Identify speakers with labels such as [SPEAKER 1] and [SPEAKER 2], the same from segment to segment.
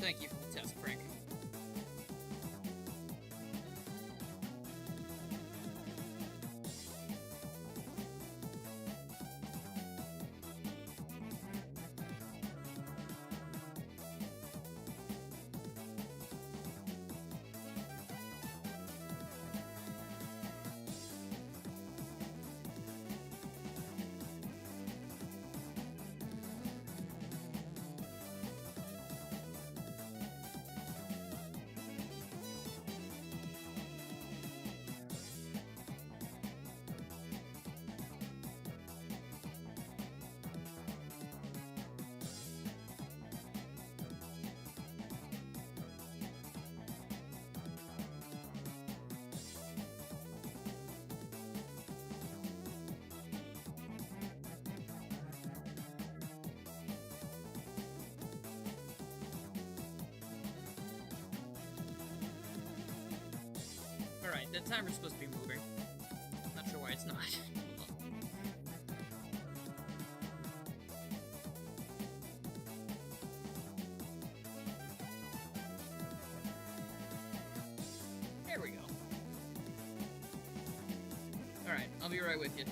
[SPEAKER 1] Thank you for the test, Frank. Alright, the timer's supposed to be moving. Not sure why it's not. There we go. Alright, I'll be right with you.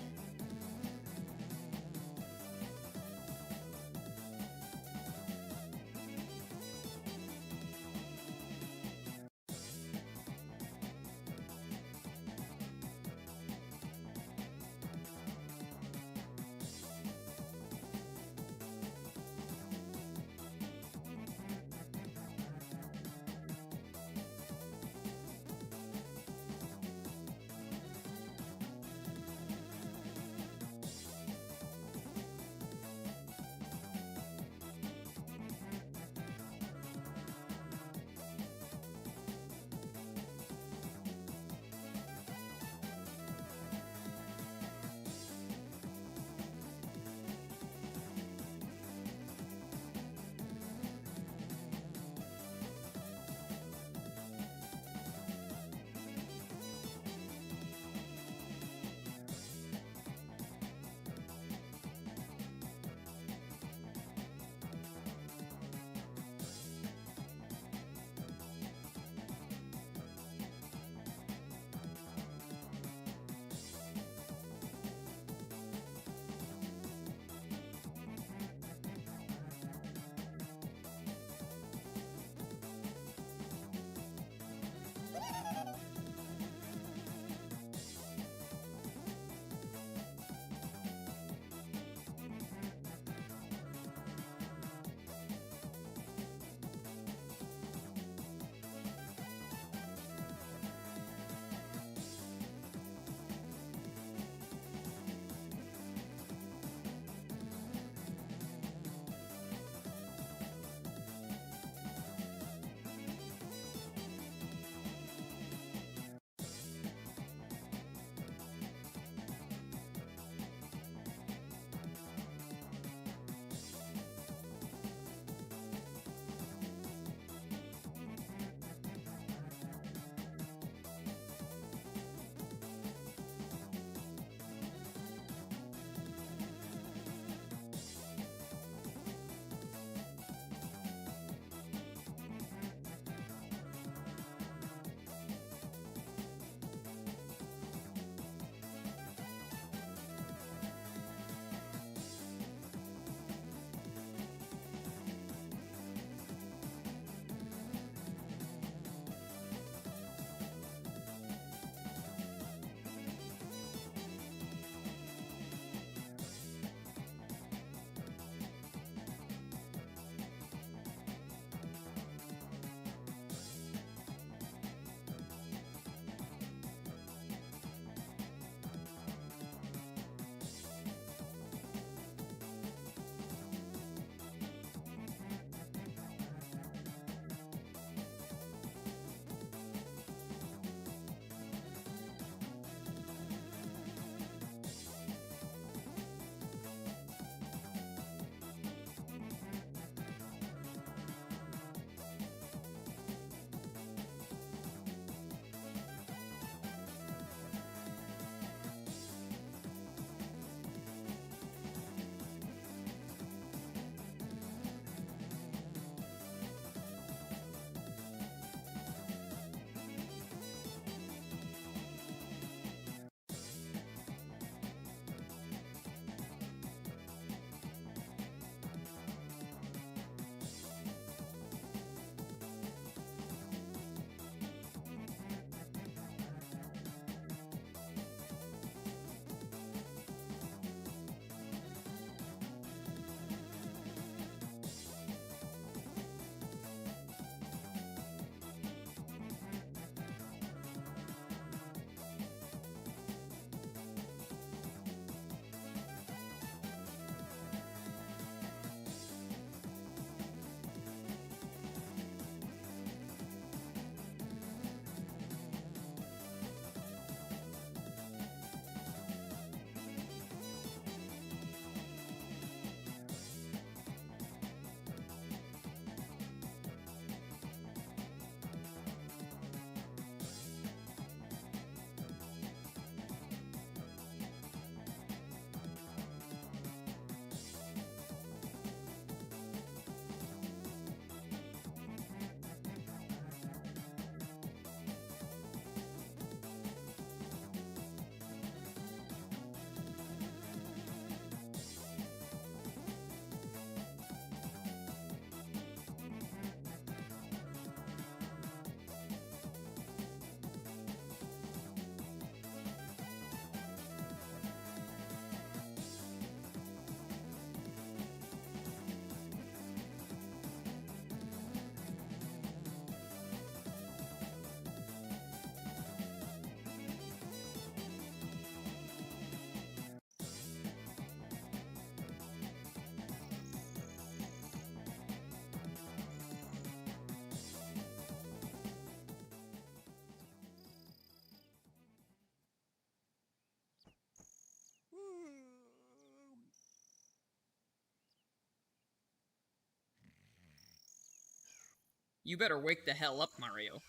[SPEAKER 1] You better wake the hell up, Mario.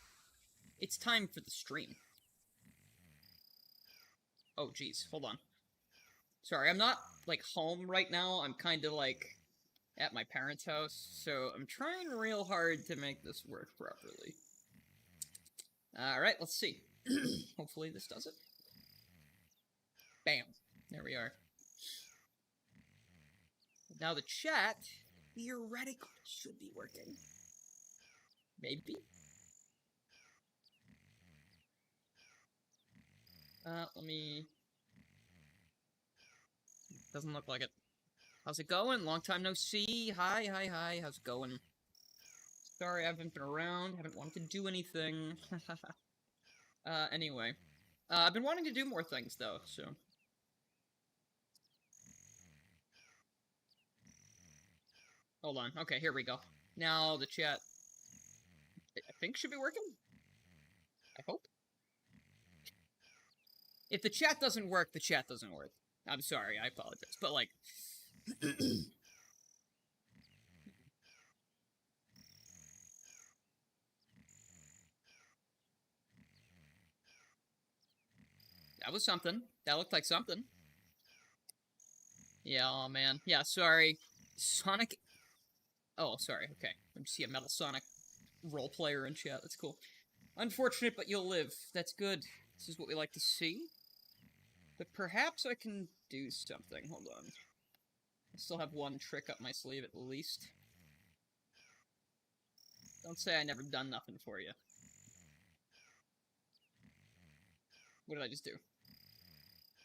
[SPEAKER 1] It's time for the stream. Oh, jeez. Hold on. Sorry, I'm not, like, home right now. I'm kind of, like, at my parents' house, so I'm trying real hard to make this work properly. Alright, let's see. Hopefully this does it. Bam. There we are. Now the chat, theoretically, should be working. Maybe? Let me... Doesn't look like it. How's it going? Long time no see. Hi. How's it going? Sorry, I haven't been around. Haven't wanted to do anything. Anyway. I've been wanting to do more things, though, so... Hold on. Okay, here we go. Now the chat... I think should be working? I hope? If the chat doesn't work, the chat doesn't work. I'm sorry, I apologize. But, like... That was something. That looked like something. Yeah, oh man. Yeah, sorry. Sonic... Oh, sorry, okay. I see a Metal Sonic role player in chat. That's cool. Unfortunate, but you'll live. That's good. This is what we like to see. But perhaps I can do something. Hold on. I still have one trick up my sleeve, at least. Don't say I never done nothing for you. What did I just do?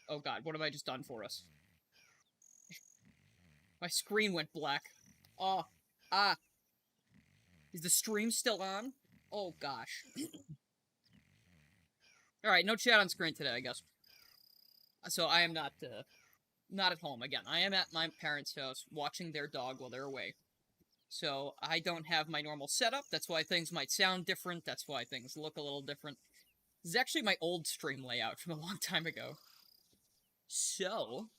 [SPEAKER 1] Oh god, what have I just done for us? My screen went black. Oh, ah. Is the stream still on? Oh gosh. Alright, no chat on screen today, I guess. So I am not at home. Again, I am at my parents' house watching their dog while they're away. So I don't have my normal setup. That's why things might sound different. That's why things look a little different. This is actually my old stream layout from a long time ago. So,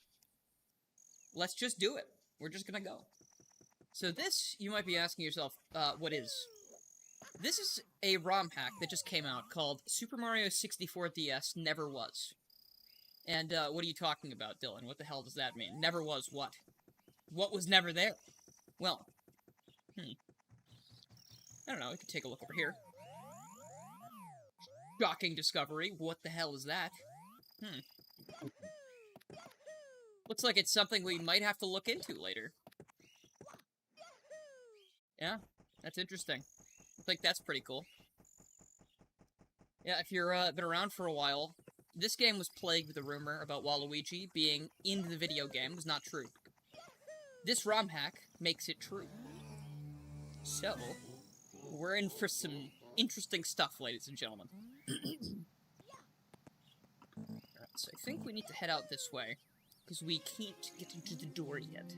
[SPEAKER 1] let's just do it. We're just gonna go. So this, you might be asking yourself, what is? This is a ROM hack that just came out called Super Mario 64 DS Never Was. And, what are you talking about, Dylan? What the hell does that mean? Never was what? What was never there? Well, I don't know, we could take a look over here. Shocking discovery. What the hell is that? Looks like it's something we might have to look into later. Yeah, that's interesting. I think that's pretty cool. Yeah, if you're been around for a while, this game was plagued with a rumor about Waluigi being in the video game. It was not true. This ROM hack makes it true. So, we're in for some interesting stuff, ladies and gentlemen. Alright, so I think we need to head out this way, because we can't get into the door yet.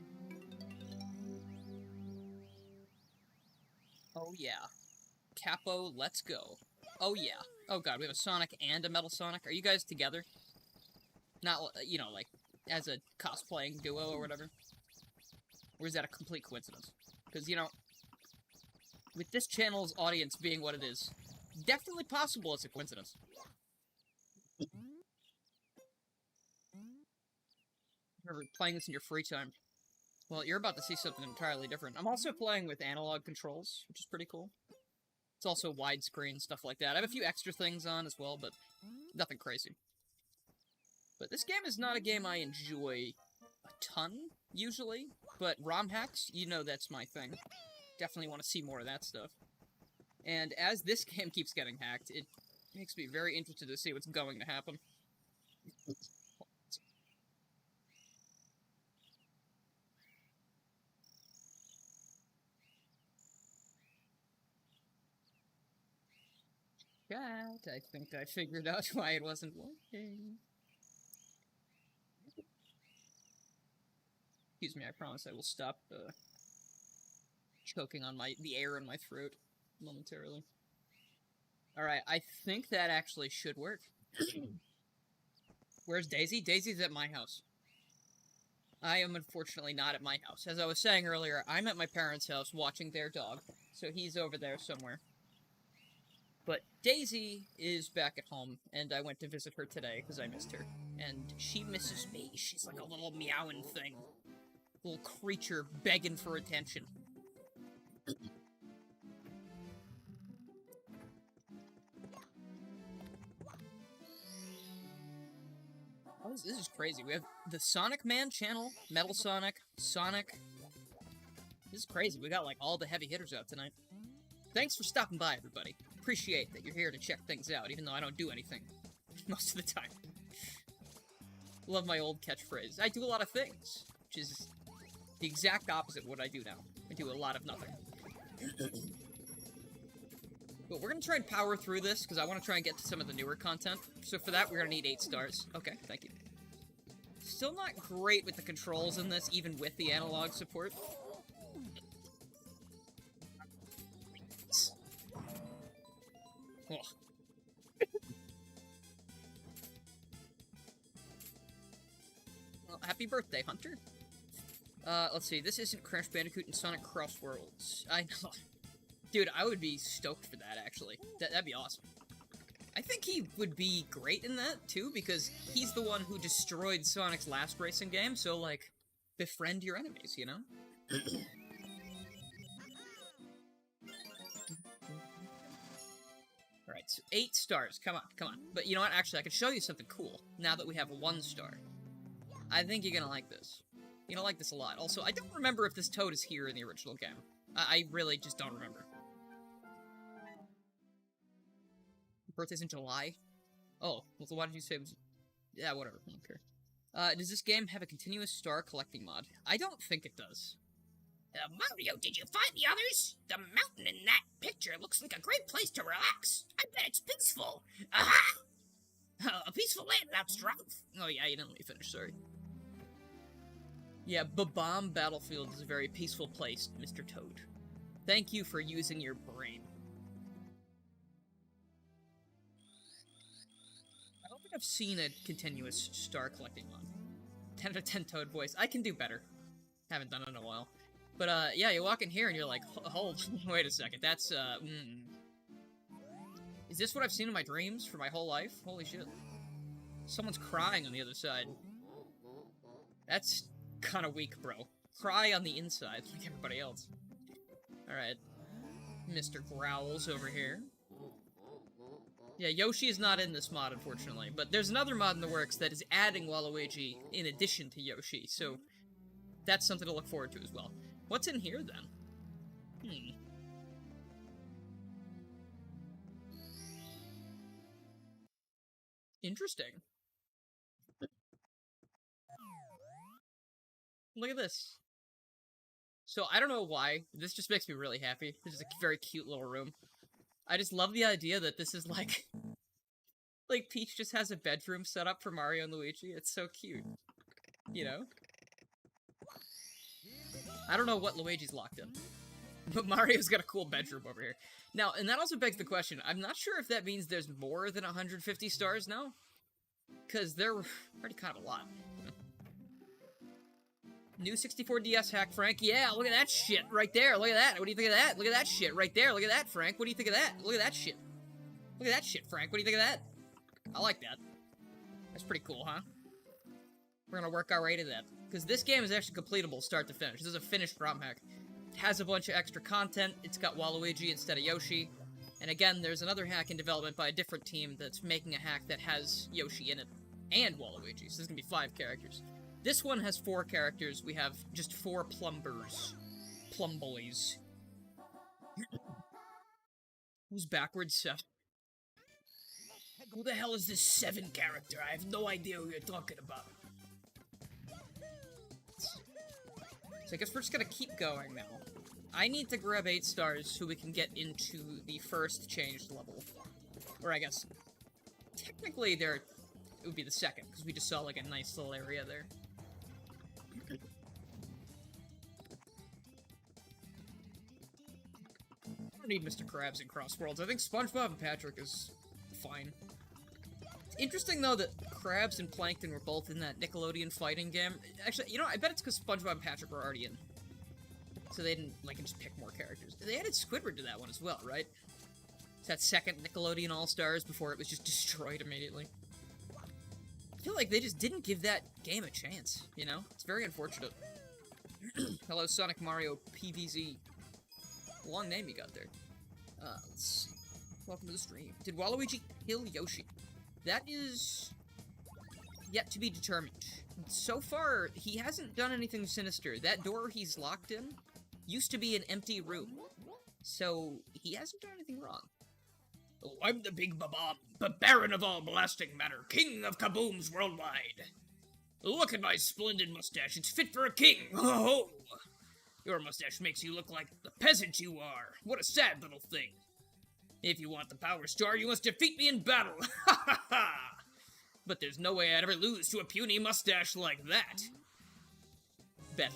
[SPEAKER 1] Oh yeah. Capo, let's go. Oh yeah. Oh god, we have a Sonic and a Metal Sonic. Are you guys together? Not, you know, like, as a cosplaying duo or whatever? Or is that a complete coincidence? Because, you know, with this channel's audience being what it is, definitely possible it's a coincidence. Remember playing this in your free time. Well, you're about to see something entirely different. I'm also playing with analog controls, which is pretty cool. It's also widescreen, stuff like that. I have a few extra things on as well, but nothing crazy. But this game is not a game I enjoy a ton, usually. But ROM hacks, you know that's my thing. Definitely want to see more of that stuff. And as this game keeps getting hacked, it makes me very interested to see what's going to happen. Chat, I think I figured out why it wasn't working. Excuse me, I promise I will stop choking on the air in my throat momentarily. Alright, I think that actually should work. Where's Daisy? Daisy's at my house. I am unfortunately not at my house. As I was saying earlier, I'm at my parents' house watching their dog, so he's over there somewhere. But Daisy is back at home, and I went to visit her today because I missed her. And she misses me. She's like a little meowing thing. Little creature begging for attention. Oh, this is crazy. We have the Sonic Man channel, Metal Sonic, Sonic. This is crazy. We got like all the heavy hitters out tonight. Thanks for stopping by, everybody. Appreciate that you're here to check things out, even though I don't do anything most of the time. Love my old catchphrase. I do a lot of things, which is the exact opposite of what I do now. I do a lot of nothing. But we're gonna try and power through this, because I want to try and get to some of the newer content. So for that, we're gonna need 8 stars. Okay, thank you. Still not great with the controls in this, even with the analog support. Oh. Well, happy birthday, Hunter. Let's see, this isn't Crash Bandicoot and Sonic Cross Worlds. I know. Dude, I would be stoked for that, actually. That'd be awesome. I think he would be great in that, too, because he's the one who destroyed Sonic's last racing game, so, like, befriend your enemies, you know? Alright, so 8 stars. Come on, come on. But you know what? Actually, I can show you something cool, now that we have 1 star. I think you're gonna like this. You're gonna like this a lot. Also, I don't remember if this Toad is here in the original game. I really just don't remember. Birthday's in July? Oh, well, so why did you say it was... Yeah, whatever. I don't care. Does this game have a continuous star collecting mod? I don't think it does.
[SPEAKER 2] Mario, did you find the others? The mountain in that picture looks like a great place to relax. I bet it's peaceful. Aha! A peaceful land without strife.
[SPEAKER 1] Oh yeah, you didn't let me finish, sorry. Yeah, Bob-omb Battlefield is a very peaceful place, Mr. Toad. Thank you for using your brain. I don't think I've seen a continuous star collecting mod. 10 out of 10 Toad voice. I can do better. Haven't done it in a while. But, yeah, you walk in here and you're like, hold, wait a second, that's, Is this what I've seen in my dreams for my whole life? Holy shit. Someone's crying on the other side. That's kinda weak, bro. Cry on the inside, like everybody else. Alright. Mr. Growls over here. Yeah, Yoshi is not in this mod, unfortunately, but there's another mod in the works that is adding Waluigi in addition to Yoshi, so that's something to look forward to as well. What's in here, then? Interesting. Look at this. So, I don't know why, this just makes me really happy. This is a very cute little room. I just love the idea that this is like... like, Peach just has a bedroom set up for Mario and Luigi. It's so cute. You know? I don't know what Luigi's locked in. But Mario's got a cool bedroom over here. Now, and that also begs the question, I'm not sure if that means there's more than 150 stars now. Because there were already kind of a lot. New 64 DS hack, Frank. Yeah, look at that shit right there. Look at that. What do you think of that? Look at that shit right there. Look at that, Frank. What do you think of that? Look at that shit. Look at that shit, Frank. What do you think of that? I like that. That's pretty cool, huh? We're gonna work our way to that. Because this game is actually completable start to finish. This is a finished ROM hack. It has a bunch of extra content. It's got Waluigi instead of Yoshi. And again, there's another hack in development by a different team that's making a hack that has Yoshi in it. And Waluigi. So there's gonna be 5 characters. This one has 4 characters. We have just 4 plumbers. Plum boys. Who's backwards 7?
[SPEAKER 2] Who the hell is this 7 character? I have no idea who you're talking about.
[SPEAKER 1] So I guess we're just gonna keep going now. I need to grab 8 stars so we can get into the first changed level. Or I guess, technically it would be the second, because we just saw like a nice little area there. I don't need Mr. Krabs in Cross Worlds. I think SpongeBob and Patrick is fine. It's interesting, though, that Krabs and Plankton were both in that Nickelodeon fighting game. Actually, you know, I bet it's because SpongeBob and Patrick were already in. So they didn't, like, just pick more characters. They added Squidward to that one as well, right? that second Nickelodeon All-Stars before it was just destroyed immediately. I feel like they just didn't give that game a chance, you know? It's very unfortunate. Hello, Sonic Mario PVZ. Long name you got there. Let's see. Welcome to the stream. Did Waluigi kill Yoshi? That is yet to be determined. So far, he hasn't done anything sinister. That door he's locked in used to be an empty room. So, he hasn't done anything wrong.
[SPEAKER 2] Oh, I'm the big Bob-omb, Baron of all blasting matter, king of kabooms worldwide. Look at my splendid mustache, it's fit for a king. Oh, your mustache makes you look like the peasant you are. What a sad little thing. If you want the power star, you must defeat me in battle. Ha ha ha! But there's no way I'd ever lose to a puny mustache like that.
[SPEAKER 1] Bet.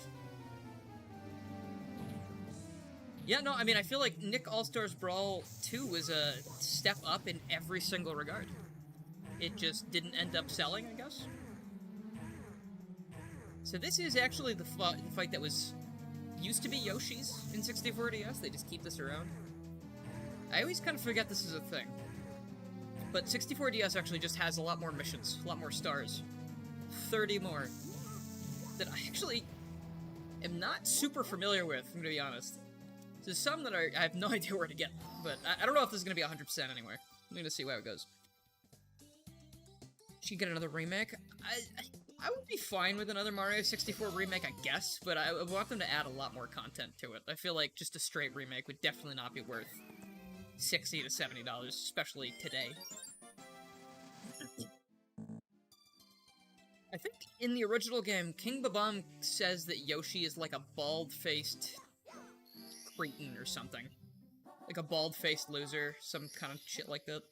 [SPEAKER 1] Yeah, no, I mean, I feel like Nick All-Stars Brawl 2 was a step up in every single regard. It just didn't end up selling, I guess. So this is actually the fight that was used to be Yoshi's in 64DS. They just keep this around. I always kind of forget this is a thing. But 64DS actually just has a lot more missions, a lot more stars. 30 more. That I actually am not super familiar with, I'm gonna be honest. There's some that I have no idea where to get, but I don't know if this is gonna be 100% anywhere. I'm gonna see how it goes. Should get another remake? I would be fine with another Mario 64 remake, I guess, but I want them to add a lot more content to it. I feel like just a straight remake would definitely not be worth $60 to $70, especially today. I think in the original game, King Bob-omb says that Yoshi is like a bald-faced cretin or something. Like a bald-faced loser, some kind of shit like that.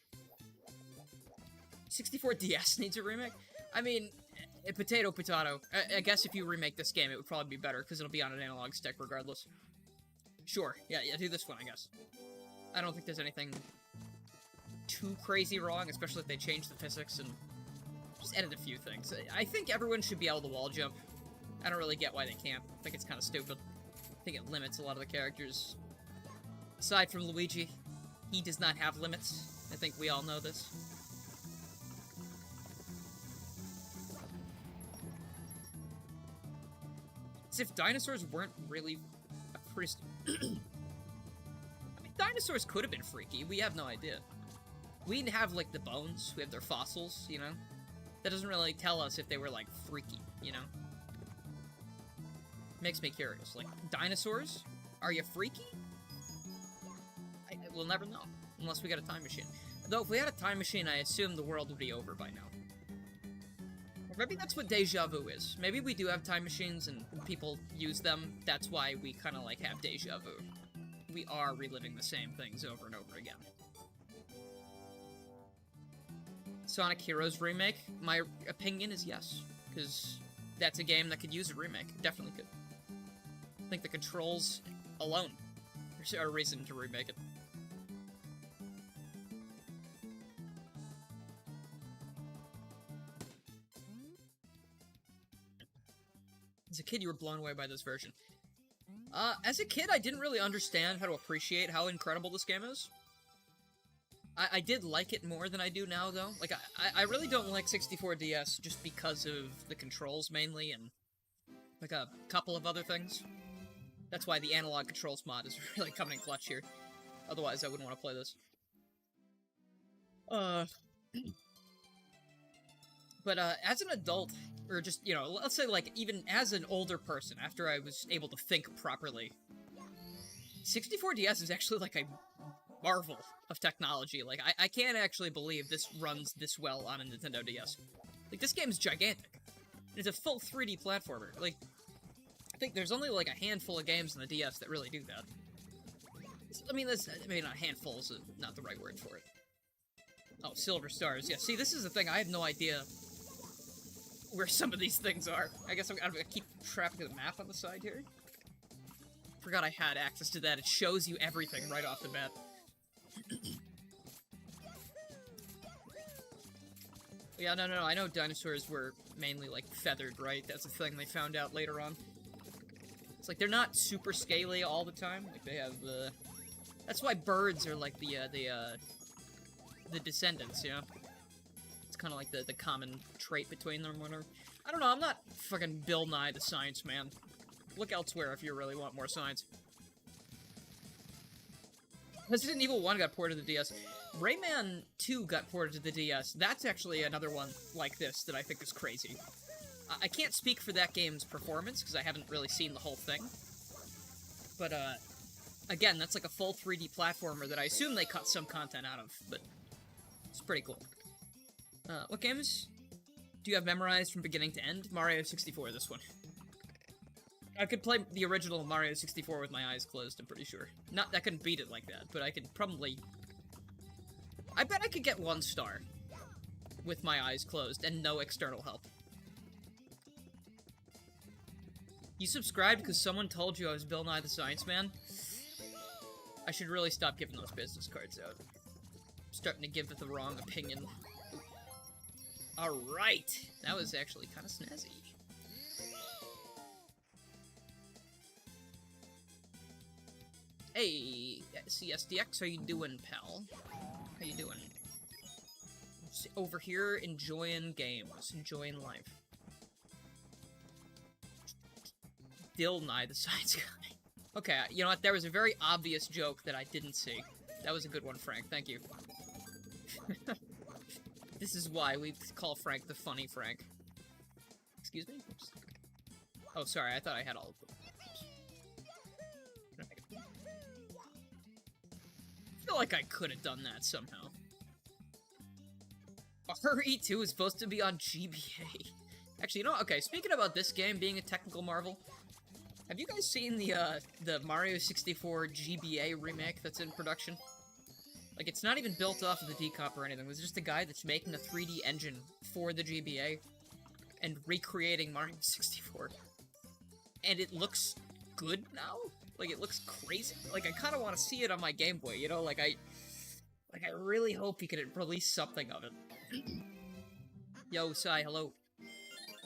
[SPEAKER 1] 64DS needs a remake? I mean, potato. I guess if you remake this game, it would probably be better, because it'll be on an analog stick regardless. Sure, yeah, do this one, I guess. I don't think there's anything too crazy wrong, especially if they change the physics and just edit a few things. I think everyone should be able to wall jump. I don't really get why they can't. I think it's kind of stupid. I think it limits a lot of the characters. Aside from Luigi, he does not have limits. I think we all know this. As if dinosaurs weren't really a pretty... I mean, dinosaurs could have been freaky. We have no idea. We have, like, the bones. We have their fossils, you know? That doesn't really tell us if they were, like, freaky, you know? Makes me curious. Like, dinosaurs? Are you freaky? We'll never know. Unless we got a time machine. Though, if we had a time machine, I assume the world would be over by now. Or maybe that's what deja vu is. Maybe we do have time machines and people use them. That's why we kind of, like, have deja vu. We are reliving the same things over and over again. Sonic Heroes remake? My opinion is yes. Because that's a game that could use a remake. Definitely could. I think the controls alone are a reason to remake it. As a kid, you were blown away by this version. As a kid, I didn't really understand how to appreciate how incredible this game is. I did like it more than I do now, though. Like, I really don't like 64DS just because of the controls, mainly, and, like, a couple of other things. That's why the analog controls mod is really coming in clutch here. Otherwise, I wouldn't want to play this. But, as an adult, or just, you know, let's say, like, even as an older person, after I was able to think properly, 64DS is actually, like, a marvel of technology. Like, I can't actually believe this runs this well on a Nintendo DS. Like, this game is gigantic. It's a full 3D platformer. Like, I think there's only, like, a handful of games on the DS that really do that. I mean, not a handful is not the right word for it. Oh, Silver Stars. Yeah, see, this is the thing. I have no idea where some of these things are. I guess I'm gonna keep track of the map on the side here. Forgot I had access to that. It shows you everything right off the bat. Yeah, no, I know dinosaurs were mainly, like, feathered, right? That's a thing they found out later on. It's like, they're not super scaly all the time. Like, they have, That's why birds are like the descendants, you know? It's kind of like the common trait between them or whatever. I don't know, I'm not fucking Bill Nye the Science Man. Look elsewhere if you really want more science. Resident Evil 1 got ported to the DS. Rayman 2 got ported to the DS. That's actually another one like this that I think is crazy. I can't speak for that game's performance, because I haven't really seen the whole thing. But, again, that's like a full 3D platformer that I assume they cut some content out of, but it's pretty cool. What games do you have memorized from beginning to end? Mario 64, this one. I could play the original Mario 64 with my eyes closed, I'm pretty sure. Not, I couldn't beat it like that, but I could probably... I bet I could get 1 star with my eyes closed and no external help. You subscribed because someone told you I was Bill Nye the Science Man? I should really stop giving those business cards out. I'm starting to give it the wrong opinion. Alright! That was actually kind of snazzy. Hey, CSDX, how you doing, pal? How you doing? Over here, enjoying games, enjoying life. Bill Nye the Science Guy. Okay, you know what? There was a very obvious joke that I didn't see. That was a good one, Frank. Thank you. This is why we call Frank the funny Frank. Excuse me? Oops. Oh, sorry. I thought I had all of them. I feel like I could have done that somehow. RE2 is supposed to be on GBA. Actually, you know what? Okay, speaking about this game being a technical marvel, have you guys seen the Mario 64 GBA remake that's in production? Like, it's not even built off of the decomp or anything. There's just a guy that's making a 3D engine for the GBA and recreating Mario 64. And it looks good now? Like, it looks crazy. Like, I kind of want to see it on my Game Boy, you know? Like, I really hope he could release something of it. Yo, Sai, hello.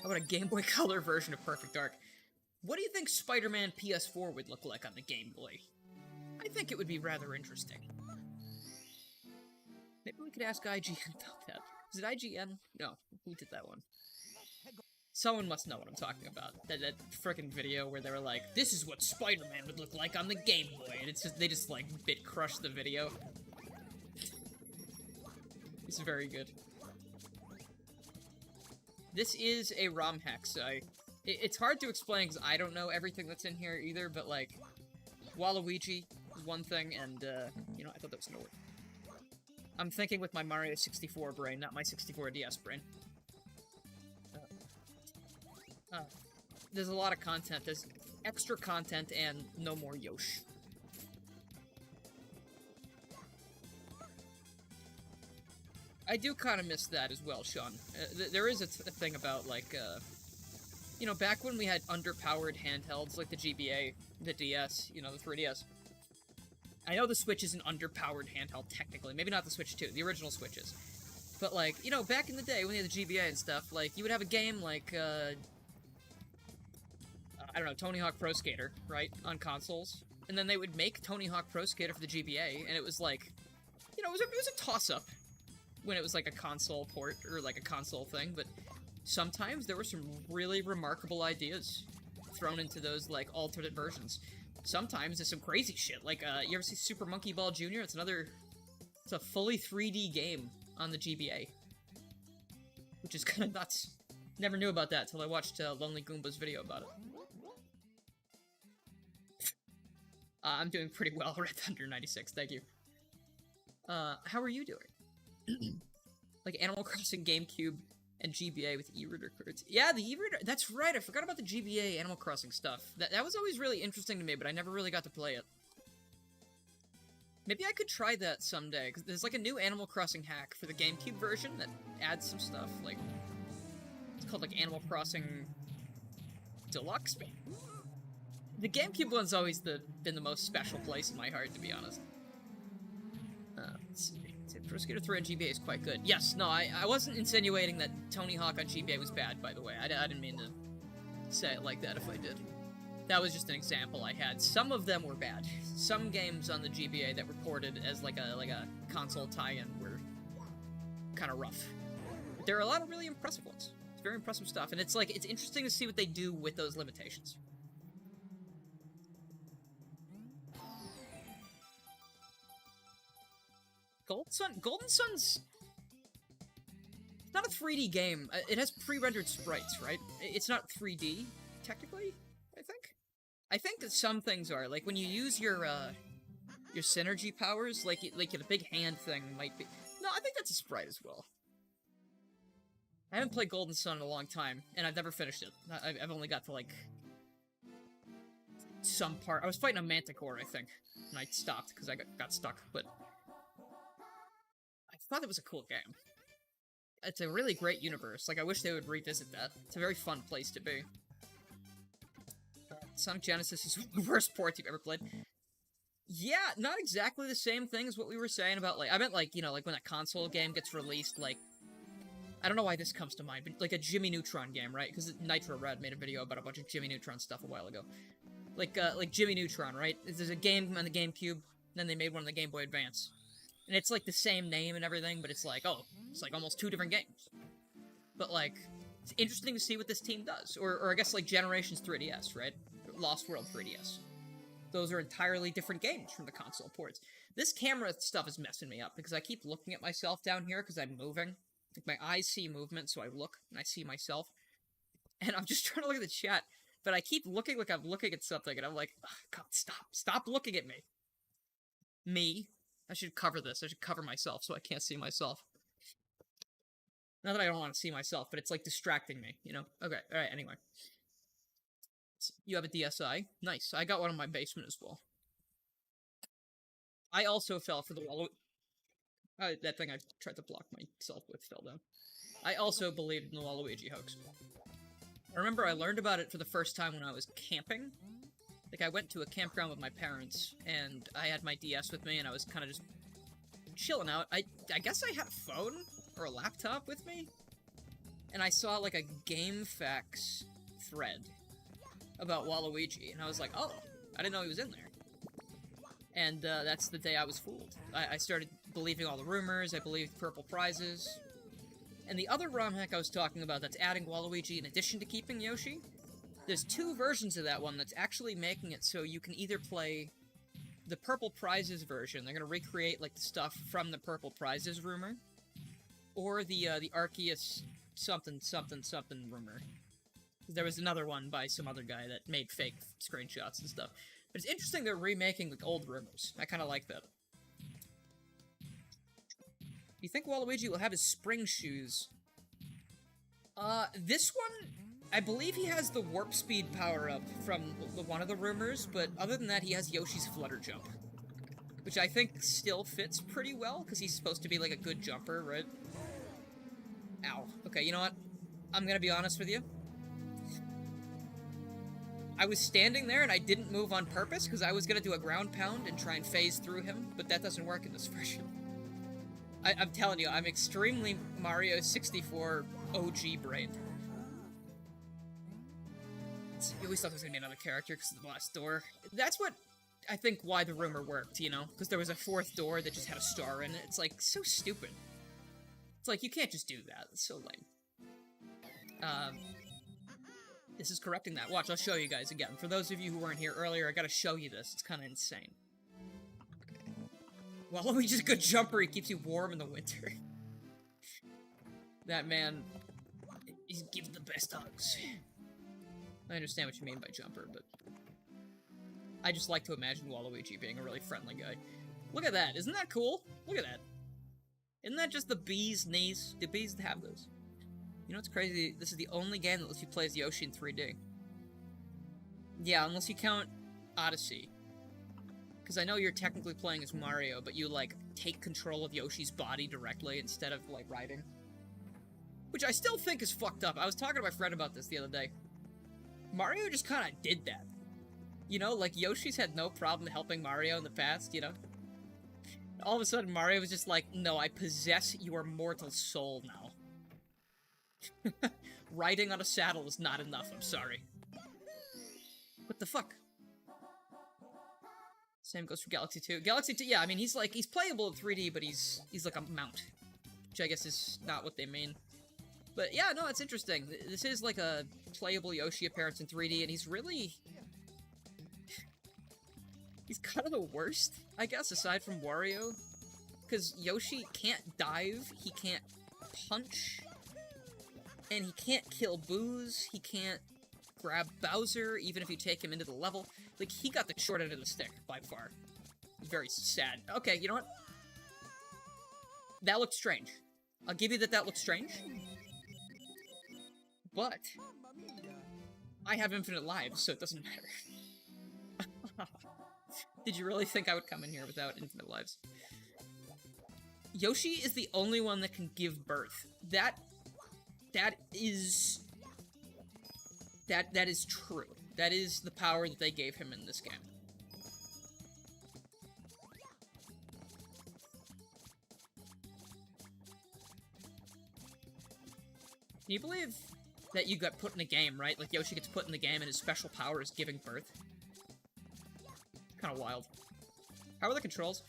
[SPEAKER 1] How about a Game Boy Color version of Perfect Dark? What do you think Spider-Man PS4 would look like on the Game Boy? I think it would be rather interesting. Maybe we could ask IGN about that. Is it IGN? No, who did that one? Someone must know what I'm talking about. That frickin' video where they were like, this is what Spider-Man would look like on the Game Boy, and it's just, they just, like, bit-crushed the video. It's very good. This is a ROM hack, so it's hard to explain because I don't know everything that's in here either, but, like, Waluigi is one thing, and, you know, I thought that was gonna work. I'm thinking with my Mario 64 brain, not my 64 DS brain. There's a lot of content. There's extra content and no more Yoshi. I do kind of miss that as well, Sean. There is a thing about, like, you know, back when we had underpowered handhelds like the GBA, the DS, you know, the 3DS. I know the Switch is an underpowered handheld, technically. Maybe not the Switch 2, the original Switches. But, like, you know, back in the day when you had the GBA and stuff, like, you would have a game like, I don't know, Tony Hawk Pro Skater, right, on consoles. And then they would make Tony Hawk Pro Skater for the GBA, and it was like, you know, it was a toss-up when it was like a console port, or like a console thing, but sometimes there were some really remarkable ideas thrown into those, like, alternate versions. Sometimes there's some crazy shit, like, you ever see Super Monkey Ball Jr.? It's a fully 3D game on the GBA. Which is kind of nuts. Never knew about that till I watched Lonely Goomba's video about it. I'm doing pretty well, Red Thunder 96, thank you. How are you doing? Like Animal Crossing GameCube and GBA with e-reader cards. Yeah, the e-reader, that's right, I forgot about the GBA Animal Crossing stuff. That was always really interesting to me, but I never really got to play it. Maybe I could try that someday, because there's like a new Animal Crossing hack for the GameCube version that adds some stuff, like, it's called like Animal Crossing Deluxe? The GameCube one's always been the most special place in my heart, to be honest. Let's see. Pro Skater 3 on GBA is quite good. Yes, no, I wasn't insinuating that Tony Hawk on GBA was bad, by the way. I didn't mean to say it like that if I did. That was just an example I had. Some of them were bad. Some games on the GBA that reported as like a console tie-in were kind of rough. But there are a lot of really impressive ones. It's very impressive stuff, and it's interesting to see what they do with those limitations. Golden Sun's not a 3D game. It has pre-rendered sprites, right? It's not 3D, technically, I think. I think that some things are. Like, when you use your synergy powers, like the big hand thing might be... No, I think that's a sprite as well. I haven't played Golden Sun in a long time, and I've never finished it. I've only got to, like, some part. I was fighting a Manticore, I think, and I stopped because I got stuck, but... I thought it was a cool game. It's a really great universe. Like, I wish they would revisit that. It's a very fun place to be. Sonic Genesis is one of the worst ports you've ever played. Yeah, not exactly the same thing as what we were saying about, like... I meant, like, you know, like when a console game gets released, like... I don't know why this comes to mind, but like a Jimmy Neutron game, right? Because Nitro Red made a video about a bunch of Jimmy Neutron stuff a while ago. Like Jimmy Neutron, right? There's a game on the GameCube, then they made one on the Game Boy Advance. And it's like the same name and everything, but it's like, oh, it's like almost two different games. But like, it's interesting to see what this team does. Or I guess like Generations 3DS, right? Lost World 3DS. Those are entirely different games from the console ports. This camera stuff is messing me up, because I keep looking at myself down here because I'm moving. Like, my eyes see movement, so I look, and I see myself. And I'm just trying to look at the chat, but I keep looking like I'm looking at something, and I'm like, oh, God, stop looking at me. Me. I should cover this. I should cover myself so I can't see myself. Not that I don't want to see myself, but it's, like, distracting me, you know? Okay, alright, anyway. You have a DSi? Nice. I got one in my basement as well. I also fell for the Waluigi. That thing I tried to block myself with fell down. I also believed in the Waluigi hoax. I remember I learned about it for the first time when I was camping. Like, I went to a campground with my parents, and I had my DS with me, and I was kind of just chilling out. I guess I had a phone or a laptop with me, and I saw, like, a GameFAQs thread about Waluigi, and I was like, oh, I didn't know he was in there. And that's the day I was fooled. I started believing all the rumors, I believed purple prizes. And the other ROM hack I was talking about that's adding Waluigi in addition to keeping Yoshi, there's two versions of that one that's actually making it so you can either play the purple prizes version, they're gonna recreate, like, the stuff from the purple prizes rumor, or the Arceus something rumor. There was another one by some other guy that made fake screenshots and stuff. But it's interesting they're remaking, like, old rumors. I kind of like that. You think Waluigi will have his spring shoes? This one, I believe he has the warp speed power-up from one of the rumors, but other than that, he has Yoshi's flutter jump. Which I think still fits pretty well, because he's supposed to be, like, a good jumper, right? Ow. Okay, you know what? I'm gonna be honest with you. I was standing there and I didn't move on purpose because I was going to do a ground pound and try and phase through him, but that doesn't work in this version. I'm telling you, I'm extremely Mario 64 OG brained. You always thought there was going to be another character because of the last door. That's what I think why the rumor worked, you know? Because there was a fourth door that just had a star in it. It's like, so stupid. It's like, you can't just do that. It's so lame. This is correcting that. Watch, I'll show you guys again. For those of you who weren't here earlier, I gotta show you this. It's kind of insane. Waluigi's a good jumper. He keeps you warm in the winter. That man, he gives the best hugs. I understand what you mean by jumper, but I just like to imagine Waluigi being a really friendly guy. Look at that. Isn't that cool? Look at that. Isn't that just the bee's knees? Do bees have those? You know what's crazy? This is the only game that lets you play as Yoshi in 3D. Yeah, unless you count Odyssey. Because I know you're technically playing as Mario, but you, like, take control of Yoshi's body directly instead of, like, riding. Which I still think is fucked up. I was talking to my friend about this the other day. Mario just kind of did that. You know, like, Yoshi's had no problem helping Mario in the past, you know? All of a sudden, Mario was just like, no, I possess your mortal soul now. Riding on a saddle is not enough, I'm sorry. What the fuck? Same goes for Galaxy 2. Galaxy 2, yeah, I mean, he's playable in 3D, but he's like a mount. Which I guess is not what they mean. But yeah, no, it's interesting. This is like a playable Yoshi appearance in 3D, and he's really... he's kind of the worst, I guess, aside from Wario. Because Yoshi can't dive, he can't punch, and he can't kill Boos, he can't grab Bowser, even if you take him into the level. Like, he got the short end of the stick, by far. Very sad. Okay, you know what? That looks strange. I'll give you that looks strange. But I have infinite lives, so it doesn't matter. Did you really think I would come in here without infinite lives? Yoshi is the only one that can give birth. That is true. That is the power that they gave him in this game. Can you believe that you got put in a game, right? Like, Yoshi gets put in the game and his special power is giving birth? Kind of wild. How are the controls?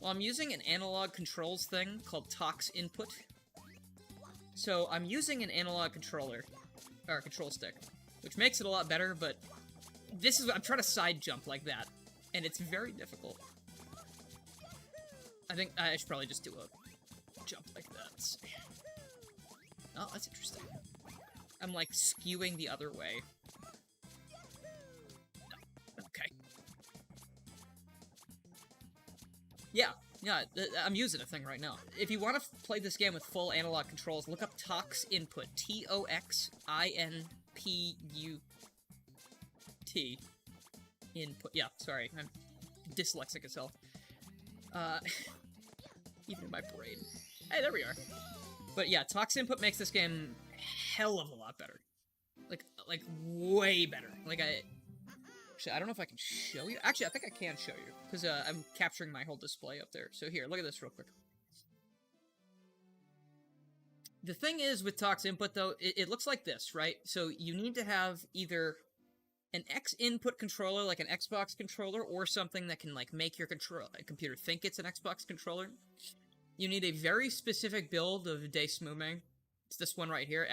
[SPEAKER 1] Well, I'm using an analog controls thing called Tox Input. So, I'm using an analog controller, or control stick, which makes it a lot better, but this is, I'm trying to side jump like that, and it's very difficult. I think I should probably just do a jump like that. Oh, that's interesting. I'm, like, skewing the other way. Okay. Yeah, I'm using a thing right now. If you want to play this game with full analog controls, look up Tox Input. T-O-X-I-N-P-U-T. Input. Yeah, sorry. I'm dyslexic as hell. Even in my brain. Hey, there we are. But yeah, Tox Input makes this game hell of a lot better. Like way better. Like, actually, I don't know if I can show you. Actually, I think I can show you, because I'm capturing my whole display up there. So here, look at this real quick. The thing is with Tox Input, though, it looks like this, right? So you need to have either an X input controller, like an Xbox controller, or something that can, like, make your computer think it's an Xbox controller. You need a very specific build of DS Rom Hack. It's this one right here,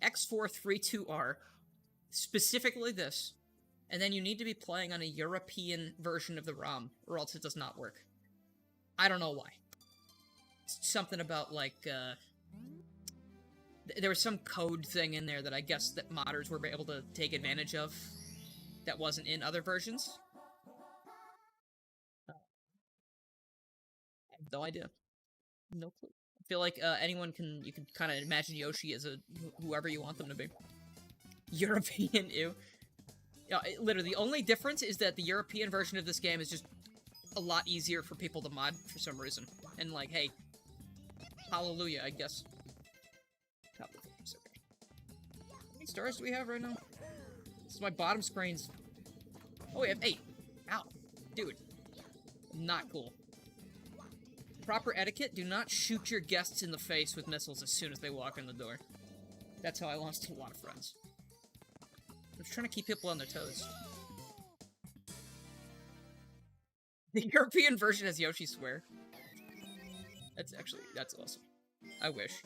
[SPEAKER 1] X432R. Specifically this. And then you need to be playing on a European version of the ROM, or else it does not work. I don't know why. It's something about, like, there was some code thing in there that I guess that modders were able to take advantage of that wasn't in other versions. I have no idea. No clue. I feel like you can kind of imagine Yoshi as whoever you want them to be. European, ew. Yeah, literally, the only difference is that the European version of this game is just a lot easier for people to mod for some reason. And, like, hey, hallelujah, I guess. How many stars do we have right now? This is my bottom screens. Oh, we have 8. Ow. Dude. Not cool. Proper etiquette, do not shoot your guests in the face with missiles as soon as they walk in the door. That's how I lost a lot of friends. I'm just trying to keep people on their toes. The European version has Yoshi swear. That's awesome. I wish.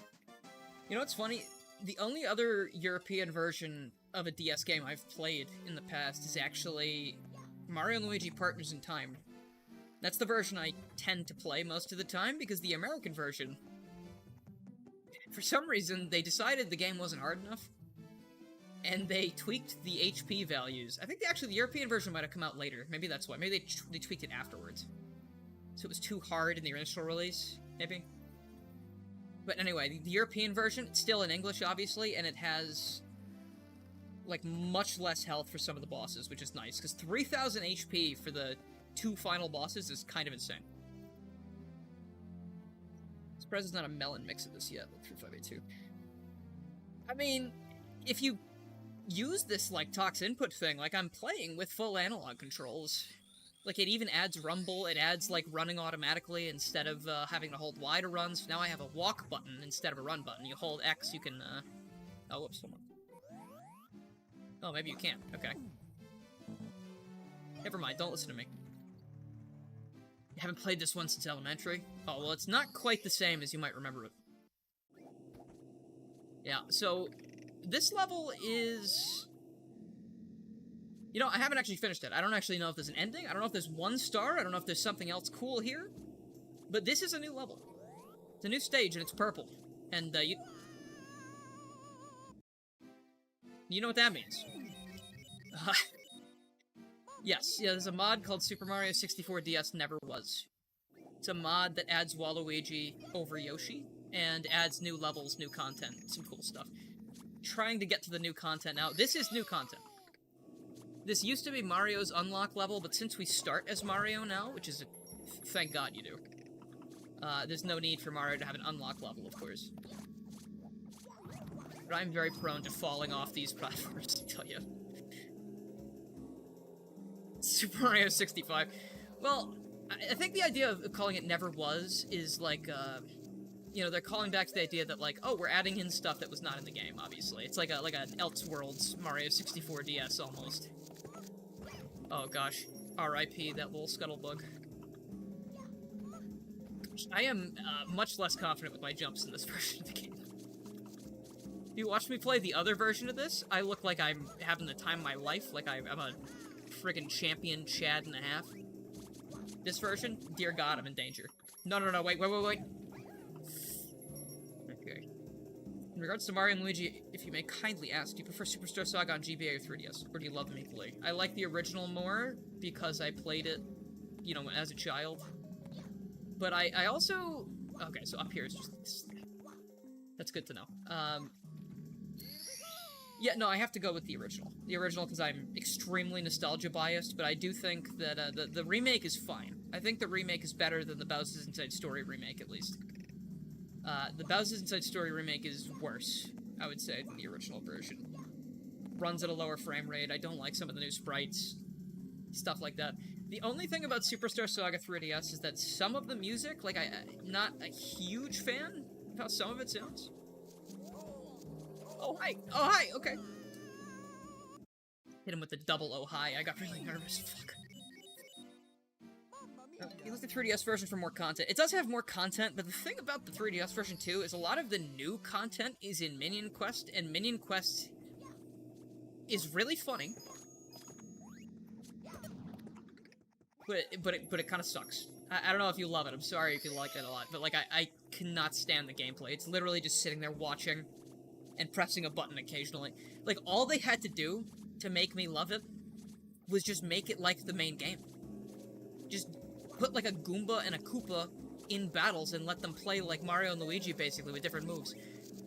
[SPEAKER 1] You know what's funny? The only other European version of a DS game I've played in the past is actually Mario and Luigi Partners in Time. That's the version I tend to play most of the time, because the American version, for some reason, they decided the game wasn't hard enough, and they tweaked the HP values. I think the European version might have come out later. Maybe that's why. Maybe they tweaked it afterwards. So it was too hard in the initial release, maybe? But anyway, the European version, it's still in English, obviously, and it has, like, much less health for some of the bosses, which is nice, because 3,000 HP for the 2 final bosses is kind of insane. Surprised there's not a melon mix of this yet, with 3582. I mean, if you use this, like, Tox Input thing, like, I'm playing with full analog controls. Like, it even adds rumble, it adds, like, running automatically instead of having to hold Y to run, so now I have a walk button instead of a run button. You hold X, you can, oh, whoops, hold on. Oh, maybe you can't. Okay. Never mind, don't listen to me. You haven't played this one since elementary? Oh, well, it's not quite the same as you might remember it. Yeah, so this level is... You know, I haven't actually finished it. I don't actually know if there's an ending. I don't know if there's 1 star. I don't know if there's something else cool here. But this is a new level. It's a new stage, and it's purple. And, you know what that means. Yes, yeah, there's a mod called Super Mario 64 DS Never Was. It's a mod that adds Waluigi over Yoshi, and adds new levels, new content, some cool stuff. Trying to get to the new content now. This is new content. This used to be Mario's unlock level, but since we start as Mario now, which is thank God you do, there's no need for Mario to have an unlock level, of course. But I'm very prone to falling off these platforms, I tell you. Super Mario 65. Well, I think the idea of calling it Never Was is like, you know, they're calling back to the idea that, like, oh, we're adding in stuff that was not in the game, obviously. It's like an Elseworlds Mario 64 DS, almost. Oh, gosh. R.I.P. that little scuttlebug. I am much less confident with my jumps in this version of the game. If you watch me play the other version of this, I look like I'm having the time of my life, like I'm a friggin' champion Chad and a half. This version, dear God, I'm in danger. No, wait. Okay. In regards to Mario and Luigi, if you may kindly ask, do you prefer Superstar Saga on GBA or 3DS? Or do you love them equally? I like the original more, because I played it, you know, as a child. But I also... Okay, so up here is just this. That's good to know. Yeah, no, I have to go with the original. The original, because I'm extremely nostalgia-biased, but I do think that the remake is fine. I think the remake is better than the Bowser's Inside Story remake, at least. The Bowser's Inside Story remake is worse, I would say, than the original version. Runs at a lower frame rate, I don't like some of the new sprites, stuff like that. The only thing about Superstar Saga 3DS is that some of the music, like, I'm not a huge fan of how some of it sounds. Oh, hi! Oh, hi! Okay. Hit him with the double oh, hi. I got really nervous. Fuck. You look at the 3DS version for more content. It does have more content, but the thing about the 3DS version, too, is a lot of the new content is in Minion Quest, and Minion Quest is really funny. But it kind of sucks. I don't know if you love it. I'm sorry if you like it a lot, but, like, I cannot stand the gameplay. It's literally just sitting there watching and pressing a button occasionally. Like, all they had to do to make me love it was just make it like the main game. Just put, like, a Goomba and a Koopa in battles and let them play like Mario and Luigi, basically, with different moves.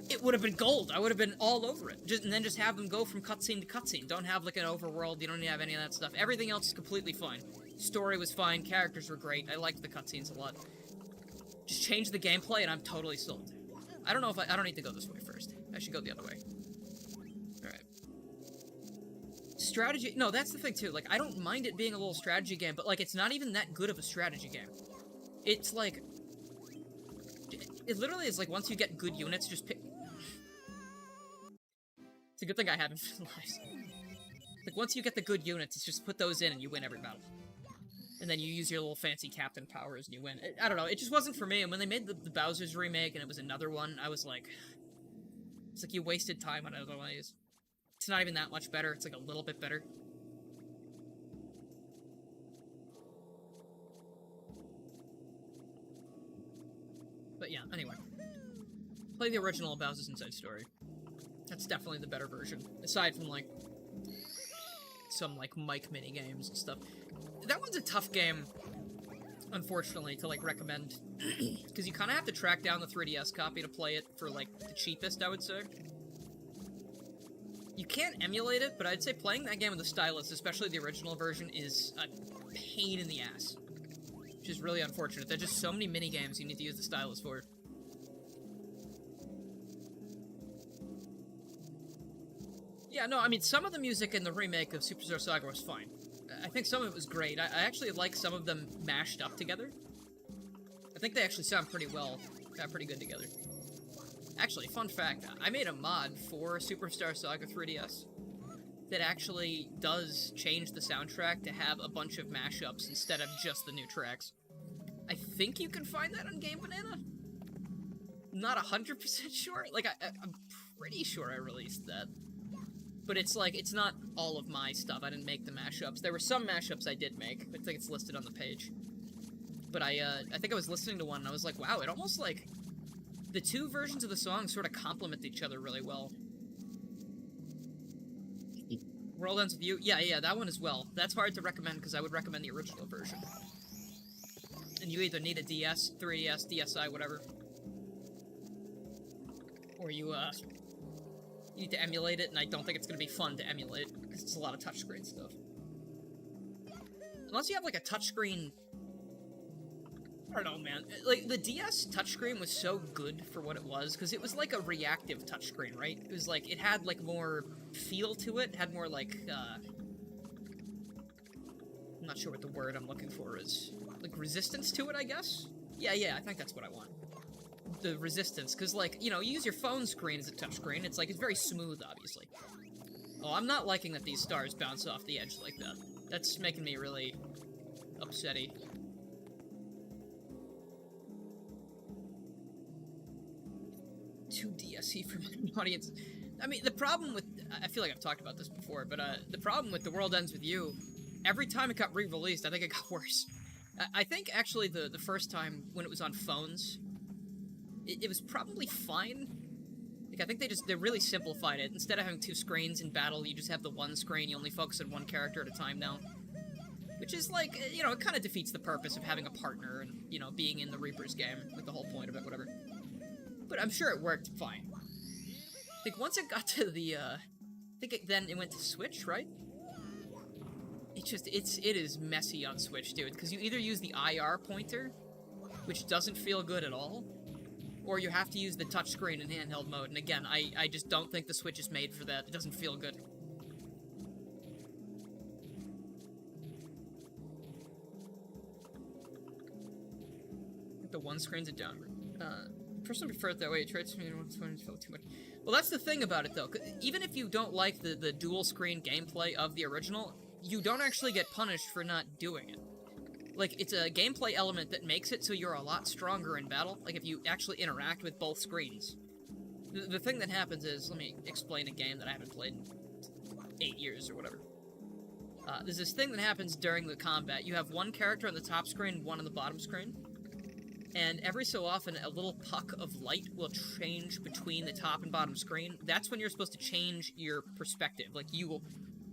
[SPEAKER 1] It would have been gold. I would have been all over it. And then just have them go from cutscene to cutscene. Don't have, like, an overworld. You don't need to have any of that stuff. Everything else is completely fine. Story was fine. Characters were great. I liked the cutscenes a lot. Just change the gameplay and I'm totally sold. I don't know if I don't need to go this way first. I should go the other way. Alright. Strategy... No, that's the thing, too. Like, I don't mind it being a little strategy game, but, like, it's not even that good of a strategy game. It's, like... It literally is, like, once you get good units, just pick... It's a good thing I haven't lives. Like, once you get the good units, it's just put those in and you win every battle. And then you use your little fancy captain powers and you win. I don't know, it just wasn't for me, and when they made the Bowser's remake and it was another one, I was like... It's like you wasted time on other ways. It's not even that much better, it's like a little bit better. But yeah, anyway. Play the original Bowser's Inside Story. That's definitely the better version. Aside from, like, some, like, Mike minigames and stuff. That one's a tough game, unfortunately, to, like, recommend. Because you kind of have to track down the 3DS copy to play it for, like, the cheapest, I would say. You can't emulate it, but I'd say playing that game with the stylus, especially the original version, is a pain in the ass. Which is really unfortunate. There's just so many minigames you need to use the stylus for. Yeah, no, I mean, some of the music in the remake of Superstar Saga was fine. I think some of it was great. I actually like some of them mashed up together. I think they actually sound pretty well, pretty good together. Actually, fun fact, I made a mod for Superstar Saga 3DS. that actually does change the soundtrack to have a bunch of mashups instead of just the new tracks. I think you can find that on Game Banana. Not 100% sure. Like, I'm pretty sure I released that. But it's like, it's not all of my stuff. I didn't make the mashups. There were some mashups I did make. I think it's listed on the page. But I think I was listening to one and I was like, wow, it almost like... The two versions of the song sort of complement each other really well. World Ends With You? Yeah, that one as well. That's hard to recommend because I would recommend the original version. And you either need a DS, 3DS, DSi, whatever. Or you need to emulate it, and I don't think it's going to be fun to emulate, because it's a lot of touchscreen stuff. Unless you have, like, a touchscreen... I don't know, man. Like, the DS touchscreen was so good for what it was, because it was like a reactive touchscreen, right? It was like, it had, like, more feel to it, had more, like, I'm not sure what the word I'm looking for is. Like, resistance to it, I guess? Yeah, I think that's what I want. The resistance, because, like, you know, you use your phone screen as a touchscreen, it's like, it's very smooth, obviously. Oh, I'm not liking that these stars bounce off the edge like that. That's making me really upsetty. Too DSE for my audience. I mean, the problem with... I feel like I've talked about this before, but the problem with The World Ends With You, every time it got re-released, I think it got worse. I think, actually, the first time when it was on phones, it was probably fine. Like, I think they really simplified it. Instead of having two screens in battle, you just have the one screen, you only focus on one character at a time now. Which is, like, you know, it kind of defeats the purpose of having a partner and, you know, being in the Reaper's game, like, the whole point of it, whatever. But I'm sure it worked fine. I think once it got to the, I think then it went to Switch, right? It is messy on Switch, dude, because you either use the IR pointer, which doesn't feel good at all, or you have to use the touchscreen in handheld mode, and again, I just don't think the Switch is made for that. It doesn't feel good. The one screen's a downgrade. Personally prefer it that way. It tries to me feel too much. Well, that's the thing about it, though. Even if you don't like the dual-screen gameplay of the original, you don't actually get punished for not doing it. Like, it's a gameplay element that makes it so you're a lot stronger in battle, like if you actually interact with both screens. The thing that happens is, let me explain a game that I haven't played in 8 years or whatever. There's this thing that happens during the combat. You have one character on the top screen, one on the bottom screen. And every so often, a little puck of light will change between the top and bottom screen. That's when you're supposed to change your perspective. Like, you will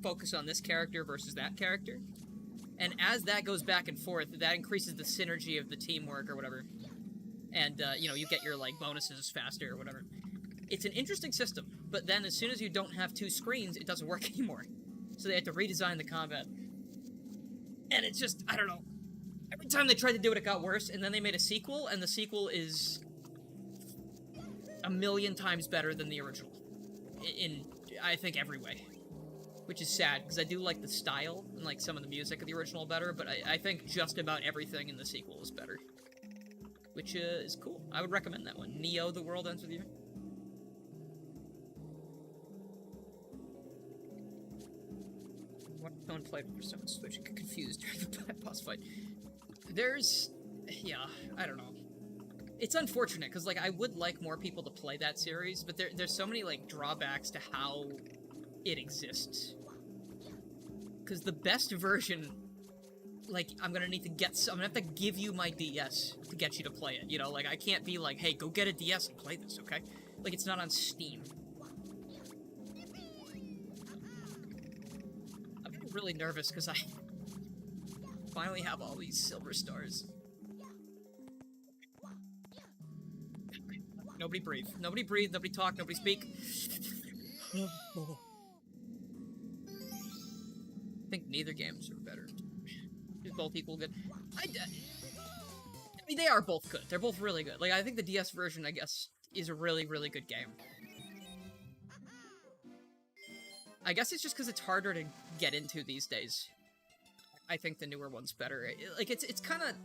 [SPEAKER 1] focus on this character versus that character. And as that goes back and forth, that increases the synergy of the teamwork or whatever. And, you know, you get your, like, bonuses faster or whatever. It's an interesting system, but then as soon as you don't have two screens, it doesn't work anymore. So they have to redesign the combat. And it's just, I don't know. Every time they tried to do it, it got worse, and then they made a sequel, and the sequel is a million times better than the original. In I think, every way. Which is sad, because I do like the style, and like some of the music of the original better, but I think just about everything in the sequel is better. Which is cool. I would recommend that one. Neo, The World Ends With You. What don't play for someone Switch? Get confused during the boss fight. Yeah, I don't know. It's unfortunate, because, like, I would like more people to play that series, but there's so many, like, drawbacks to how it exists. Because the best version, like, I'm gonna have to give you my DS to get you to play it, you know? Like, I can't be like, hey, go get a DS and play this, okay? Like, it's not on Steam. I'm really nervous, because I finally have all these silver stars. Nobody breathe. Nobody breathe, nobody talk, nobody speak. I think neither games are better. They're both equal good. I mean, they are both good. They're both really good. Like, I think the DS version, I guess, is a really, really good game. I guess it's just because it's harder to get into these days. I think the newer one's better. Like, it's kind of...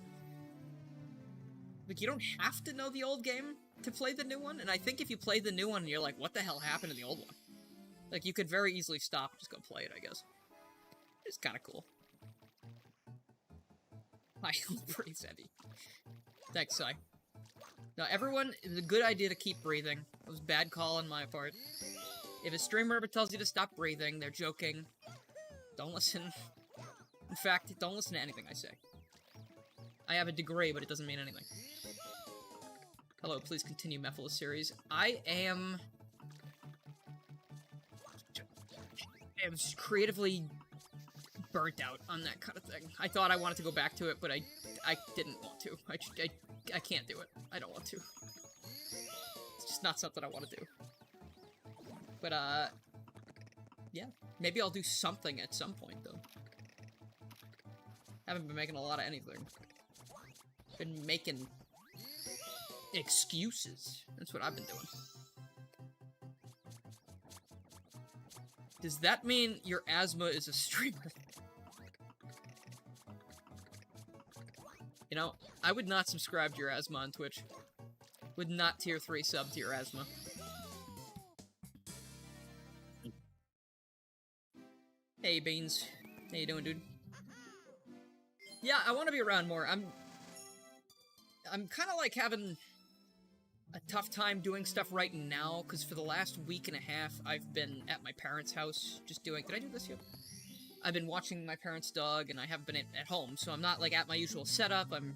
[SPEAKER 1] Like, you don't have to know the old game to play the new one, and I think if you play the new one, you're like, what the hell happened to the old one? Like, you could very easily stop, just go play it, I guess. It's kind of cool. I breathe heavy. Thanks, Sai. Now, everyone, it's a good idea to keep breathing. It was a bad call on my part. If a streamer ever tells you to stop breathing, they're joking. Don't listen. In fact, don't listen to anything I say. I have a degree, but it doesn't mean anything. Hello, please continue Mephiles series. I am creatively burnt out on that kind of thing. I thought I wanted to go back to it, but I didn't want to. I can't do it. I don't want to. It's just not something I want to do. But, yeah. Maybe I'll do something at some point, though. Haven't been making a lot of anything. Been making excuses. That's what I've been doing. Does that mean your asthma is a streamer? You know, I would not subscribe to your asthma on Twitch. Would not tier 3 sub to your asthma. Hey, Beans. How you doing, dude? Yeah, I want to be around more. I'm kind of like having a tough time doing stuff right now, because for the last week and a half, I've been at my parents' house just doing... Did I do this yet? I've been watching my parents' dog, and I haven't been at home, so I'm not, like, at my usual setup. I'm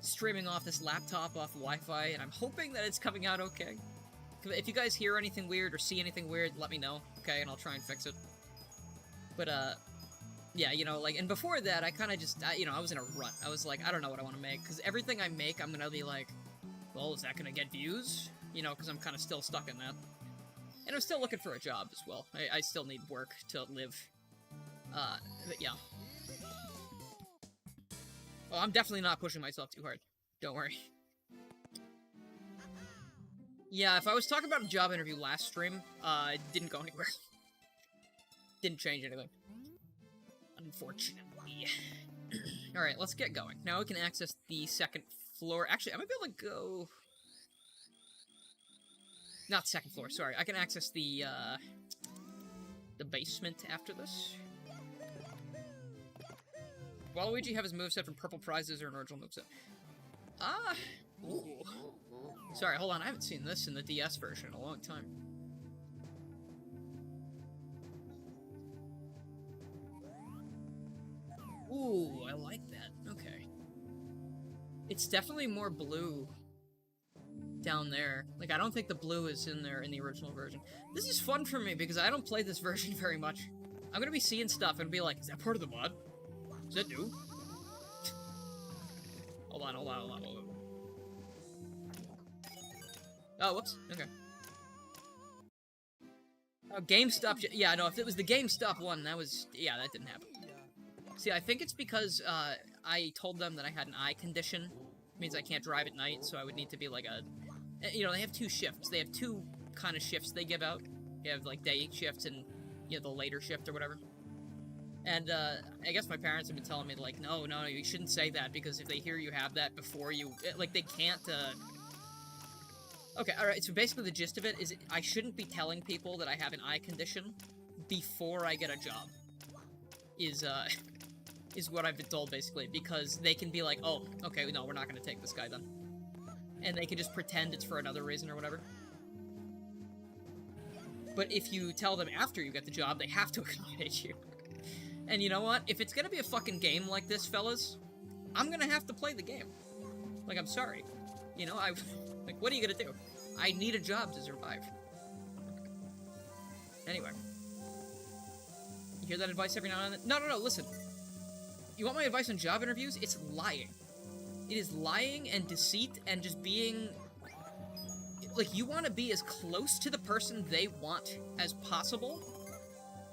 [SPEAKER 1] streaming off this laptop off Wi-Fi, and I'm hoping that it's coming out okay. If you guys hear anything weird or see anything weird, let me know, okay, and I'll try and fix it. But, yeah, you know, like, and before that, I kind of just, you know, I was in a rut. I was like, I don't know what I want to make, because everything I make, I'm gonna be like, well, is that gonna get views? You know, because I'm kind of still stuck in that. And I'm still looking for a job as well. I still need work to live. But yeah. Well, I'm definitely not pushing myself too hard. Don't worry. Yeah, if I was talking about a job interview last stream, it didn't go anywhere. Didn't change anything. Unfortunately. Alright, let's get going. Now we can access the second floor. Actually, I might be able to go... Not second floor, sorry. I can access the basement after this. Waluigi have his moveset from Purple Prizes or an original moveset? Ooh. Sorry, hold on, I haven't seen this in the DS version in a long time. Ooh, I like that. Okay. It's definitely more blue down there. Like, I don't think the blue is in there in the original version. This is fun for me because I don't play this version very much. I'm gonna be seeing stuff and be like, is that part of the mod? Is that new? Hold on. Oh, whoops. Okay. Oh, GameStop. Yeah, no, if it was the GameStop one, that was... Yeah, that didn't happen. See, I think it's because, I told them that I had an eye condition. It means I can't drive at night, so I would need to be like a... You know, they have two shifts. They have two kind of shifts they give out. You have, like, day shifts and, you know, the later shift or whatever. And, I guess my parents have been telling me, like, no, you shouldn't say that, because if they hear you have that before you... Like, they can't, Okay, alright, so basically the gist of it is I shouldn't be telling people that I have an eye condition before I get a job. Is what I've been told, basically, because they can be like, oh, okay, no, we're not gonna take this guy, then. And they can just pretend it's for another reason or whatever. But if you tell them after you get the job, they have to accommodate you. And you know what? If it's gonna be a fucking game like this, fellas, I'm gonna have to play the game. Like, I'm sorry. You know, like, what are you gonna do? I need a job to survive. Anyway. You hear that advice every now and then? No, listen. You want my advice on job interviews? It's lying. It is lying and deceit and just being... Like, you want to be as close to the person they want as possible,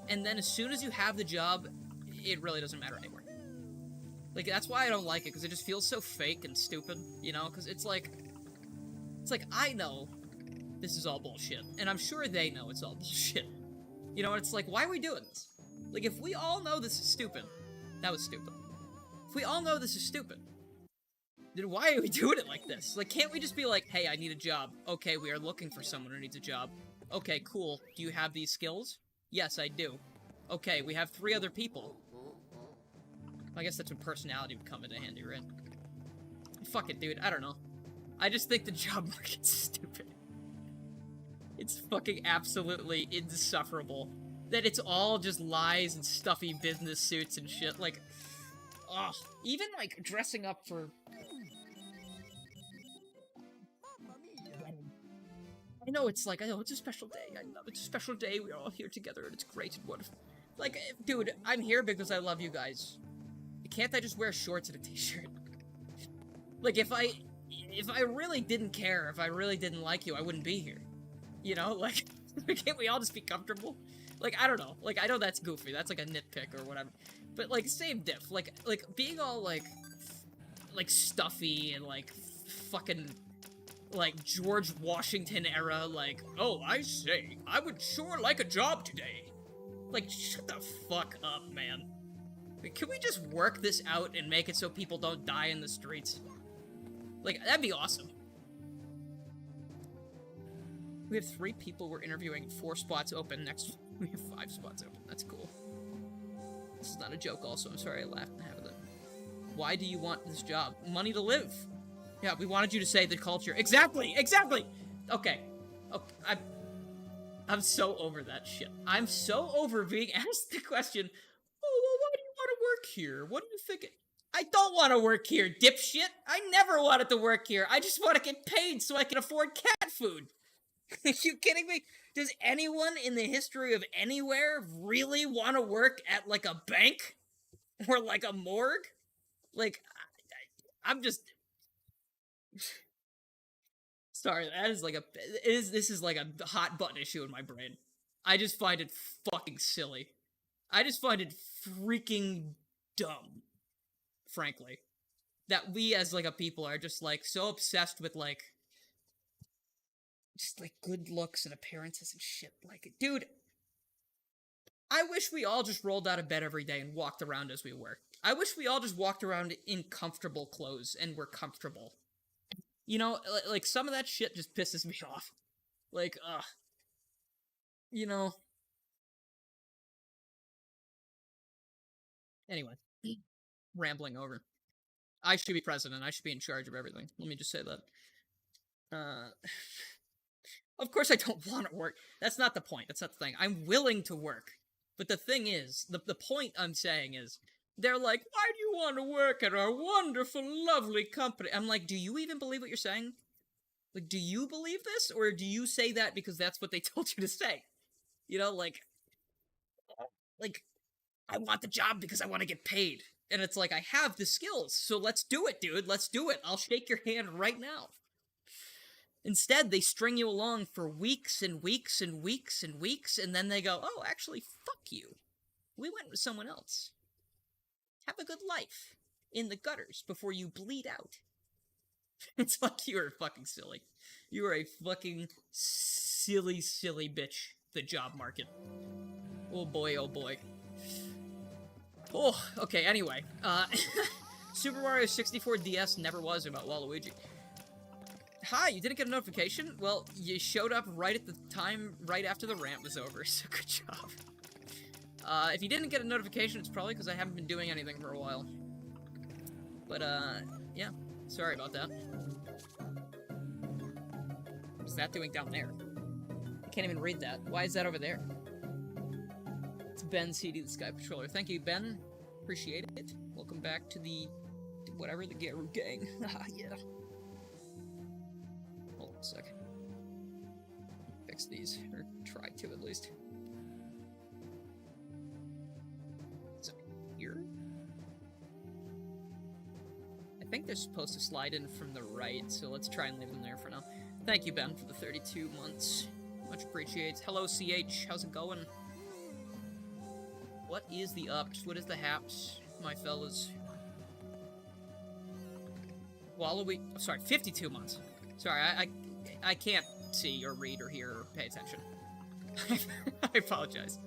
[SPEAKER 1] and then as soon as you have the job, it really doesn't matter anymore. Like, that's why I don't like it, because it just feels so fake and stupid, you know? Because it's like, I know this is all bullshit, and I'm sure they know it's all bullshit. You know, it's like, why are we doing this? Like, if we all know this is stupid, that was stupid. If we all know this is stupid, then why are we doing it like this? Like, can't we just be like, hey, I need a job. Okay, we are looking for someone who needs a job. Okay, cool. Do you have these skills? Yes, I do. Okay, we have 3 other people. I guess that's when personality would come into handy, right? Fuck it, dude. I don't know. I just think the job market's stupid. It's fucking absolutely insufferable. That it's all just lies and stuffy business suits and shit. Like, ugh. Even, like, dressing up for... I know it's like, I know it's a special day. I love it. It's a special day. We're all here together and it's great and wonderful. Like, dude, I'm here because I love you guys. Can't I just wear shorts and a t-shirt? Like, if I really didn't care, if I really didn't like you, I wouldn't be here. You know? Like, can't we all just be comfortable? Like, I don't know. Like, I know that's goofy. That's like a nitpick or whatever. But, like, same diff. Like being all, like, stuffy and, like, fucking... like, George Washington era, like, oh, I say, I would sure like a job today. Like, shut the fuck up, man. Like, can we just work this out and make it so people don't die in the streets? Like, that'd be awesome. We have 3 people we're interviewing, 4 spots open. Next, we have 5 spots open. That's cool. This is not a joke also. I'm sorry I laughed and have that. Why do you want this job? Money to live. Yeah, we wanted you to say the culture. Exactly! Exactly! Okay. I'm so over that shit. I'm so over being asked the question, oh, well, why do you want to work here? What do you think? I don't want to work here, dipshit! I never wanted to work here. I just want to get paid so I can afford cat food. Are you kidding me? Does anyone in the history of anywhere really want to work at, like, a bank? Or, like, a morgue? Like, I'm just... Sorry, that is like a... This is like a hot button issue in my brain. I just find it fucking silly. I just find it freaking dumb, frankly. That we as, like, a people are just, like, so obsessed with, like... just, like, good looks and appearances and shit. Like, dude... I wish we all just rolled out of bed every day and walked around as we were. I wish we all just walked around in comfortable clothes and were comfortable. You know, like, some of that shit just pisses me off. Like, ugh. You know. Anyway. Rambling over. I should be president. I should be in charge of everything. Let me just say that. Of course I don't want to work. That's not the point. That's not the thing. I'm willing to work. But the thing is, the point I'm saying is, they're like, why do you want to work at our wonderful, lovely company? I'm like, do you even believe what you're saying? Like, do you believe this? Or do you say that because that's what they told you to say? You know, like, I want the job because I want to get paid. And it's like, I have the skills, so let's do it, dude. Let's do it. I'll shake your hand right now. Instead, they string you along for weeks and weeks and weeks and weeks, and then they go, oh, actually, fuck you. We went with someone else. Have a good life in the gutters before you bleed out. It's like you are fucking silly. You are a fucking silly, silly bitch, the job market. Oh boy, oh boy. Oh, okay, anyway. Super Mario 64 DS never was about Waluigi. Hi, you didn't get a notification? Well, you showed up right at the time, right after the rant was over, so good job. If you didn't get a notification, it's probably because I haven't been doing anything for a while. But, yeah. Sorry about that. What's that doing down there? I can't even read that. Why is that over there? It's Ben CD, the Sky Patroller. Thank you, Ben. Appreciate it. Welcome back to the... whatever, the Garu Gang. Ah, yeah. Hold on a second. Fix these. Or try to, at least. Is it here? I think they're supposed to slide in from the right, so let's try and leave them there for now. Thank you, Ben, for the 32 months. Much appreciated. Hello, CH. How's it going? What is the ups? What is the haps, my fellas? Waluigi... oh, sorry, 52 months. Sorry, I can't see or read or hear or pay attention. I apologize.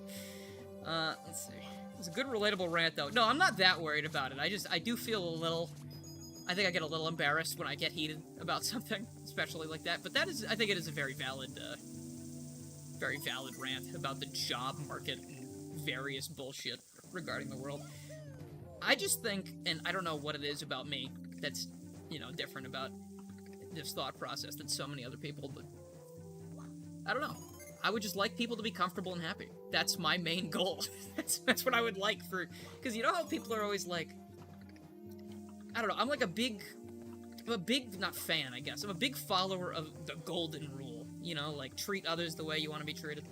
[SPEAKER 1] Let's see. It's a good, relatable rant, though. No, I'm not that worried about it. I do feel a little... I think I get a little embarrassed when I get heated about something, especially like that. But that is... I think it is a very valid very valid rant about the job market and various bullshit regarding the world. I just think, and I don't know what it is about me that's, you know, different about this thought process than so many other people, but I don't know. I would just like people to be comfortable and happy. That's my main goal. That's what I would like for... Because you know how people are always like... I don't know, I'm like a big, not fan, I guess. I'm a big follower of the golden rule. You know, like, treat others the way you want to be treated.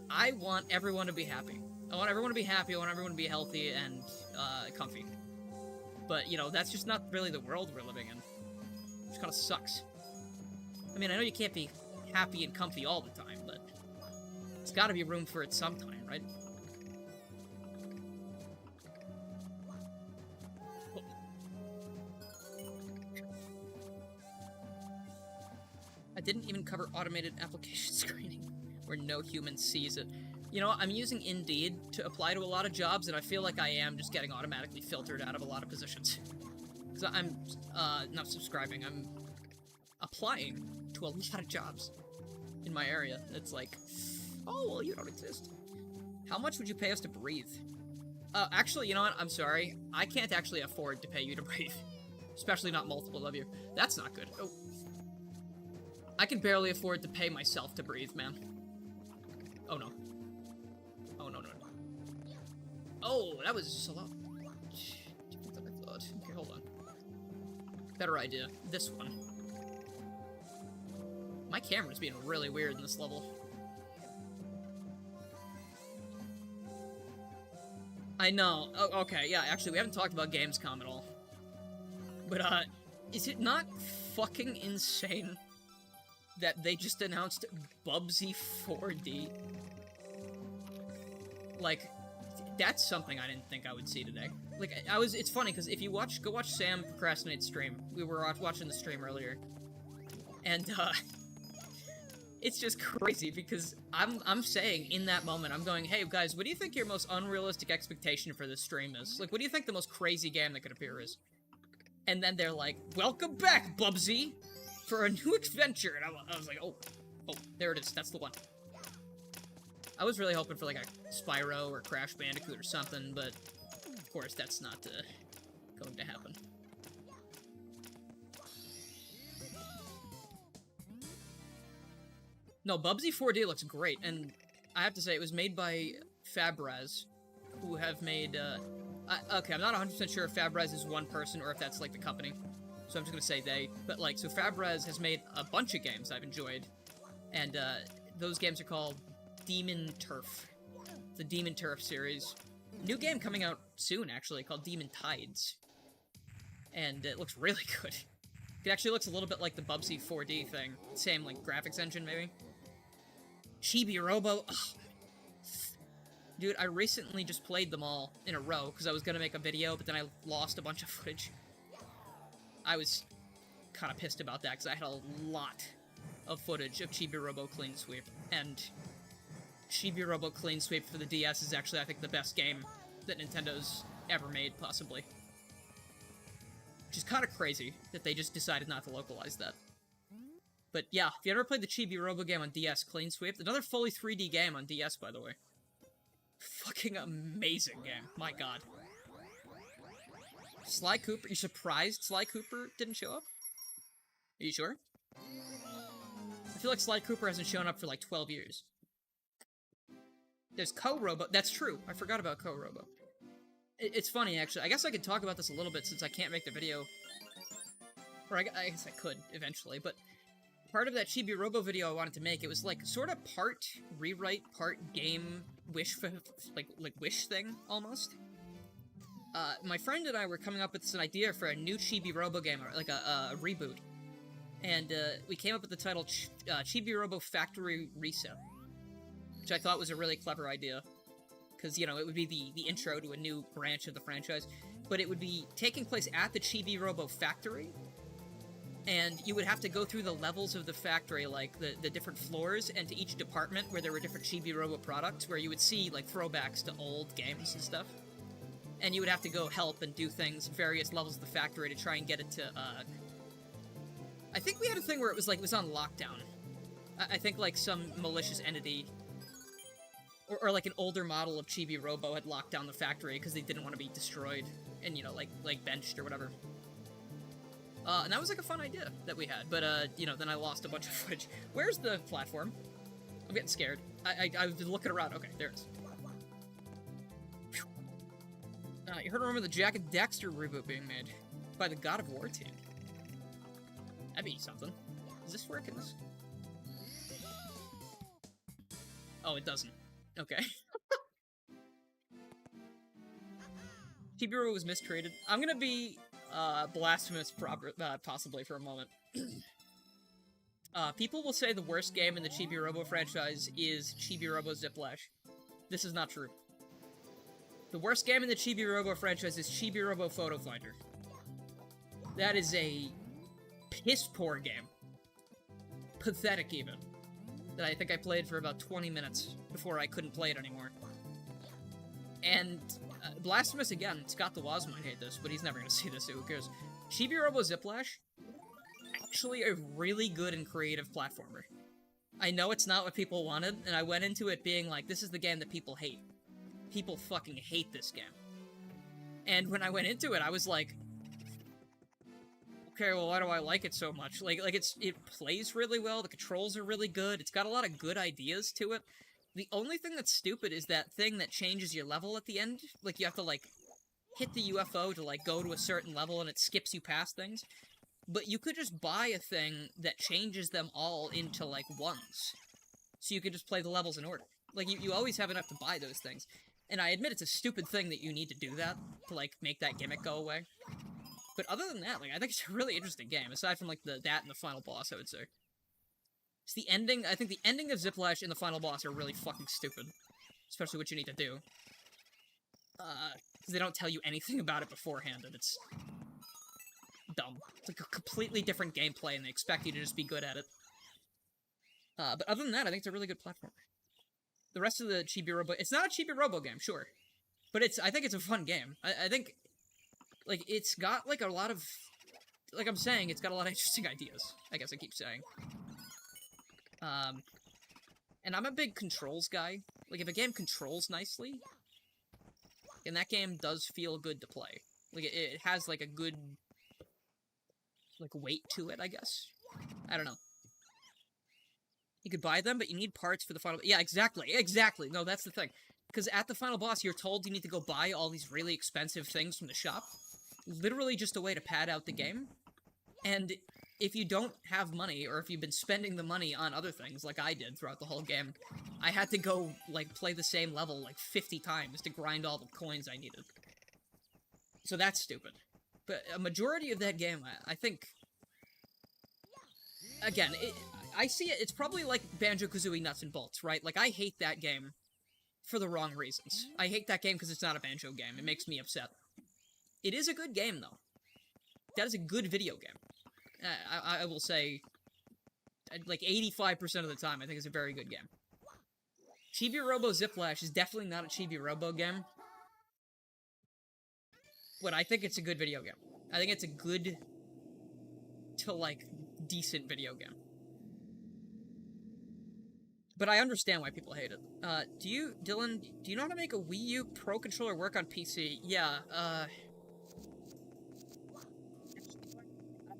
[SPEAKER 1] I want everyone to be happy. I want everyone to be happy, I want everyone to be healthy and, comfy. But, you know, that's just not really the world we're living in. It just kinda sucks. I mean, I know you can't be happy and comfy all the time, but there's gotta be room for it sometime, right? I didn't even cover automated application screening, where no human sees it. You know, I'm using Indeed to apply to a lot of jobs, and I feel like I am just getting automatically filtered out of a lot of positions. Because I'm, not subscribing, I'm applying to a lot of jobs in my area. It's like, oh, well, you don't exist. How much would you pay us to breathe? Actually, you know what, I'm sorry. I can't actually afford to pay you to breathe. Especially not multiple of you. That's not good. Oh. I can barely afford to pay myself to breathe, man. Oh, no. Oh, no, no, no. Oh, that was just a lot. Different than I thought. Okay, hold on. Better idea. This one. My camera's being really weird in this level. I know. Oh, okay, yeah, actually, we haven't talked about Gamescom at all. But, is it not fucking insane that they just announced Bubsy 4D? Like, that's something I didn't think I would see today. Like, it's funny, because if you go watch Sam Procrastinate's stream. We were watching the stream earlier. And, it's just crazy, because I'm saying, in that moment, I'm going, hey, guys, what do you think your most unrealistic expectation for this stream is? Like, what do you think the most crazy game that could appear is? And then they're like, welcome back, Bubsy, for a new adventure. And I was like, oh, there it is. That's the one. I was really hoping for, like, a Spyro or Crash Bandicoot or something, but, of course, that's not going to happen. No, Bubsy 4D looks great, and I have to say, it was made by Fabraz, who have made, okay, I'm not 100% sure if Fabraz is one person or if that's, like, the company. So I'm just gonna say they. But, like, so Fabraz has made a bunch of games I've enjoyed. And, those games are called Demon Turf. The Demon Turf series. New game coming out soon, actually, called Demon Tides. And it looks really good. It actually looks a little bit like the Bubsy 4D thing. Same, like, graphics engine, maybe. Chibi Robo. Ugh. Dude, I recently just played them all in a row, because I was gonna make a video, but then I lost a bunch of footage. I was kind of pissed about that, because I had a lot of footage of Chibi Robo Clean Sweep, and Chibi Robo Clean Sweep for the DS is actually, I think, the best game that Nintendo's ever made, possibly. Which is kind of crazy that they just decided not to localize that. But yeah, if you ever played the Chibi Robo game on DS Clean Sweep, another fully 3D game on DS, by the way. Fucking amazing game, my god. Sly Cooper, you surprised Sly Cooper didn't show up? Are you sure? I feel like Sly Cooper hasn't shown up for like 12 years. There's Co-Robo, that's true, I forgot about Co-Robo. It's funny, actually, I guess I could talk about this a little bit since I can't make the video. Or I guess I could, eventually, but part of that Chibi Robo video I wanted to make, it was like, sort of part rewrite, part game wish, like wish thing, almost. My friend and I were coming up with an idea for a new Chibi Robo game, or like a reboot. And, we came up with the title Chibi Robo Factory Reset. Which I thought was a really clever idea. Because, you know, it would be the intro to a new branch of the franchise. But it would be taking place at the Chibi Robo factory. And you would have to go through the levels of the factory, like, the different floors, and to each department where there were different Chibi Robo products, where you would see, like, throwbacks to old games and stuff. And you would have to go help and do things at various levels of the factory to try and get it to, I think we had a thing where it was, like, it was on lockdown. I think, like, some malicious entity, or like an older model of Chibi Robo had locked down the factory because they didn't want to be destroyed and, you know, like benched or whatever. And that was, like, a fun idea that we had, but, you know, then I lost a bunch of footage. Where's the platform? I'm getting scared. I was looking around. Okay, there it is. You heard rumor of the Jack and Dexter reboot being made by the God of War team. That'd be something. Does this work in this? Oh, it doesn't. Okay. Chibi-Robo was mistreated. I'm gonna be blasphemous possibly for a moment. People will say the worst game in the Chibi-Robo franchise is Chibi-Robo Ziplash. This is not true. The worst game in the Chibi-Robo franchise is Chibi-Robo Photo Finder. That is a piss-poor game. Pathetic, even. That I think I played for about 20 minutes before I couldn't play it anymore. And Blasphemous, again, Scott the Waz might hate this, but he's never going to see this, so who cares? Chibi-Robo Ziplash, actually a really good and creative platformer. I know it's not what people wanted, and I went into it being like, this is the game that people hate. People fucking hate this game. And when I went into it, I was like, okay, well, why do I like it so much? Like it plays really well, the controls are really good, it's got a lot of good ideas to it. The only thing that's stupid is that thing that changes your level at the end. Like, you have to, like, hit the UFO to, like, go to a certain level and it skips you past things. But you could just buy a thing that changes them all into, like, ones. So you could just play the levels in order. Like, you always have enough to buy those things. And I admit it's a stupid thing that you need to do that, to, like, make that gimmick go away. But other than that, like, I think it's a really interesting game, aside from, like, that and the final boss, I would say. It's the ending, I think the ending of Ziplash and the final boss are really fucking stupid. Especially what you need to do. Because they don't tell you anything about it beforehand, and it's dumb. It's like a completely different gameplay, and they expect you to just be good at it. But other than that, I think it's a really good platformer. The rest of the Chibi-Robo... It's not a Chibi-Robo game, sure. But I think it's a fun game. I think, like, it's got, like, a lot of... Like I'm saying, it's got a lot of interesting ideas. I guess I keep saying. And I'm a big controls guy. Like, if a game controls nicely, and that game does feel good to play. Like, it has, like, a good, like, weight to it, I guess. I don't know. You could buy them, but you need parts for the final... Yeah, exactly, exactly! No, that's the thing. Because at the final boss, you're told you need to go buy all these really expensive things from the shop. Literally just a way to pad out the game. And if you don't have money, or if you've been spending the money on other things, like I did throughout the whole game, I had to go, like, play the same level, like, 50 times to grind all the coins I needed. So that's stupid. But a majority of that game, I think... Again, I see it, it's probably like Banjo-Kazooie Nuts and Bolts, right? Like, I hate that game for the wrong reasons. I hate that game because it's not a Banjo game. It makes me upset. It is a good game, though. That is a good video game. I will say, like, 85% of the time, I think it's a very good game. Chibi-Robo Ziplash is definitely not a Chibi-Robo game. But I think it's a good video game. I think it's a good to, like, decent video game. But I understand why people hate it. Dylan, do you know how to make a Wii U Pro Controller work on PC? Yeah,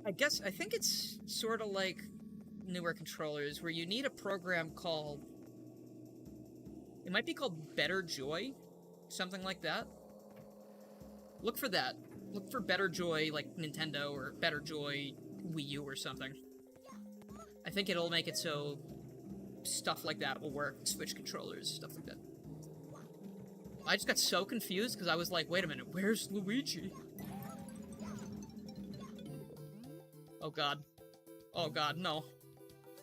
[SPEAKER 1] I think it's sort of like newer controllers, where you need a program called... It might be called Better Joy? Something like that. Look for that. Look for Better Joy, like Nintendo, or Better Joy Wii U or something. I think it'll make it so stuff like that will work. Switch controllers, stuff like that. I just got so confused, because I was like, wait a minute, where's Luigi? Oh god. Oh god, no.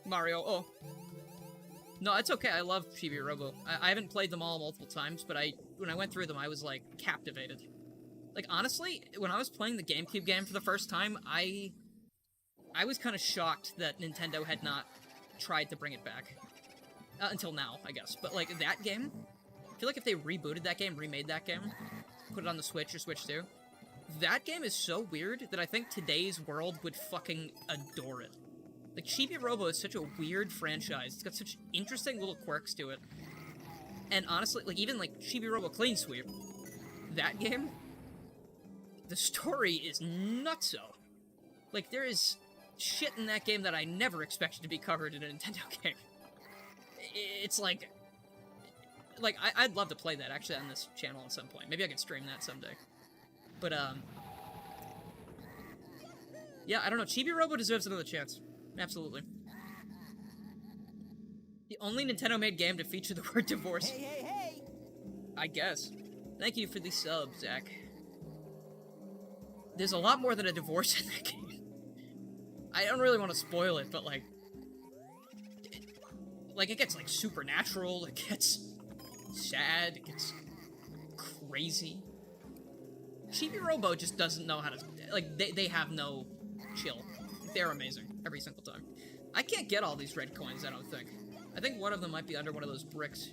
[SPEAKER 1] Mario, oh. No, it's okay, I love Chibi-Robo. I haven't played them all multiple times, but when I went through them, I was, like, captivated. Like, honestly, when I was playing the GameCube game for the first time, I was kind of shocked that Nintendo had not tried to bring it back. Until now, I guess. But, like, that game, I feel like if they rebooted that game, remade that game, put it on the Switch or Switch 2, that game is so weird that I think today's world would fucking adore it. Like, Chibi Robo is such a weird franchise. It's got such interesting little quirks to it. And honestly, like, even, like, Chibi Robo Clean Sweep, that game, the story is nutso. Like, there is shit in that game that I never expected to be covered in a Nintendo game. It's like I'd love to play that, actually, on this channel at some point. Maybe I can stream that someday. But, yeah, I don't know. Chibi Robo deserves another chance. Absolutely. The only Nintendo-made game to feature the word divorce.
[SPEAKER 3] Hey, hey, hey!
[SPEAKER 1] I guess. Thank you for the sub, Zach. There's a lot more than a divorce in that game. I don't really want to spoil it, but, like, it gets, like, supernatural, it gets sad, it gets crazy. Chibi Robo just doesn't know how to, like, they have no chill. They're amazing, every single time. I can't get all these red coins, I don't think. I think one of them might be under one of those bricks.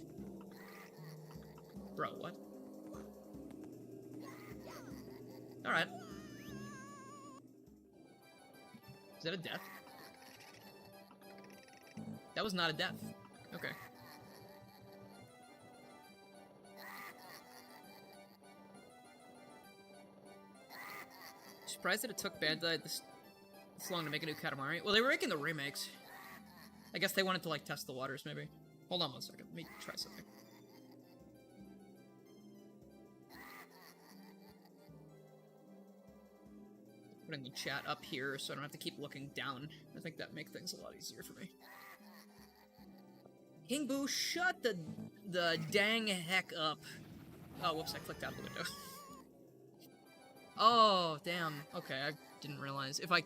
[SPEAKER 1] Bro, what? Alright. Is that a death? That was not a death. Okay. Surprised that it took Bandai this long to make a new Katamari. Well, they were making the remakes. I guess they wanted to, like, test the waters, maybe. Hold on one second. Let me try something. Putting the chat up here so I don't have to keep looking down. I think that'd make things a lot easier for me. King Boo, shut the dang heck up. Oh, whoops, I clicked out of the window. Oh, damn. Okay, I didn't realize. If I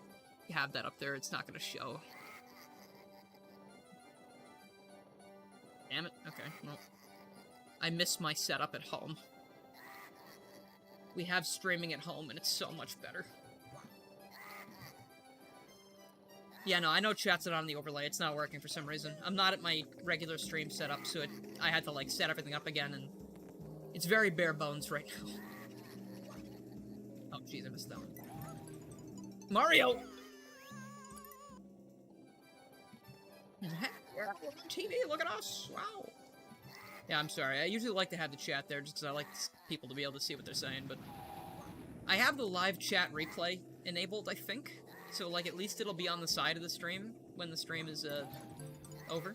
[SPEAKER 1] have that up there, it's not gonna show. Damn it. Okay, well. I miss my setup at home. We have streaming at home, and it's so much better. Yeah, no, I know chat's not on the overlay. It's not working for some reason. I'm not at my regular stream setup, so I had to, like, set everything up again, and it's very bare bones right now. Oh, jeez, I missed that one. Mario! We're on TV, look at us! Wow! Yeah, I'm sorry. I usually like to have the chat there just because I like people to be able to see what they're saying, but I have the live chat replay enabled, I think. So, like, at least it'll be on the side of the stream when the stream is, over.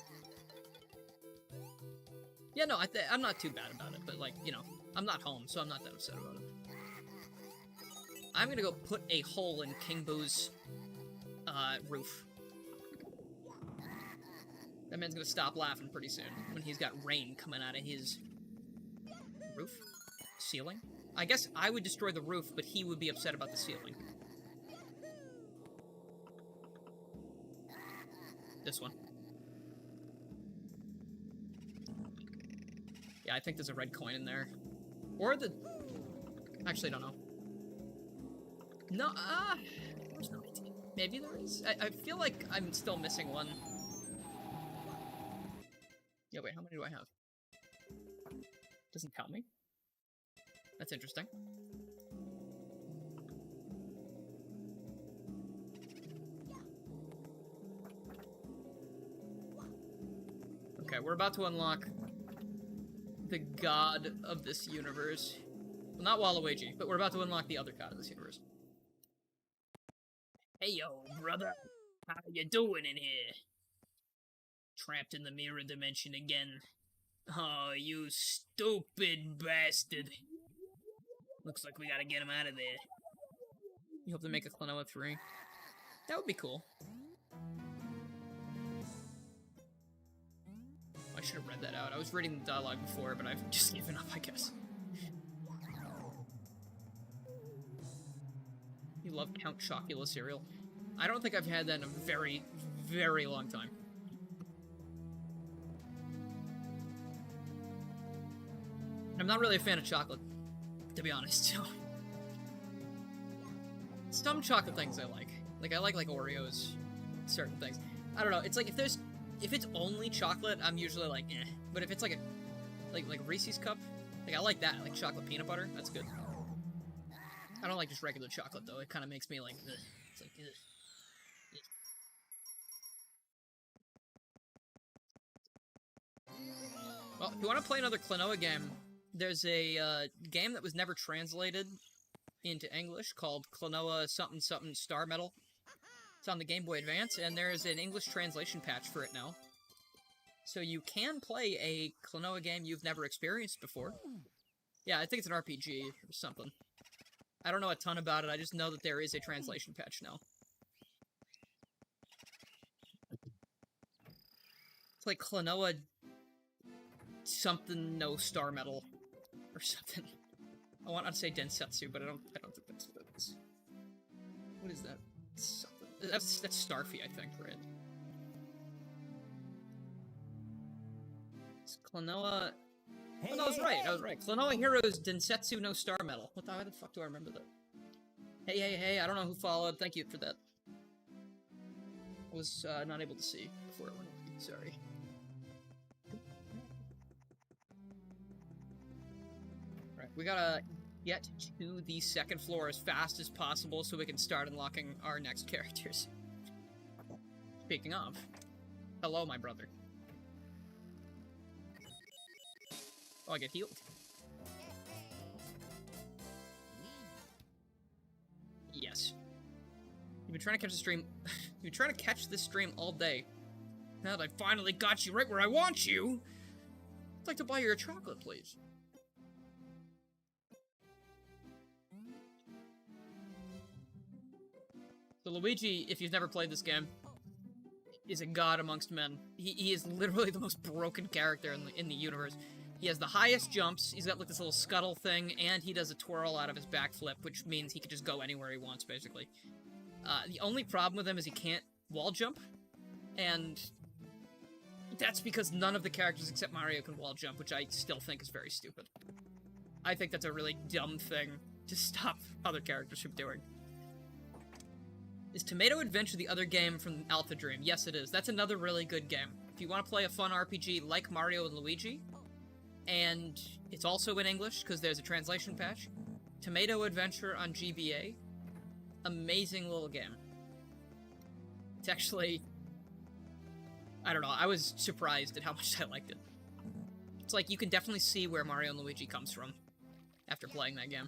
[SPEAKER 1] Yeah, no, I'm not too bad about it, but, like, you know, I'm not home, so I'm not that upset about it. I'm gonna go put a hole in King Boo's, roof. That man's gonna stop laughing pretty soon when he's got rain coming out of his roof? Ceiling? I guess I would destroy the roof, but he would be upset about the ceiling. This one. Yeah, I think there's a red coin in there. Or the... Actually, I don't know. No, there's no idea. Maybe there is? I feel like I'm still missing one. Yeah, wait, how many do I have? Doesn't tell me. That's interesting. Okay, we're about to unlock the god of this universe. Well, not Waluigi, but we're about to unlock the other god of this universe.
[SPEAKER 2] Hey, yo, brother. How you doing in here? Trapped in the mirror dimension again. Oh, you stupid bastard. Looks like we gotta get him out of there.
[SPEAKER 1] You hope to make a Klonoa 3? That would be cool. I should have read that out. I was reading the dialogue before, but I've just given up, I guess. You love Count Chocula cereal? I don't think I've had that in a very, very long time. I'm not really a fan of chocolate, to be honest, so... Some chocolate things I like. Like, I like Oreos, certain things. I don't know, it's like, if it's only chocolate, I'm usually like, eh. But if it's like like Reese's Cup, like, I like that. I like chocolate peanut butter, that's good. I don't like just regular chocolate, though. It kind of makes me like, ugh. It's like, ugh. Well, if you want to play another Klonoa game, there's a game that was never translated into English called Klonoa something something Star Metal. It's on the Game Boy Advance, and there's an English translation patch for it now. So you can play a Klonoa game you've never experienced before. Yeah, I think it's an RPG or something. I don't know a ton about it, I just know that there is a translation patch now. It's like Klonoa something no Star Metal or something. I want to say Densetsu, but I don't think that's what it is. What is that? Something. That's Starfy, I think, right? It's Klonoa... Oh, no, I was right. Klonoa Heroes Densetsu no Star Metal. Why the fuck do I remember that? Hey, I don't know who followed. Thank you for that. I was not able to see before it went. Sorry. Right, we gotta get to the second floor as fast as possible so we can start unlocking our next characters. Speaking of, hello, my brother. Oh, I get healed. Yes. You've been trying to catch the stream. You've been trying to catch this stream all day. Now that I finally got you right where I want you, I'd like to buy you a chocolate, please. So Luigi, if you've never played this game, is a god amongst men. He is literally the most broken character in the universe. He has the highest jumps, he's got like this little scuttle thing, and he does a twirl out of his backflip, which means he can just go anywhere he wants, basically. The only problem with him is he can't wall jump, and that's because none of the characters except Mario can wall jump, which I still think is very stupid. I think that's a really dumb thing to stop other characters from doing. Is Tomato Adventure the other game from Alpha Dream? Yes, it is. That's another really good game. If you want to play a fun RPG like Mario and Luigi, and it's also in English because there's a translation patch, Tomato Adventure on GBA, amazing little game. It's actually, I don't know, I was surprised at how much I liked it. It's like you can definitely see where Mario and Luigi comes from after playing that game.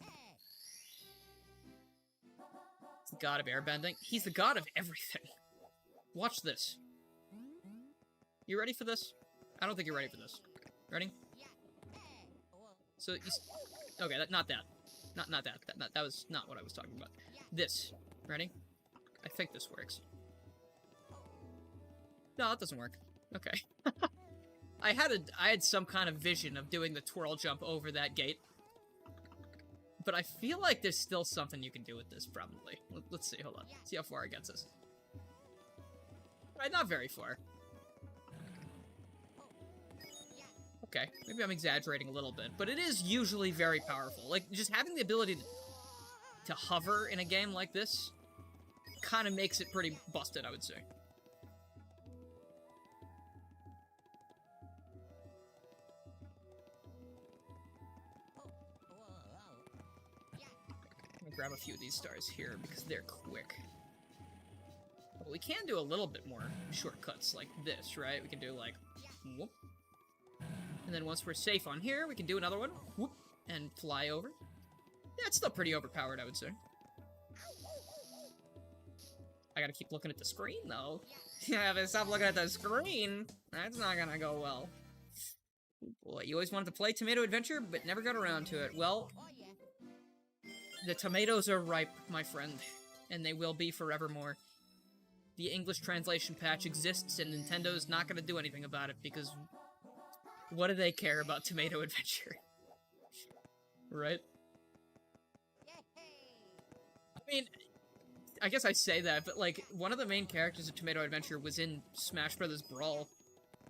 [SPEAKER 1] He's the god of airbending. He's the god of everything. Watch this. You ready for this? I don't think you're ready for this. Ready? So, okay, not that. Not that. That was not what I was talking about. This. Ready? I think this works. No, that doesn't work. Okay. I had some kind of vision of doing the twirl jump over that gate. But I feel like there's still something you can do with this, probably. Let's see, hold on. See how far it gets us. Right, not very far. Okay, maybe I'm exaggerating a little bit, but it is usually very powerful. Like, just having the ability to hover in a game like this kind of makes it pretty busted, I would say. I'm gonna grab a few of these stars here because they're quick. But we can do a little bit more shortcuts like this, right? We can do like, whoop. And then once we're safe on here, we can do another one, whoop, and fly over. Yeah, it's still pretty overpowered, I would say. I gotta keep looking at the screen, though. Yeah, if I stop looking at the screen, that's not gonna go well. Boy, you always wanted to play Tomato Adventure, but never got around to it. Well, the tomatoes are ripe, my friend, and they will be forevermore. The English translation patch exists, and Nintendo's not gonna do anything about it, because what do they care about Tomato Adventure? Right? I mean, I guess I say that, but like, one of the main characters of Tomato Adventure was in Smash Bros. Brawl.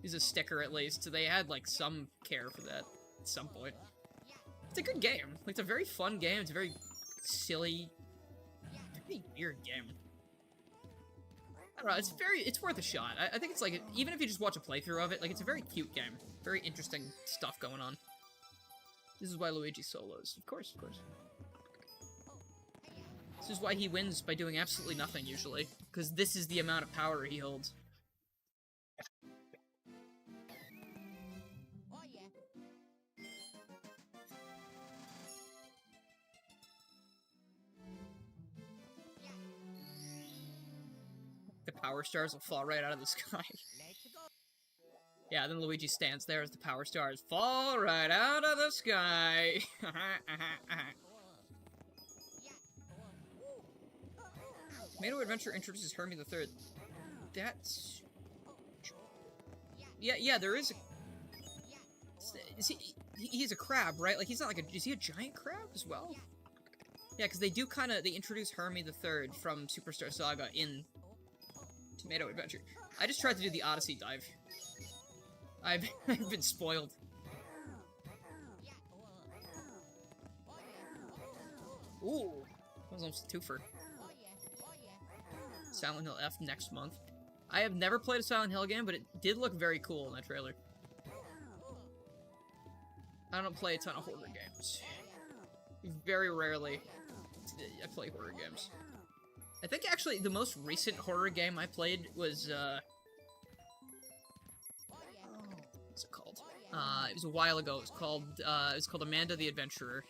[SPEAKER 1] He's a sticker, at least, so they had, like, some care for that at some point. It's a good game. Like, it's a very fun game. It's a very silly, very weird game. I don't know, it's worth a shot. I think it's like, even if you just watch a playthrough of it, like, it's a very cute game. Very interesting stuff going on. This is why Luigi solos. Of course, of course. This is why he wins by doing absolutely nothing, usually. Because this is the amount of power he holds. power stars will fall right out of the sky. Yeah, then Luigi stands there as the power stars fall right out of the sky. Tomato Adventure introduces Hermie the Third. That's... Yeah, there is a... He's a crab, right? Like, he's not like a... Is he a giant crab as well? Yeah, because they do kind of... They introduce Hermie the Third from Superstar Saga in Tomato Adventure. I just tried to do the Odyssey dive. I've been spoiled. Ooh, that was almost a twofer. Silent Hill F next month. I have never played a Silent Hill game, but it did look very cool in that trailer. I don't play a ton of horror games. Very rarely I play horror games. I think actually the most recent horror game I played was, what's it called? It was a while ago. It was called Amanda the Adventurer.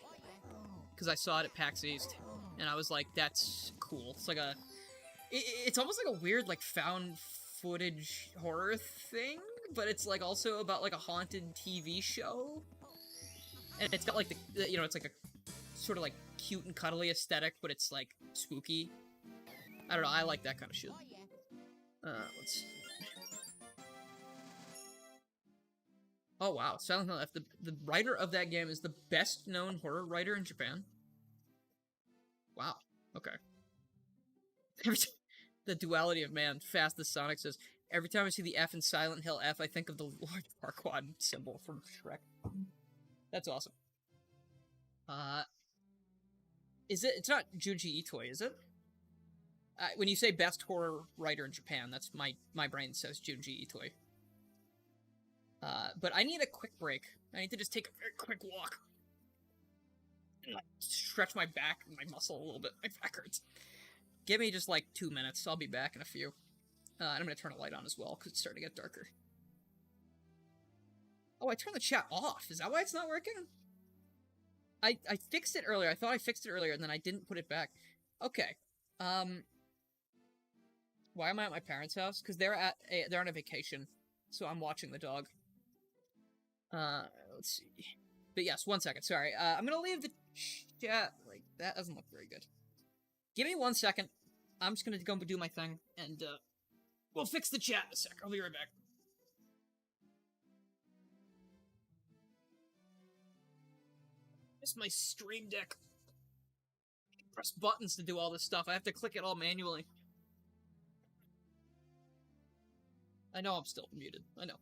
[SPEAKER 1] Because I saw it at PAX East, and I was like, that's cool. It's like a... It's almost like a weird, like, found footage horror thing, but it's, like, also about, like, a haunted TV show. And it's got, like, the you know, it's like a sort of, like, cute and cuddly aesthetic, but it's, like, spooky. I don't know, I like that kind of shit. Let's see. Oh, wow. Silent Hill F. The writer of that game is the best-known horror writer in Japan. Wow. Okay. The duality of man. Fast as Sonic says, every time I see the F in Silent Hill F, I think of the Lord Farquaad symbol from Shrek. That's awesome. Is it? It's not Junji Itoi, is it? When you say best horror writer in Japan, that's my brain says Junji Itoi. But I need a quick break. I need to just take a very quick walk. And, like, stretch my back and my muscle a little bit. My back hurts. Give me just, like, 2 minutes. I'll be back in a few. And I'm gonna turn a light on as well, because it's starting to get darker. Oh, I turned the chat off. Is that why it's not working? I fixed it earlier. I thought I fixed it earlier, and then I didn't put it back. Okay. Why am I at my parents' house? Because they're on a vacation, so I'm watching the dog. Let's see. But yes, 1 second, sorry. I'm gonna leave the chat, like, that doesn't look very good. Give me 1 second. I'm just gonna go do my thing, and, we'll fix the chat in a sec. I'll be right back. It's my Stream Deck. Press buttons to do all this stuff. I have to click it all manually. I know I'm still muted. I know.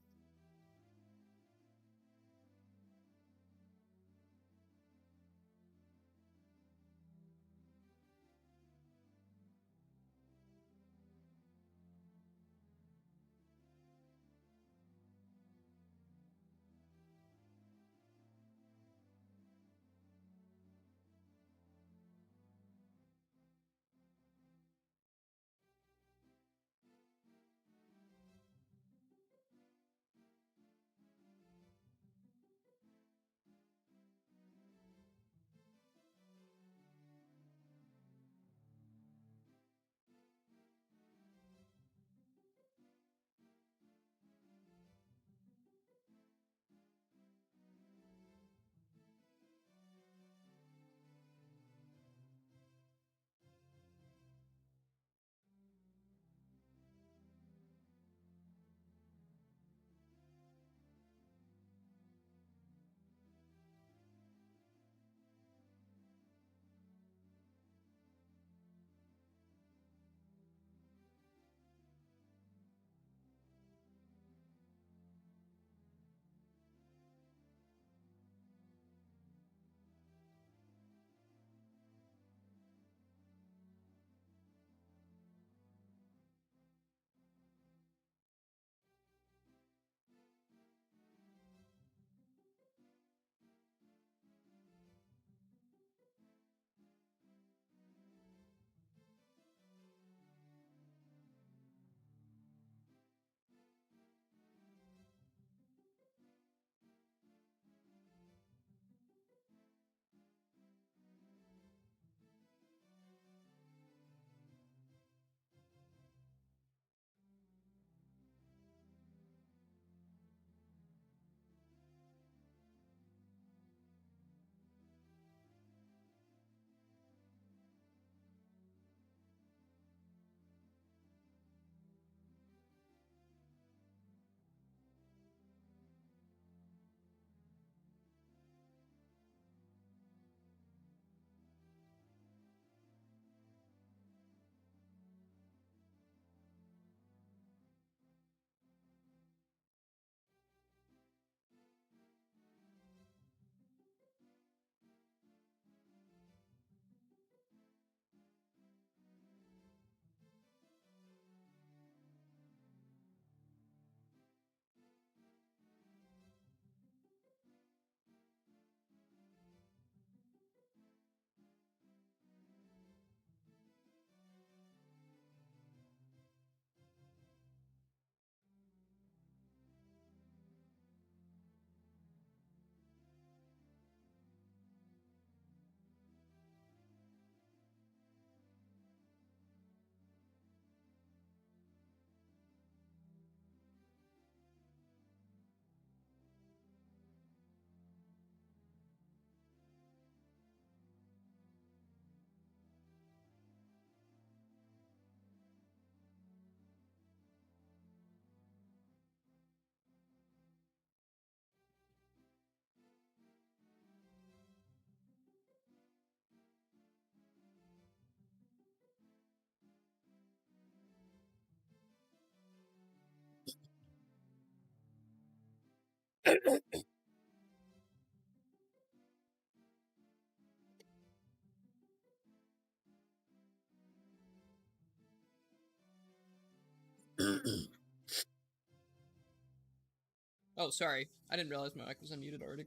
[SPEAKER 1] Oh, sorry. I didn't realize my mic was unmuted already.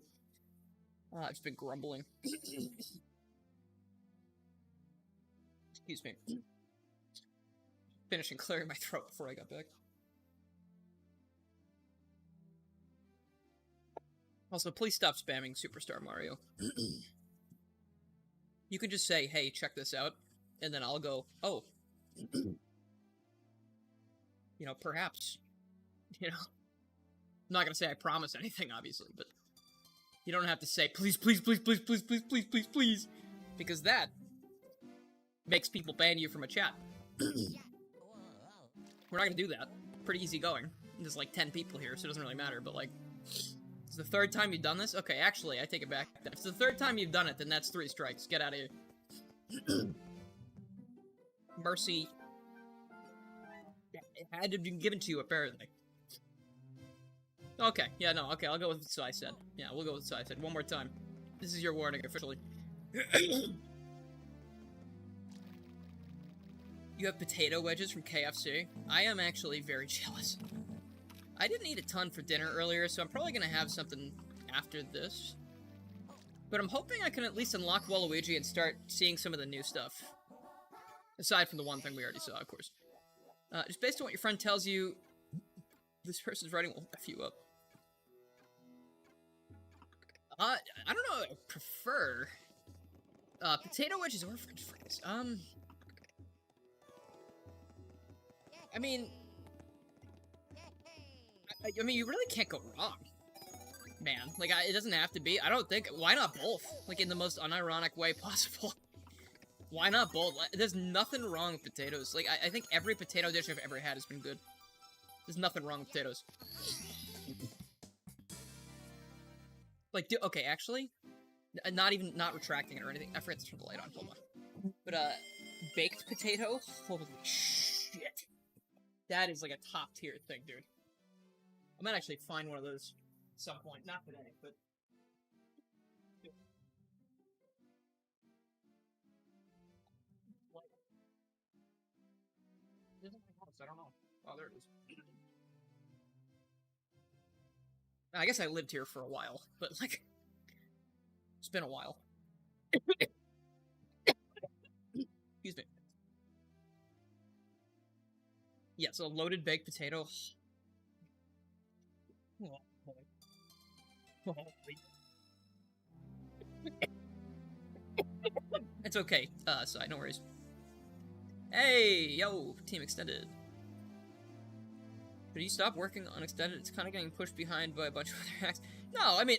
[SPEAKER 1] I've just been grumbling. Excuse me. Finishing clearing my throat before I got back. Also, please stop spamming Superstar Mario. You can just say, hey, check this out, and then I'll go, oh. You know, perhaps. You know? I'm not gonna say I promise anything, obviously, but you don't have to say, please, please, please, please, please, please, please, please, please, because that makes people ban you from a chat. We're not gonna do that. Pretty easy going. There's like 10 people here, so it doesn't really matter, but like, it's the third time you've done this? Okay, actually, I take it back. If it's the third time you've done it, then that's 3 strikes. Get out of here. Mercy. It had to be given to you, apparently. Okay, yeah, no, okay, I'll go with what I said. Yeah, we'll go with what I said. One more time. This is your warning, officially. You have potato wedges from KFC? I am actually very jealous. I didn't eat a ton for dinner earlier, so I'm probably gonna have something after this. But I'm hoping I can at least unlock Waluigi and start seeing some of the new stuff. Aside from the one thing we already saw, of course. Just based on what your friend tells you, this person's writing will F you up. I don't know what I prefer. Potato wedges or french fries. I mean, you really can't go wrong, man. Like, it doesn't have to be. I don't think. Why not both? Like, in the most unironic way possible. Why not both? There's nothing wrong with potatoes. Like, I think every potato dish I've ever had has been good. There's nothing wrong with potatoes. Like, okay, actually, not retracting it or anything. I forgot to turn the light on. Hold on. But baked potato, holy shit. That is like a top tier thing, dude. I might actually find one of those at some point. Not today, but... I don't know. Oh, there it is. I guess I lived here for a while, but, like, it's been a while. Excuse me. Yeah, so loaded baked potato. Oh, boy. It's okay, side, no worries. Hey, yo, team extended. But you stop working on extended, it's kind of getting pushed behind by a bunch of other hacks. No, I mean...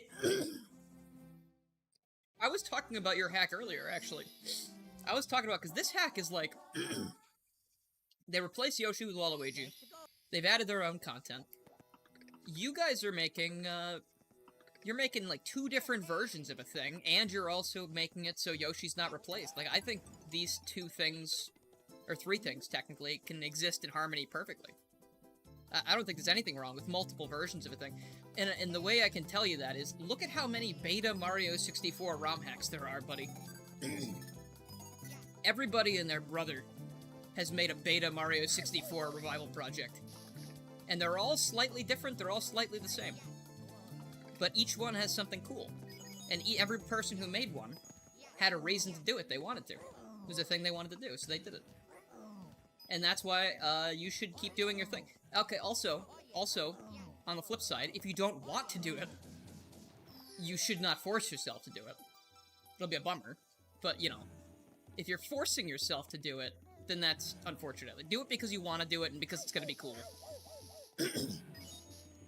[SPEAKER 1] I was talking about your hack earlier, actually. I was talking about, because this hack is like... They replace Yoshi with Waluigi. They've added their own content. You guys are making, you're making, like, 2 different versions of a thing, and you're also making it so Yoshi's not replaced. Like, I think these 2 things, or 3 things, technically, can exist in harmony perfectly. I don't think there's anything wrong with multiple versions of a thing. And the way I can tell you that is, look at how many beta Mario 64 ROM hacks there are, buddy. Everybody and their brother has made a beta Mario 64 revival project. And they're all slightly different, they're all slightly the same. But each one has something cool. And every person who made one had a reason to do it, they wanted to. It was a thing they wanted to do, so they did it. And that's why, you should keep doing your thing. Okay, also, on the flip side, if you don't want to do it, you should not force yourself to do it. It'll be a bummer, but, you know, if you're forcing yourself to do it, then that's unfortunate. Do it because you want to do it and because it's gonna be cool.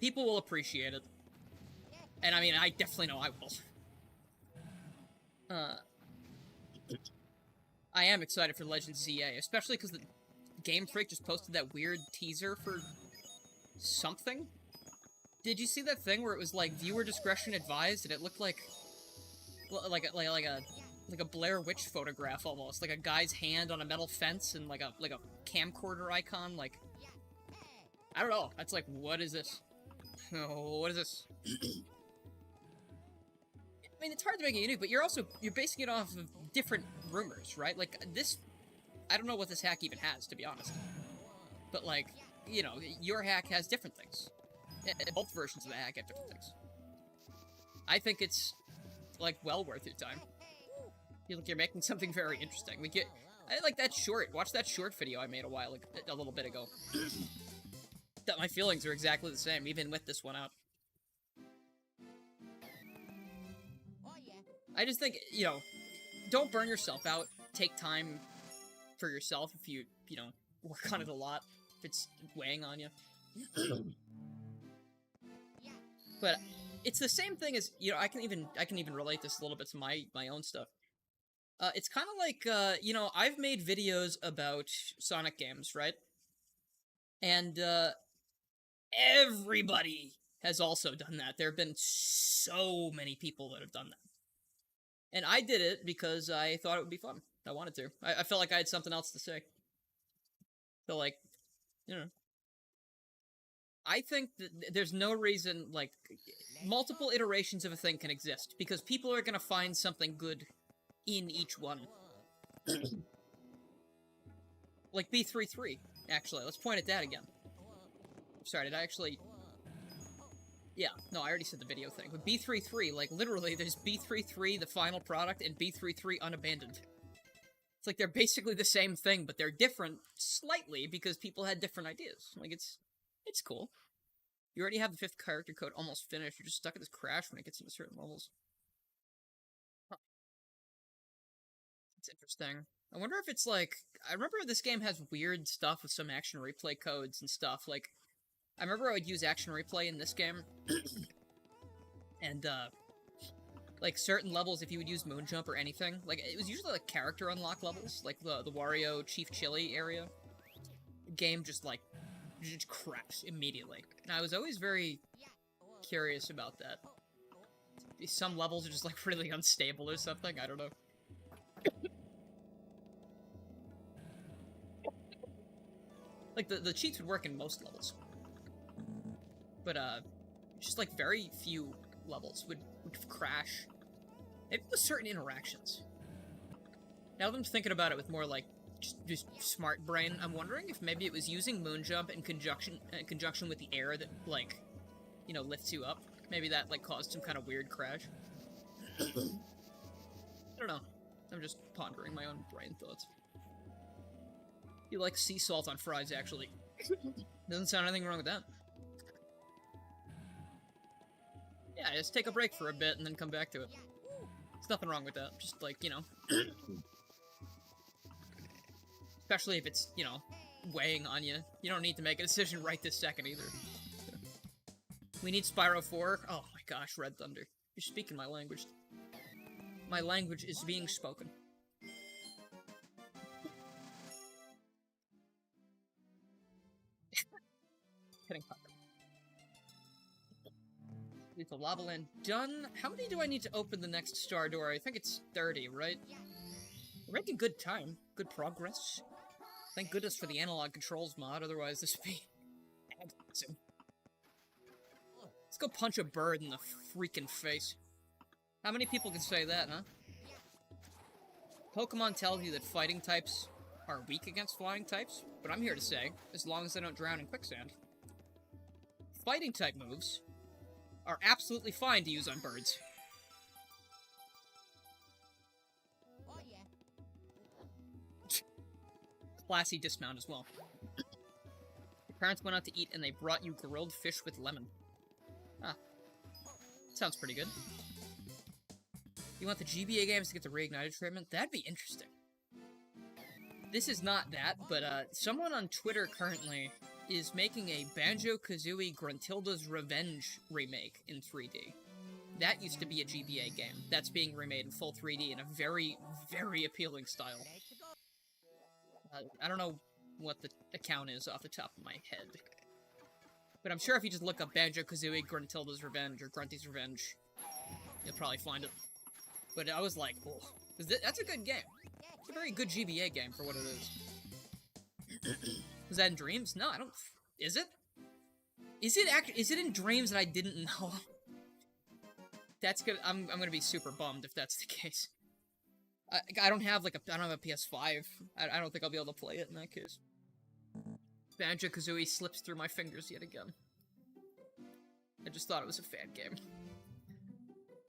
[SPEAKER 1] People will appreciate it. And, I mean, I definitely know I will. I am excited for Legends CA, especially because the Game Freak just posted that weird teaser for something. Did you see that thing where it was like viewer discretion advised, and it looked like a Blair Witch photograph almost, like a guy's hand on a metal fence and like a camcorder icon? Like, I don't know. That's like, what is this? Oh, what is this? I mean, it's hard to make it unique, but you're basing it off of different rumors, right? Like, this... I don't know what this hack even has, to be honest. But, like, you know, your hack has different things. Both versions of the hack have different things. I think it's, like, well worth your time. You're making something very interesting. I like that short. Watch that short video I made a little bit ago. That my feelings are exactly the same, even with this one out. I just think, you know, don't burn yourself out. Take time for yourself if you know, work on it a lot. If it's weighing on you. But it's the same thing as, you know, I can even relate this a little bit to my own stuff. It's kind of like, you know, I've made videos about Sonic games, right? And, everybody has also done that. There have been so many people that have done that. And I did it because I thought it would be fun. I wanted to. I felt like I had something else to say. So, like, you know. I think that there's no reason, like, multiple iterations of a thing can exist, because people are gonna find something good in each one. Like B33, actually. Let's point at that again. Sorry, did I actually... Yeah, no, I already said the video thing. But B33, like, literally, there's B33, the final product, and B33 Unabandoned. It's like they're basically the same thing, but they're different slightly because people had different ideas. Like, it's cool. You already have the 5th character code almost finished. You're just stuck at this crash when it gets into certain levels. Huh. It's interesting. I wonder if it's like... I remember this game has weird stuff with some action replay codes and stuff. Like, I remember I would use action replay in this game. And, like, certain levels, if you would use Moonjump or anything, like, it was usually, like, character unlock levels, like the Wario Chief Chili area. The game just, like, just crashed immediately. And I was always very curious about that. Some levels are just, like, really unstable or something, I don't know. Like, the cheats would work in most levels. But, just, like, very few levels would crash. Maybe with certain interactions. Now that I'm thinking about it with more, like, just smart brain, I'm wondering if maybe it was using Moonjump in conjunction with the air that, like, you know, lifts you up. Maybe that, like, caused some kind of weird crash. I don't know. I'm just pondering my own brain thoughts. You like sea salt on fries, actually. Doesn't sound anything wrong with that. Yeah, just take a break for a bit and then come back to it. There's nothing wrong with that. Just, like, you know. Especially if it's, you know, weighing on you. You don't need to make a decision right this second, either. We need Spyro 4. Oh my gosh, Red Thunder. You're speaking my language. My language is being spoken. Kidding, Papa. Leave the lava land done. How many do I need to open the next star door? I think it's 30, right? We're making good time. Good progress. Thank goodness for the analog controls mod, otherwise this would be agonizing. Let's go punch a bird in the freaking face. How many people can say that, huh? Pokemon tells you that fighting types are weak against flying types, but I'm here to say, as long as they don't drown in quicksand, fighting type moves are absolutely fine to use on birds. Classy dismount as well. Your parents went out to eat and they brought you grilled fish with lemon. Ah. Sounds pretty good. You want the GBA games to get the reignited treatment? That'd be interesting. This is not that, but someone on Twitter currently is making a Banjo-Kazooie Gruntilda's Revenge remake in 3D. That used to be a GBA game. That's being remade in full 3D in a very, very appealing style. I don't know what the account is off the top of my head. But I'm sure if you just look up Banjo-Kazooie Gruntilda's Revenge or Grunty's Revenge, you'll probably find it. But I was like, oh, that's a good game. It's a very good GBA game for what it is. Was that in Dreams? No, I don't... Is it? Is it in Dreams and I didn't know? That's good. I'm gonna be super bummed if that's the case. I don't have, like, I don't have a PS5. I don't think I'll be able to play it in that case. Banjo-Kazooie slips through my fingers yet again. I just thought it was a fan game.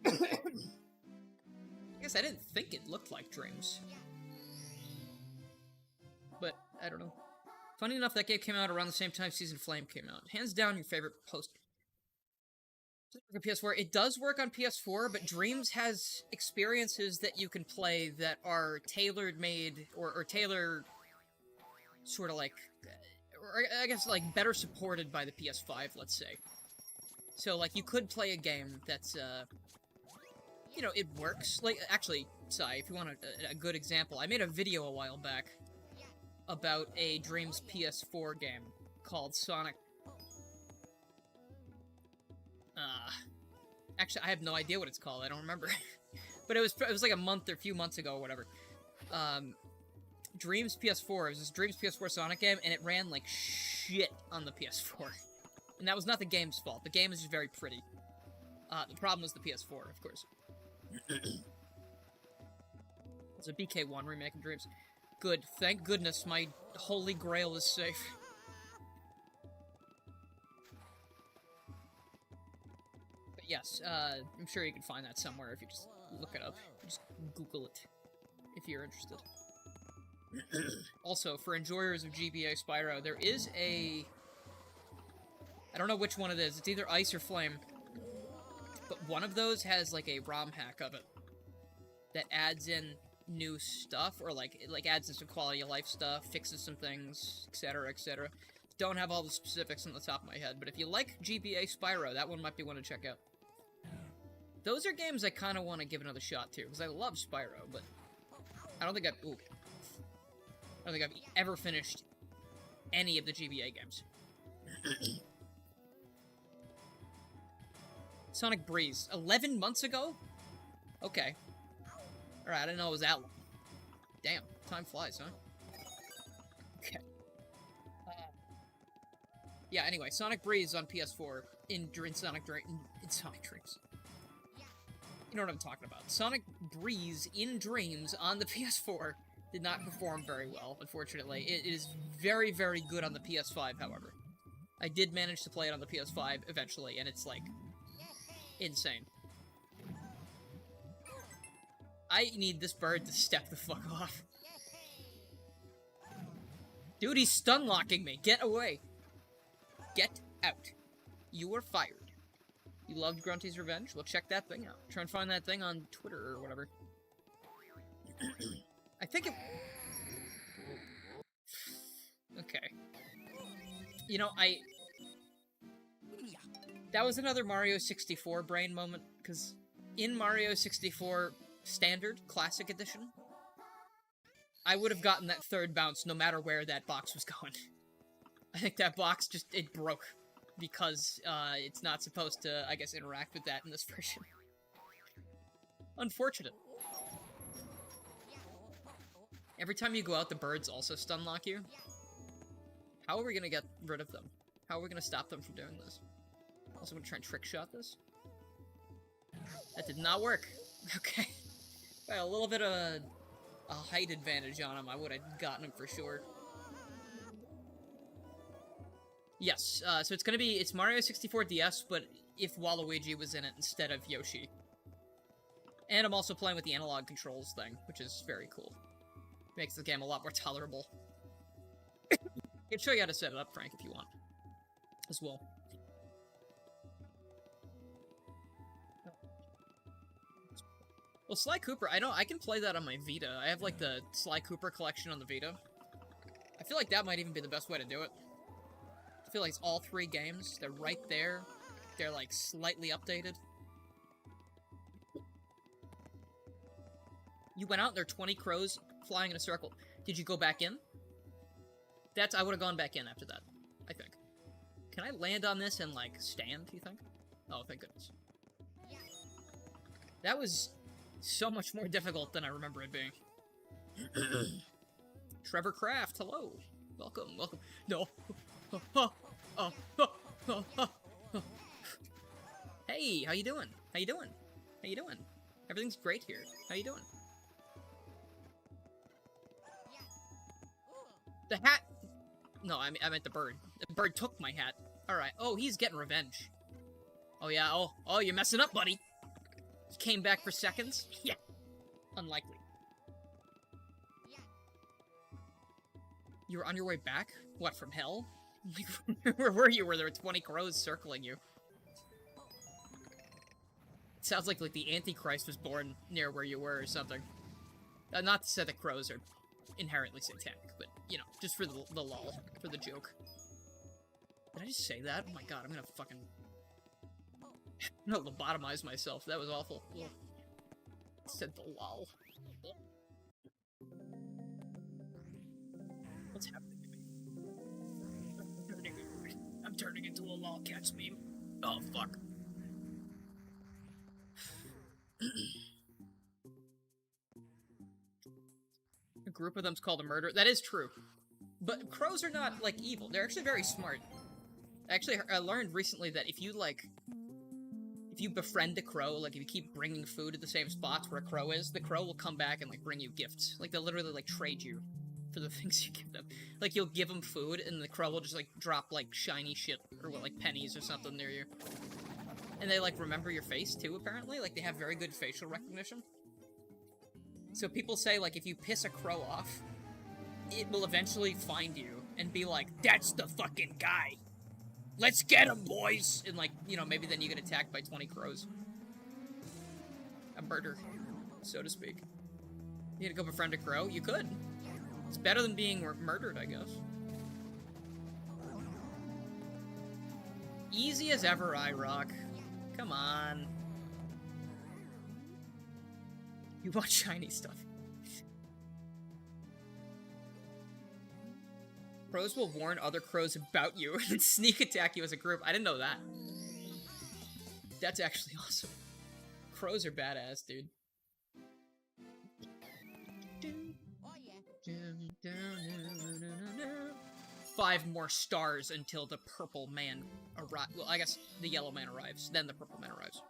[SPEAKER 1] I guess I didn't think it looked like Dreams. But, I don't know. Funny enough, that game came out around the same time Season Flame came out. Hands down your favorite post. On PS4. It does work on PS4, but Dreams has experiences that you can play that are tailor-made, or tailor... sort of like... or I guess, like, better supported by the PS5, let's say. So, like, you could play a game that's, you know, it works. Like, actually, Sai, if you want a good example, I made a video a while back about a Dreams PS4 game called Sonic... actually, I have no idea what it's called. I don't remember. But it was like a few months ago or whatever. Dreams PS4. It was this Dreams PS4 Sonic game, and it ran like shit on the PS4. And that was not the game's fault. The game is just very pretty. The problem was the PS4, of course. It's a BK1 remake of Dreams. Good. Thank goodness my holy grail is safe. Yes, I'm sure you can find that somewhere if you just look it up. Just Google it, if you're interested. Also, for enjoyers of GBA Spyro, there is a... I don't know which one it is. It's either Ice or Flame. But one of those has, like, a ROM hack of it that adds in new stuff, or, like, adds in some quality of life stuff, fixes some things, etc., etc. Don't have all the specifics on the top of my head, but if you like GBA Spyro, that one might be one to check out. Those are games I kind of want to give another shot to, because I love Spyro, but I don't think I've ever finished any of the GBA games. Sonic Breeze. 11 months ago? Okay. Alright, I didn't know it was that long. Damn, time flies, huh? Okay. Yeah, anyway, Sonic Breeze on PS4 in Sonic Dreams. You know what I'm talking about. Sonic Breeze in Dreams on the PS4 did not perform very well, unfortunately. It is very, very good on the PS5, however. I did manage to play it on the PS5 eventually, and it's, like, insane. I need this bird to step the fuck off. Dude, he's stun-locking me. Get away. Get out. You are fired. You loved Grunty's Revenge? Well, check that thing out. Try and find that thing on Twitter or whatever. I think it... Okay. You know, that was another Mario 64 brain moment, because in Mario 64 Standard, Classic Edition, I would have gotten that third bounce no matter where that box was going. I think that box just, it broke. Because, it's not supposed to, I guess, interact with that in this version. Unfortunate. Every time you go out, the birds also stun lock you. How are we gonna get rid of them? How are we gonna stop them from doing this? Also gonna try and trick shot this? That did not work. Okay. Well, a little bit of a height advantage on him, I would have gotten him for sure. Yes, so it's Mario 64 DS, but if Waluigi was in it instead of Yoshi. And I'm also playing with the analog controls thing, which is very cool. Makes the game a lot more tolerable. I can show you how to set it up, Frank, if you want. As well. Well, Sly Cooper, I can play that on my Vita. I have, like, the Sly Cooper collection on the Vita. I feel like that might even be the best way to do it. I feel like it's all 3 games. They're right there. They're, like, slightly updated. You went out, there are 20 crows flying in a circle. Did you go back in? I would have gone back in after that, I think. Can I land on this and, like, stand, you think? Oh, thank goodness. That was so much more difficult than I remember it being. Trevor Kraft, hello. Welcome, welcome. No. Hey, how you doing? How you doing? How you doing? Everything's great here. How you doing? The hat... No, I meant the bird. The bird took my hat. Alright. Oh, he's getting revenge. Oh, yeah. Oh, you're messing up, buddy. He came back for seconds? Yeah. Unlikely. You were on your way back? What, from hell? Where were you? Were there 20 crows circling you? It sounds like the Antichrist was born near where you were or something. Not to say that crows are inherently satanic, but, you know, just for the lol, for the joke. Did I just say that? Oh my god, I'm gonna fucking... I'm gonna lobotomize myself. That was awful. Ugh. I said the lol. What's happening to me?
[SPEAKER 2] I'm turning into a lolcats meme. Oh, fuck.
[SPEAKER 1] A group of them's called a murder. That is true. But crows are not, like, evil. They're actually very smart. Actually, I learned recently that if you, like... If you befriend a crow, like, if you keep bringing food at the same spots where a crow is, the crow will come back and, like, bring you gifts. Like, they'll literally, like, trade you for the things you give them. Like, you'll give them food, and the crow will just, like, drop, like, shiny shit, or, what, like, pennies or something near you. And they, like, remember your face, too, apparently. Like, they have very good facial recognition. So people say, like, if you piss a crow off, it will eventually find you and be like, that's the fucking guy! Let's get him, boys! And, like, you know, maybe then you get attacked by 20 crows. A murder, so to speak. You gonna go befriend a crow? You could. It's better than being murdered, I guess. Easy as ever, iRock. Come on. You watch shiny stuff. Crows will warn other crows about you and sneak attack you as a group. I didn't know that. That's actually awesome. Crows are badass, dude. Oh, yeah. 5 more stars until the purple man arrives. Well, I guess the yellow man arrives, then the purple man arrives.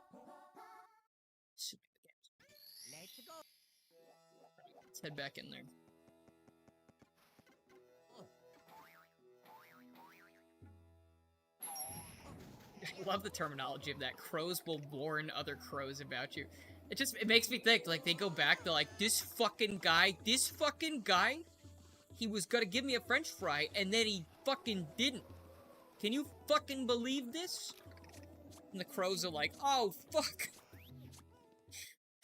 [SPEAKER 1] Let's head back in there. I love the terminology of that. Crows will warn other crows about you. It makes me think, like, they go back, they're like, this fucking guy, he was gonna give me a french fry, and then he fucking didn't. Can you fucking believe this? And the crows are like, oh, fuck.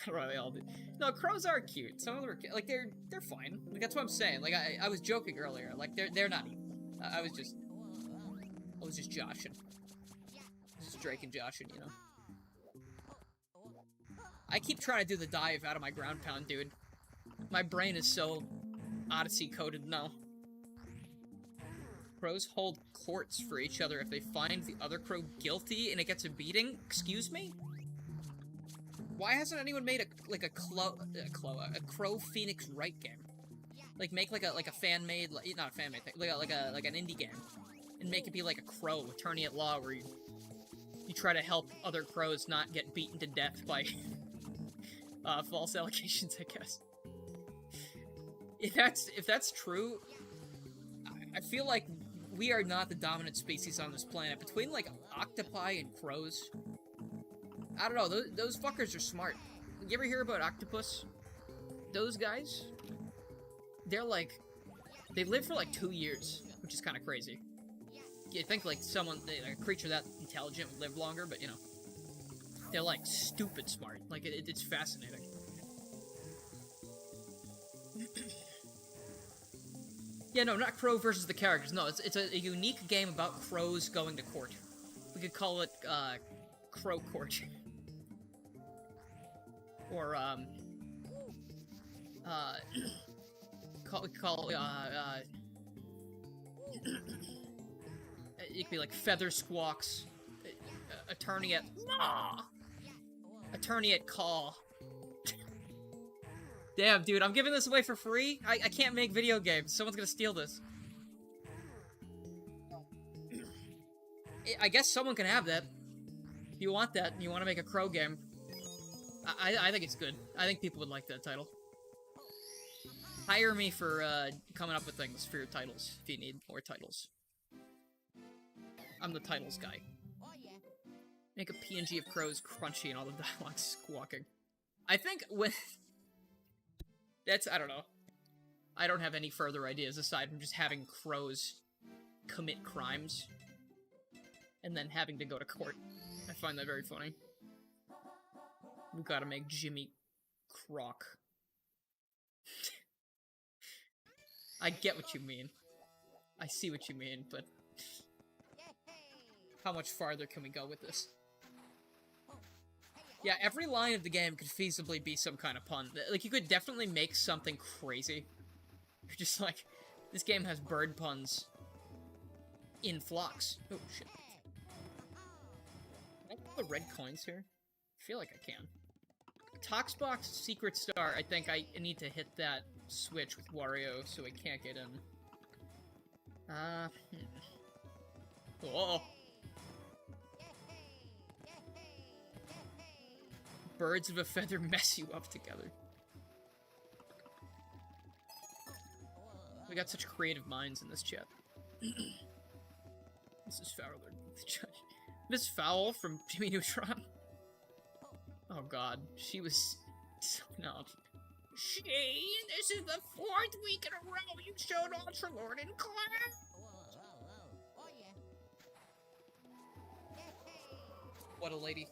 [SPEAKER 1] I don't know, they all do. No, crows are cute. Some of them are, like, they're fine. Like, that's what I'm saying. Like, I was joking earlier. Like, they're not evil. I was just joshing. Just Drake and joshing, you know? I keep trying to do the dive out of my ground pound, dude. My brain is so Odyssey-coded now. Crows hold courts for each other if they find the other crow guilty and it gets a beating. Excuse me? Why hasn't anyone made a Crow Phoenix Wright game? Like, make like a fan-made, not a fan-made thing, like an indie game. And make it be like a crow, attorney at law, where you try to help other crows not get beaten to death by false allegations, I guess. If that's true, I feel like we are not the dominant species on this planet. Between, like, octopi and crows, I don't know, those fuckers are smart. You ever hear about octopus? Those guys? They're like, they live for like 2 years, which is kind of crazy. You think like a creature that intelligent would live longer, but you know, they're like stupid smart. Like it's fascinating. Yeah, no, not Crow versus the characters. No, it's a unique game about crows going to court. We could call it Crow Court, or it could be like Feather Squawks, Attorney at Call. Damn, dude, I'm giving this away for free? I can't make video games. Someone's gonna steal this. I guess someone can have that. If you want that, and you want to make a crow game, I think it's good. I think people would like that title. Hire me for coming up with things for your titles, if you need more titles. I'm the titles guy. Make a PNG of crows crunchy and all the dialogues squawking. I think with... That's, I don't know. I don't have any further ideas aside from just having crows commit crimes. And then having to go to court. I find that very funny. We gotta make Jimmy Croc. I get what you mean. I see what you mean, but... How much farther can we go with this? Yeah, every line of the game could feasibly be some kind of pun. Like, you could definitely make something crazy. You're just like, this game has bird puns in flocks. Oh, shit. Can I get the red coins here? I feel like I can. Toxbox Secret Star, I think I need to hit that switch with Wario so I can't get in. Oh. Birds of a feather mess you up together. We got such creative minds in this chat. Mrs. Fowler, the judge. Miss Fowl from Jimmy Neutron. Oh god, she was something else. This is the 4th week in a row you showed Ultra Lord in class. What a lady.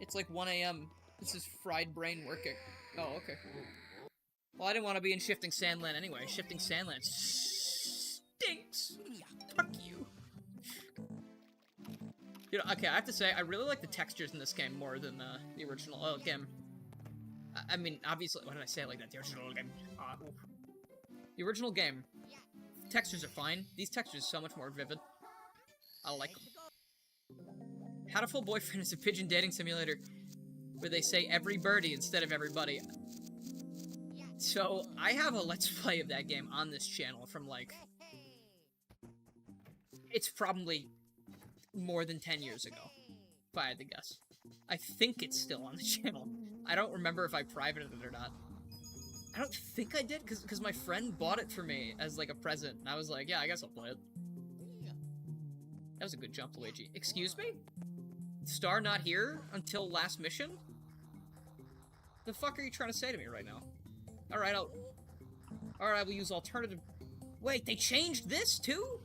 [SPEAKER 1] It's like 1 AM. This is fried brain working. Oh, okay. Well, I didn't want to be in Shifting Sandland anyway. Shifting Sandland stinks. Fuck you. You know, okay, I have to say, I really like the textures in this game more than the original game. I mean, obviously, why did I say it like that? The original game. The original game. Textures are fine. These textures are so much more vivid. I like them. How to Full Boyfriend is a pigeon dating simulator where they say every birdie instead of everybody. So, I have a Let's Play of that game on this channel from, like... It's probably more than 10 years ago, if I had to guess. I think it's still on the channel. I don't remember if I privated it or not. I don't think I did, because my friend bought it for me as, like, a present, and I was like, yeah, I guess I'll play it. That was a good jump, Luigi. Excuse me? Star not here until last mission? The fuck are you trying to say to me right now? Alright, Alright, we'll use alternative... Wait, they changed this, too?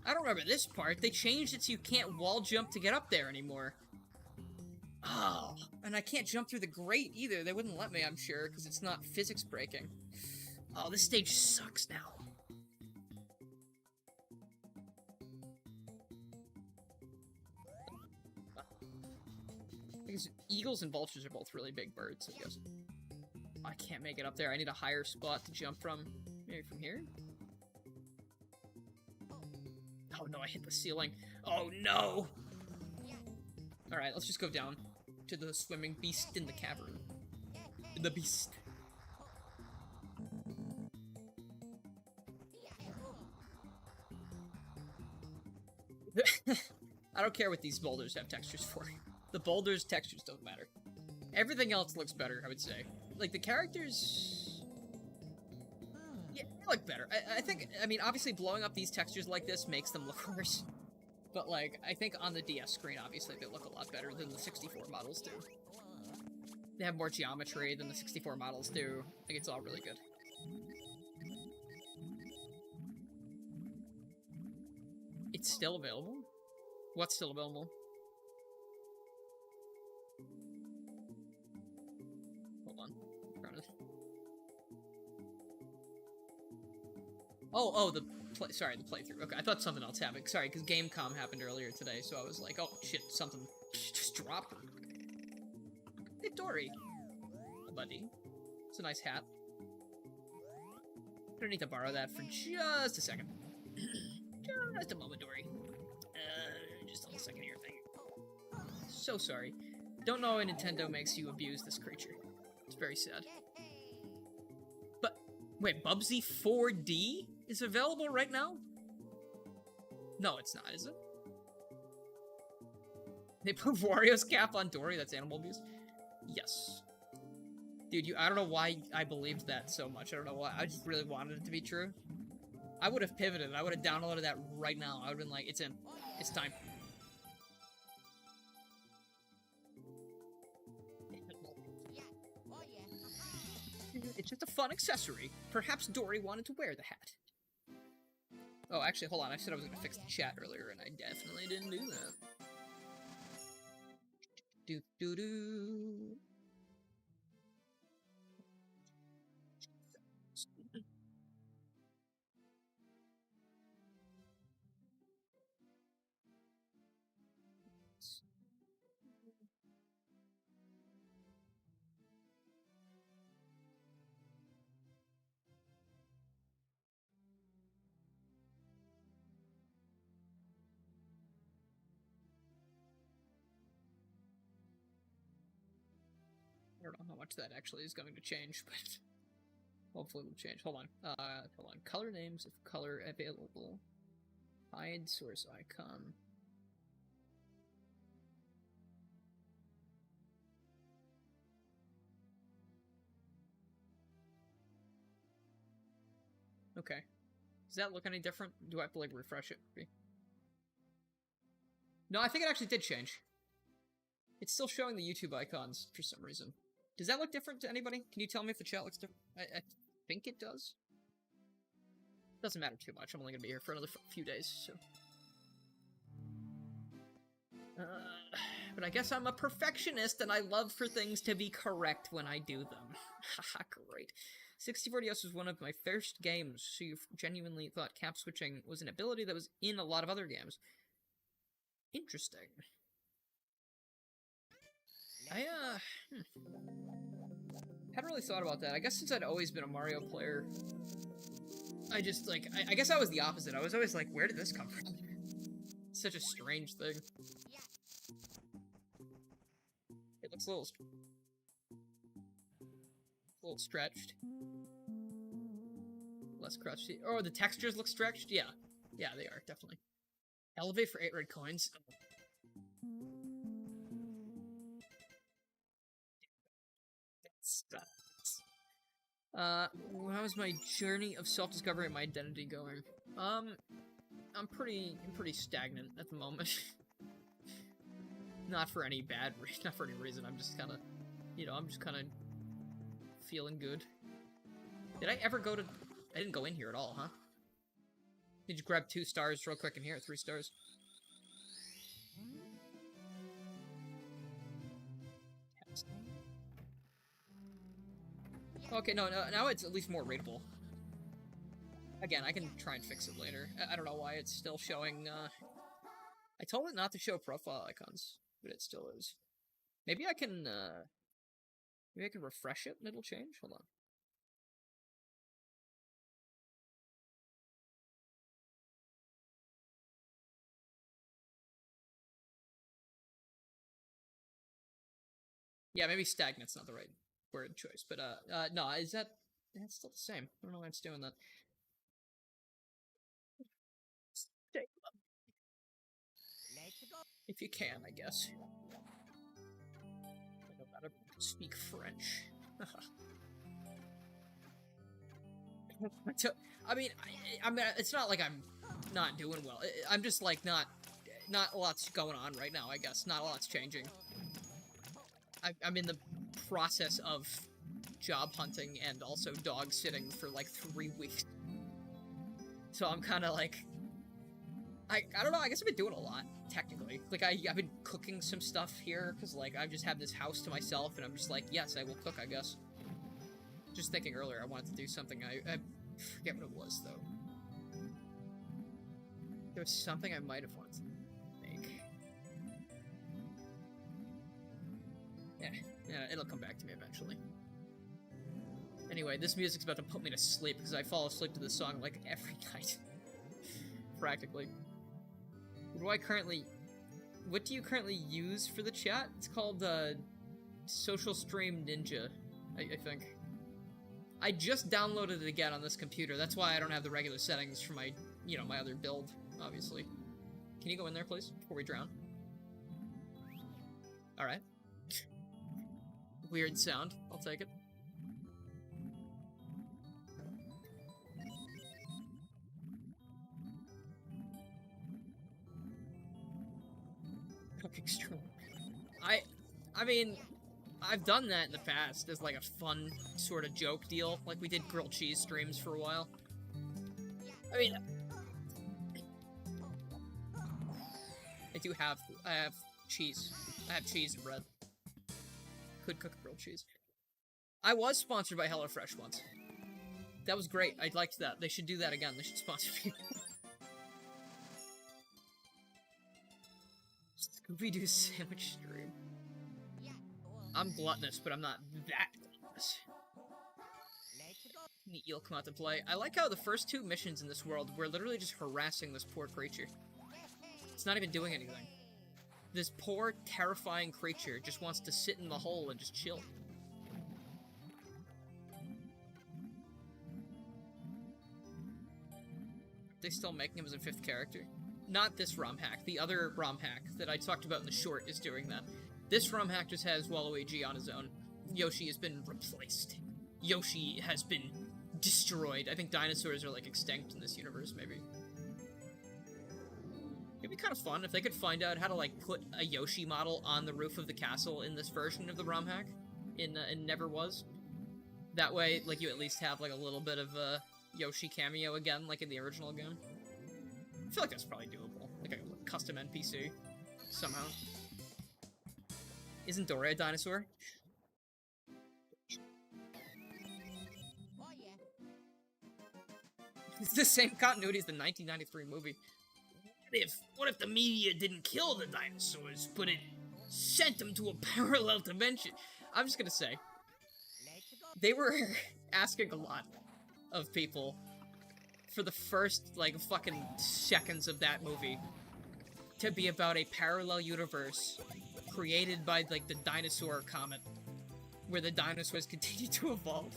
[SPEAKER 1] I don't remember this part. They changed it so you can't wall jump to get up there anymore. Oh, and I can't jump through the grate either. They wouldn't let me, I'm sure, because it's not physics breaking. Oh, this stage sucks now. Because eagles and vultures are both really big birds, I guess. Oh, I can't make it up there. I need a higher spot to jump from. Maybe from here? Oh no, I hit the ceiling. Oh no! Alright, let's just go down to the swimming beast in the cavern. The beast. I don't care what these boulders have textures for. The boulders' textures don't matter. Everything else looks better, I would say. Like, the characters... Yeah, they look better. I think, I mean, obviously blowing up these textures like this makes them look worse. But, like, I think on the DS screen, obviously, they look a lot better than the 64 models do. They have more geometry than the 64 models do. I think it's all really good. It's still available? What's still available? Hold on. Oh, the playthrough. Okay, I thought something else happened. Sorry, because Gamecom happened earlier today, so I was like, oh, shit, something just dropped. Hey, Dory. Oh, buddy. It's a nice hat. I'm gonna need to borrow that for just a second. Just a moment, Dory. Just a second here, thing. So sorry. Don't know why Nintendo makes you abuse this creature. It's very sad. But, wait, Bubsy 4D is available right now? No, it's not, is it? They put Wario's cap on Dory, that's animal abuse? Yes. Dude, I don't know why I believed that so much. I don't know why. I just really wanted it to be true. I would have pivoted. I would have downloaded that right now. I would have been like, it's in. It's time. It's just a fun accessory. Perhaps Dory wanted to wear the hat. Oh, actually, hold on. I said I was going to fix the chat earlier, and I definitely didn't do that. Do-do-do. I don't know how much that actually is going to change, but hopefully it'll change. Hold on. Hold on. Color names, if color available. Hide source icon. Okay. Does that look any different? Do I have to, like, refresh it? No, I think it actually did change. It's still showing the YouTube icons for some reason. Does that look different to anybody? Can you tell me if the chat looks different? I think it does. Doesn't matter too much. I'm only gonna be here for another few days, so. But I guess I'm a perfectionist, and I love for things to be correct when I do them. Haha, great. 64 DS was one of my first games, so you genuinely thought cap switching was an ability that was in a lot of other games. Interesting. Hadn't really thought about that. I guess since I'd always been a Mario player, I just, like, I guess I was the opposite. I was always like, where did this come from? It's such a strange thing. It looks a little stretched. Less crusty. Oh, the textures look stretched? Yeah. Yeah, they are, definitely. Elevate for 8 red coins. How's my journey of self-discovery and my identity going? I'm pretty stagnant at the moment. Not for any reason. I'm just kind of, you know, I'm just kind of feeling good. Did I ever go to? I didn't go in here at all, huh? Did you grab 2 stars real quick in here? 3 stars. Okay, no, now it's at least more readable. Again, I can try and fix it later. I don't know why it's still showing, I told it not to show profile icons, but it still is. Maybe I can refresh it and it'll change? Hold on. Yeah, maybe stagnant's not the right word choice, but, no, that's still the same. I don't know why it's doing that. If you can, I guess. I know how to speak French. I mean, it's not like I'm not doing well. I'm just, like, not a lot's going on right now, I guess. Not a lot's changing. I'm in the process of job hunting and also dog sitting for, like, 3 weeks. So I'm kind of, like... I don't know, I guess I've been doing a lot, technically. Like, I've been cooking some stuff here, because, like, I've just had this house to myself, and I'm just like, yes, I will cook, I guess. Just thinking earlier, I wanted to do something, I forget what it was, though. There was something I might have wanted to make. Yeah, it'll come back to me eventually. Anyway, this music's about to put me to sleep, because I fall asleep to this song, like, every night. Practically. What do you currently use for the chat? It's called, Social Stream Ninja, I think. I just downloaded it again on this computer. That's why I don't have the regular settings for my, you know, my other build, obviously. Can you go in there, please, before we drown? Alright. Weird sound. I'll take it. Extreme. I mean, I've done that in the past as like a fun sort of joke deal. Like we did grilled cheese streams for a while. I mean, I have cheese. I have cheese and bread. Could cook grilled cheese. I was sponsored by HelloFresh once. That was great. I liked that. They should do that again. They should sponsor people. Scooby-Doo sandwich stream. I'm gluttonous, but I'm not that gluttonous. You'll come out to play. I like how the first 2 missions in this world, we're literally just harassing this poor creature. It's not even doing anything. This poor, terrifying creature just wants to sit in the hole and just chill. They still making him as a 5th character? Not this ROM hack. The other ROM hack that I talked about in the short is doing that. This ROM hack just has Waluigi on his own. Yoshi has been replaced. Yoshi has been destroyed. I think dinosaurs are, like, extinct in this universe, maybe. It'd be kind of fun if they could find out how to, like, put a Yoshi model on the roof of the castle in this version of the ROM hack. In Never Was. That way, like, you at least have, like, a little bit of a Yoshi cameo again, like in the original game. I feel like that's probably doable. Like a custom NPC. Somehow. Isn't Dory a dinosaur? It's the same continuity as the 1993 movie.
[SPEAKER 2] What if the media didn't kill the dinosaurs, but it sent them to a parallel dimension?
[SPEAKER 1] I'm just gonna say, they were asking a lot of people for the first, like, fucking seconds of that movie to be about a parallel universe created by, like, the dinosaur comet, where the dinosaurs continue to evolve.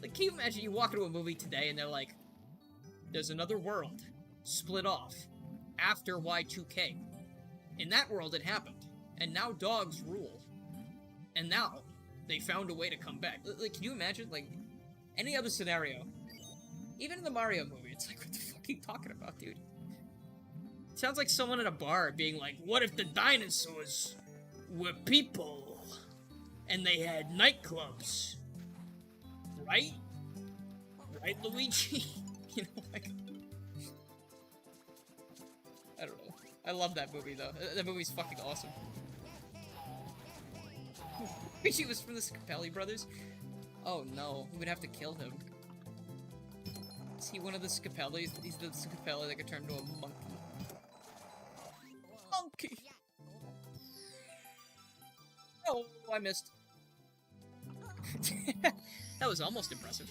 [SPEAKER 1] Like, can you imagine you walk into a movie today and they're like, there's another world split off after Y2K. In that world it happened, and now dogs rule. And now they found a way to come back. Like, can you imagine, like, any other scenario? Even in the Mario movie, it's like, what the fuck are you talking about, dude? It sounds like someone at a bar being like, what if the dinosaurs were people? And they had nightclubs? Right? Right, Luigi? You know, like... I don't know. I love that movie, though. That movie's fucking awesome. Luigi was from the Scapelli brothers? Oh no, we would have to kill him. Is he one of the Scapellis? He's the Scapelli that could turn into a monkey. Monkey! Oh, I missed. That was almost impressive.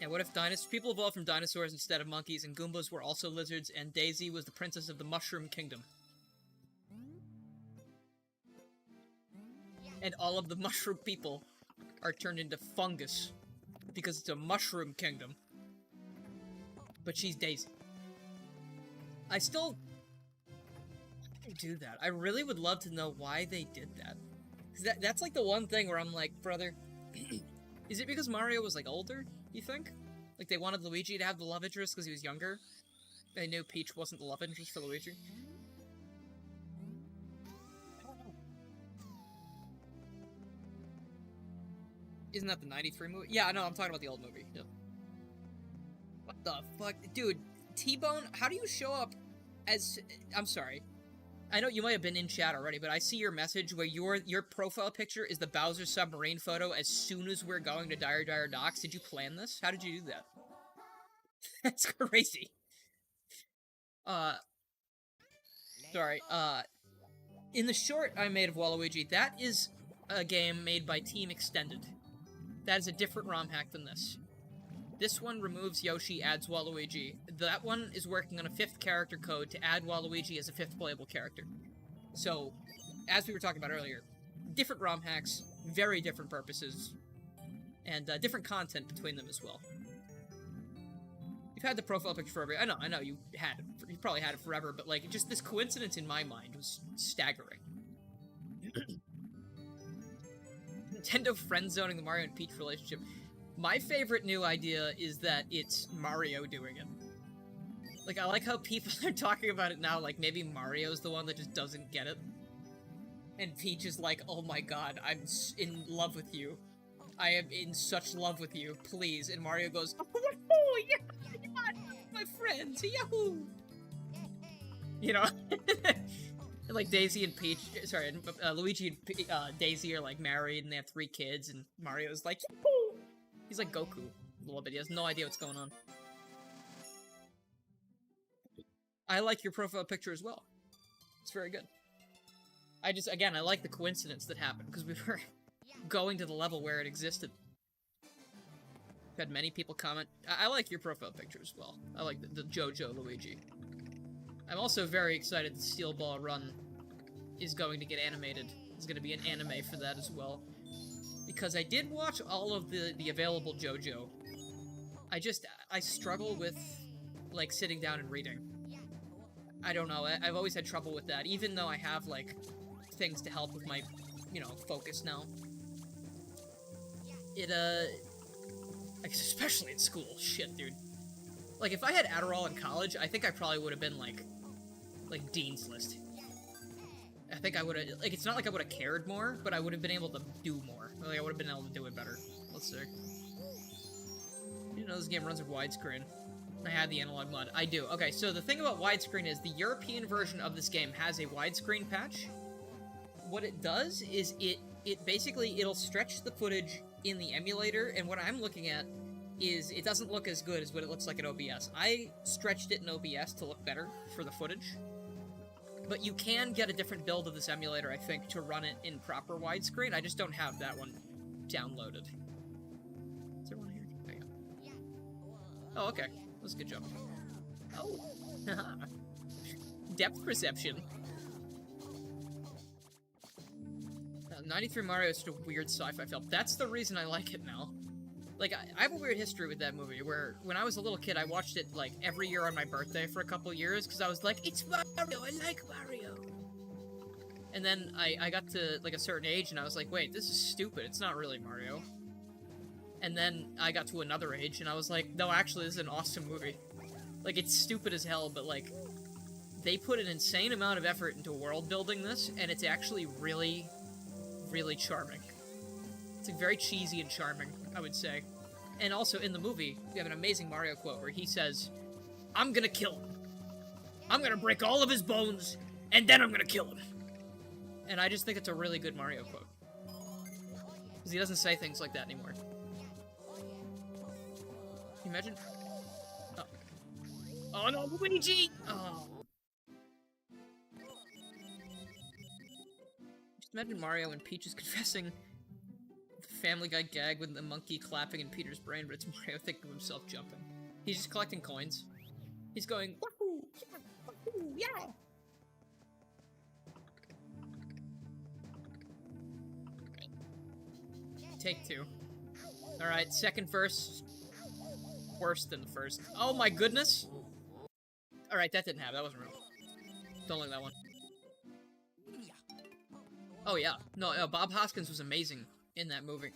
[SPEAKER 1] Yeah, what if people evolved from dinosaurs instead of monkeys, and Goombas were also lizards, and Daisy was the princess of the Mushroom Kingdom? And all of the mushroom people are turned into fungus, because it's a mushroom kingdom. But she's Daisy. I still... Why did they do that? I really would love to know why they did that. 'Cause that's like the one thing where I'm like, brother, is it because Mario was, like, older, you think? Like, they wanted Luigi to have the love interest because he was younger? They knew Peach wasn't the love interest for Luigi? Isn't that the 93 movie? Yeah, no, I'm talking about the old movie. Yep. What the fuck? Dude, T-Bone, how do you show up as... I'm sorry. I know you might have been in chat already, but I see your message where your profile picture is the Bowser submarine photo as soon as we're going to Dire Dire Docks. Did you plan this? How did you do that? That's crazy. Sorry, in the short I made of Waluigi, that is a game made by Team Extended. That is a different ROM hack than this. This one removes Yoshi, adds Waluigi. That one is working on a 5th character code to add Waluigi as a 5th playable character. So, as we were talking about earlier, different ROM hacks, very different purposes, and different content between them as well. You've had the profile picture forever. I know you had it. You probably had it forever, but like, just this coincidence in my mind was staggering. Nintendo friend-zoning the Mario and Peach relationship. My favorite new idea is that it's Mario doing it. Like, I like how people are talking about it now, like maybe Mario's the one that just doesn't get it. And Peach is like, oh my god, I'm in love with you. I am in such love with you, please. And Mario goes, oh yeah, my friends, yahoo! You know? And like Daisy and Peach, sorry, Luigi and Daisy are like married and they have 3 kids, and Mario's like, yahoo! He's like Goku a little bit. He has no idea what's going on. I like your profile picture as well. It's very good. Again, I like the coincidence that happened, because we were going to the level where it existed. I've had many people comment. I like your profile picture as well. I like the JoJo Luigi. I'm also very excited that Steel Ball Run is going to get animated. There's going to be an anime for that as well. Because I did watch all of the available JoJo. I struggle with, like, sitting down and reading. I don't know, I've always had trouble with that, even though I have, like, things to help with my, you know, focus now. Especially in school, shit, dude. Like, if I had Adderall in college, I think I probably would have been, like, Dean's List. I think I would have, like, it's not like I would have cared more, but I would have been able to do more. Like, I would have been able to do it better. Let's see. You know this game runs with widescreen. I had the analog mod. I do. Okay, so the thing about widescreen is the European version of this game has a widescreen patch. What it does is it basically, it'll stretch the footage in the emulator, and what I'm looking at is it doesn't look as good as what it looks like in OBS. I stretched it in OBS to look better for the footage. But you can get a different build of this emulator, I think, to run it in proper widescreen. I just don't have that one downloaded. Is there one here? Oh, yeah. Oh, okay. That was a good job. Oh. Depth perception. 93 Mario is just a weird sci-fi film. That's the reason I like it now. Like, I have a weird history with that movie, where when I was a little kid, I watched it, like, every year on my birthday for a couple years, because I was like, it's Mario, I like Mario! And then I got to, like, a certain age, and I was like, wait, this is stupid, it's not really Mario. And then I got to another age, and I was like, no, actually, this is an awesome movie. Like, it's stupid as hell, but, like, they put an insane amount of effort into world building this, and it's actually really, really charming. It's like very cheesy and charming, I would say. And also, in the movie, we have an amazing Mario quote where he says, I'm gonna kill him. I'm gonna break all of his bones, and then I'm gonna kill him. And I just think it's a really good Mario quote. Because he doesn't say things like that anymore. Can you imagine? Oh. Oh no, Luigi! Oh. Just imagine Mario and Peach is confessing the Family Guy gag with the monkey clapping in Peter's brain, but it's Mario thinking of himself jumping. He's just collecting coins. He's going, wahoo! Yeah! Wahoo! Yeah! Take 2. Alright, second verse. Worse than the first. Oh my goodness! Alright, that didn't happen. That wasn't real. Don't like that one. Oh yeah. No, Bob Hoskins was amazing in that movie.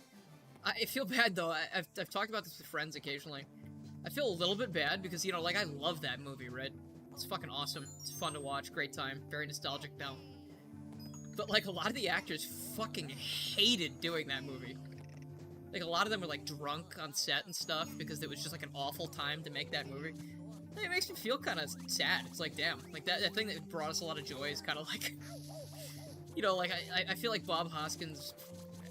[SPEAKER 1] I feel bad, though. I've talked about this with friends occasionally. I feel a little bit bad because, you know, like, I love that movie, right? It's fucking awesome. It's fun to watch. Great time. Very nostalgic now. But, like, a lot of the actors fucking hated doing that movie. Like, a lot of them were, like, drunk on set and stuff because it was just, like, an awful time to make that movie. It makes me feel kind of sad. It's like, damn. Like, that thing that brought us a lot of joy is kind of like... You know, like, I feel like Bob Hoskins...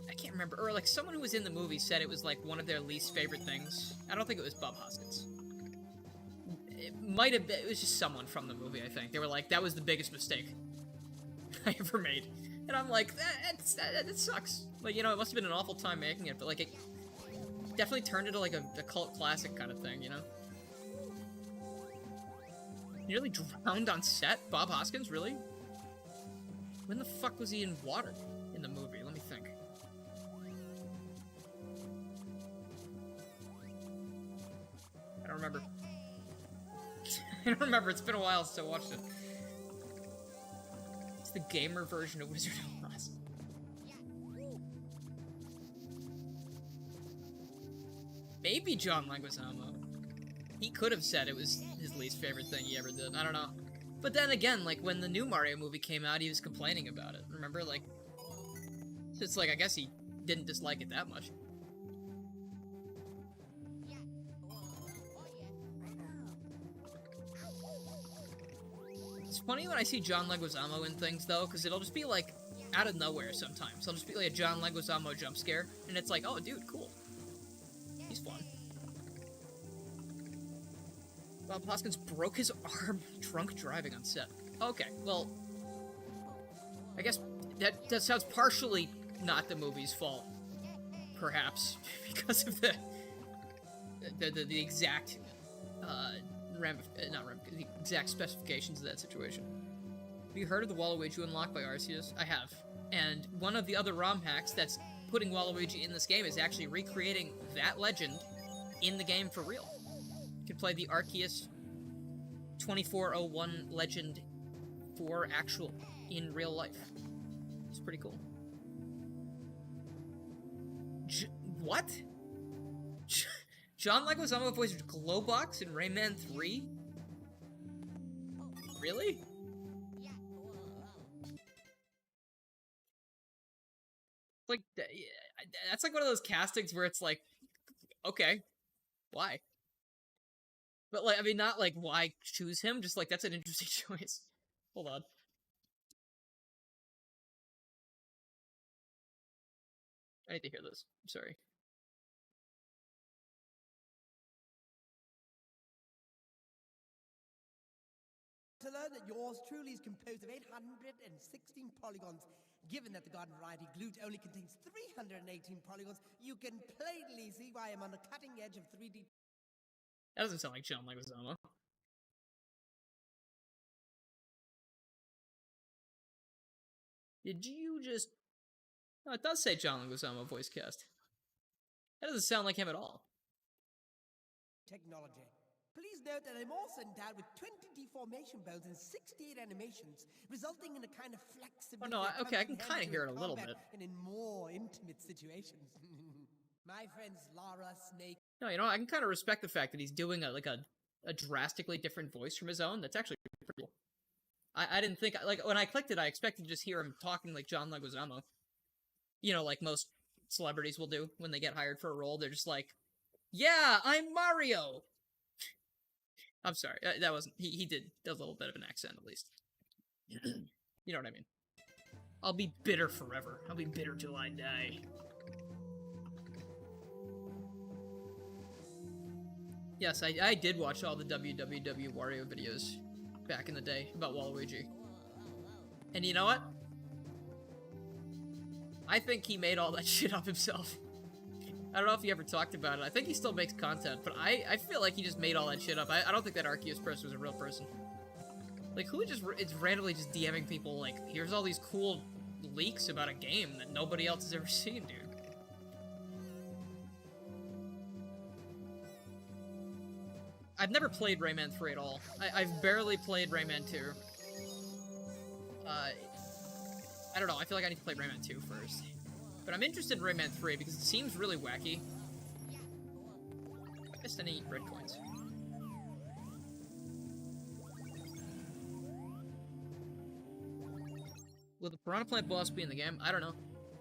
[SPEAKER 1] I can't remember. Or, like, someone who was in the movie said it was, like, one of their least favorite things. I don't think it was Bob Hoskins. It might have been... It was just someone from the movie, I think. They were like, that was the biggest mistake I ever made. And I'm like, that sucks. Like, you know, it must have been an awful time making it, but, like, it definitely turned into, like, a cult classic kind of thing, you know? Nearly drowned on set? Bob Hoskins? Really? When the fuck was he in water in the movie? Let me think. don't remember. I don't remember. It's been a while since I watched it. It's the gamer version of Wizard of Oz. Maybe John Leguizamo. He could have said it was his least favorite thing he ever did. I don't know. But then again, like, when the new Mario movie came out, he was complaining about it. Remember? Like, it's like, I guess he didn't dislike it that much. It's funny when I see John Leguizamo in things, though, because it'll just be, like, out of nowhere sometimes. It'll just be, like, a John Leguizamo jump scare, and it's like, oh, dude, cool. He's fun. Bob Hoskins broke his arm drunk driving on set. Okay, well, I guess that sounds partially not the movie's fault, perhaps, because of the exact the exact specifications of that situation. Have you heard of the Waluigi unlock by Arceus? I have, and one of the other ROM hacks that's putting Waluigi in this game is actually recreating that legend in the game for real. You can play the Arceus 2401 legend for actual, in real life. It's pretty cool. What? John Leguizamo voiced Glowbox in Rayman 3? Really? Like, that's like one of those castings where it's like, okay, why? But, like, I mean, not like, why choose him? Just like, that's an interesting choice. Hold on. I need to hear this. I'm sorry.
[SPEAKER 3] To learn that yours truly is composed of 816 polygons. Given that the garden variety glute only contains 318 polygons, you can plainly see why I'm on the cutting edge of 3D.
[SPEAKER 1] That doesn't sound like John Leguizamo. Did you just... No, it does say John Leguizamo voice cast. That doesn't sound like him at all.
[SPEAKER 3] Technology. Please note that I'm also endowed with 20 deformation bones and 68 animations, resulting in a kind of flexibility.
[SPEAKER 1] Oh no, okay, I can kind of hear it a little bit.
[SPEAKER 3] And in more intimate situations. My friends Lara, Snake.
[SPEAKER 1] No, you know, I can kind of respect the fact that he's doing a drastically different voice from his own. That's actually pretty cool. I didn't think, like, when I clicked it, I expected to just hear him talking like John Leguizamo. You know, like most celebrities will do when they get hired for a role. They're just like, yeah, I'm Mario! I'm sorry, that wasn't, he did a little bit of an accent, at least. You know what I mean. I'll be bitter forever. I'll be bitter till I die. Yes, I did watch all the WWW Wario videos back in the day about Waluigi. And you know what? I think he made all that shit up himself. I don't know if he ever talked about it. I think he still makes content, but I feel like he just made all that shit up. I don't think that Arceus person was a real person. Like, who just it's randomly just DMing people like, here's all these cool leaks about a game that nobody else has ever seen, dude. I've never played Rayman 3 at all. I've barely played Rayman 2. I don't know, I feel like I need to play Rayman 2 first. But I'm interested in Rayman 3 because it seems really wacky. Missed any red coins. Will the Piranha Plant boss be in the game? I don't know.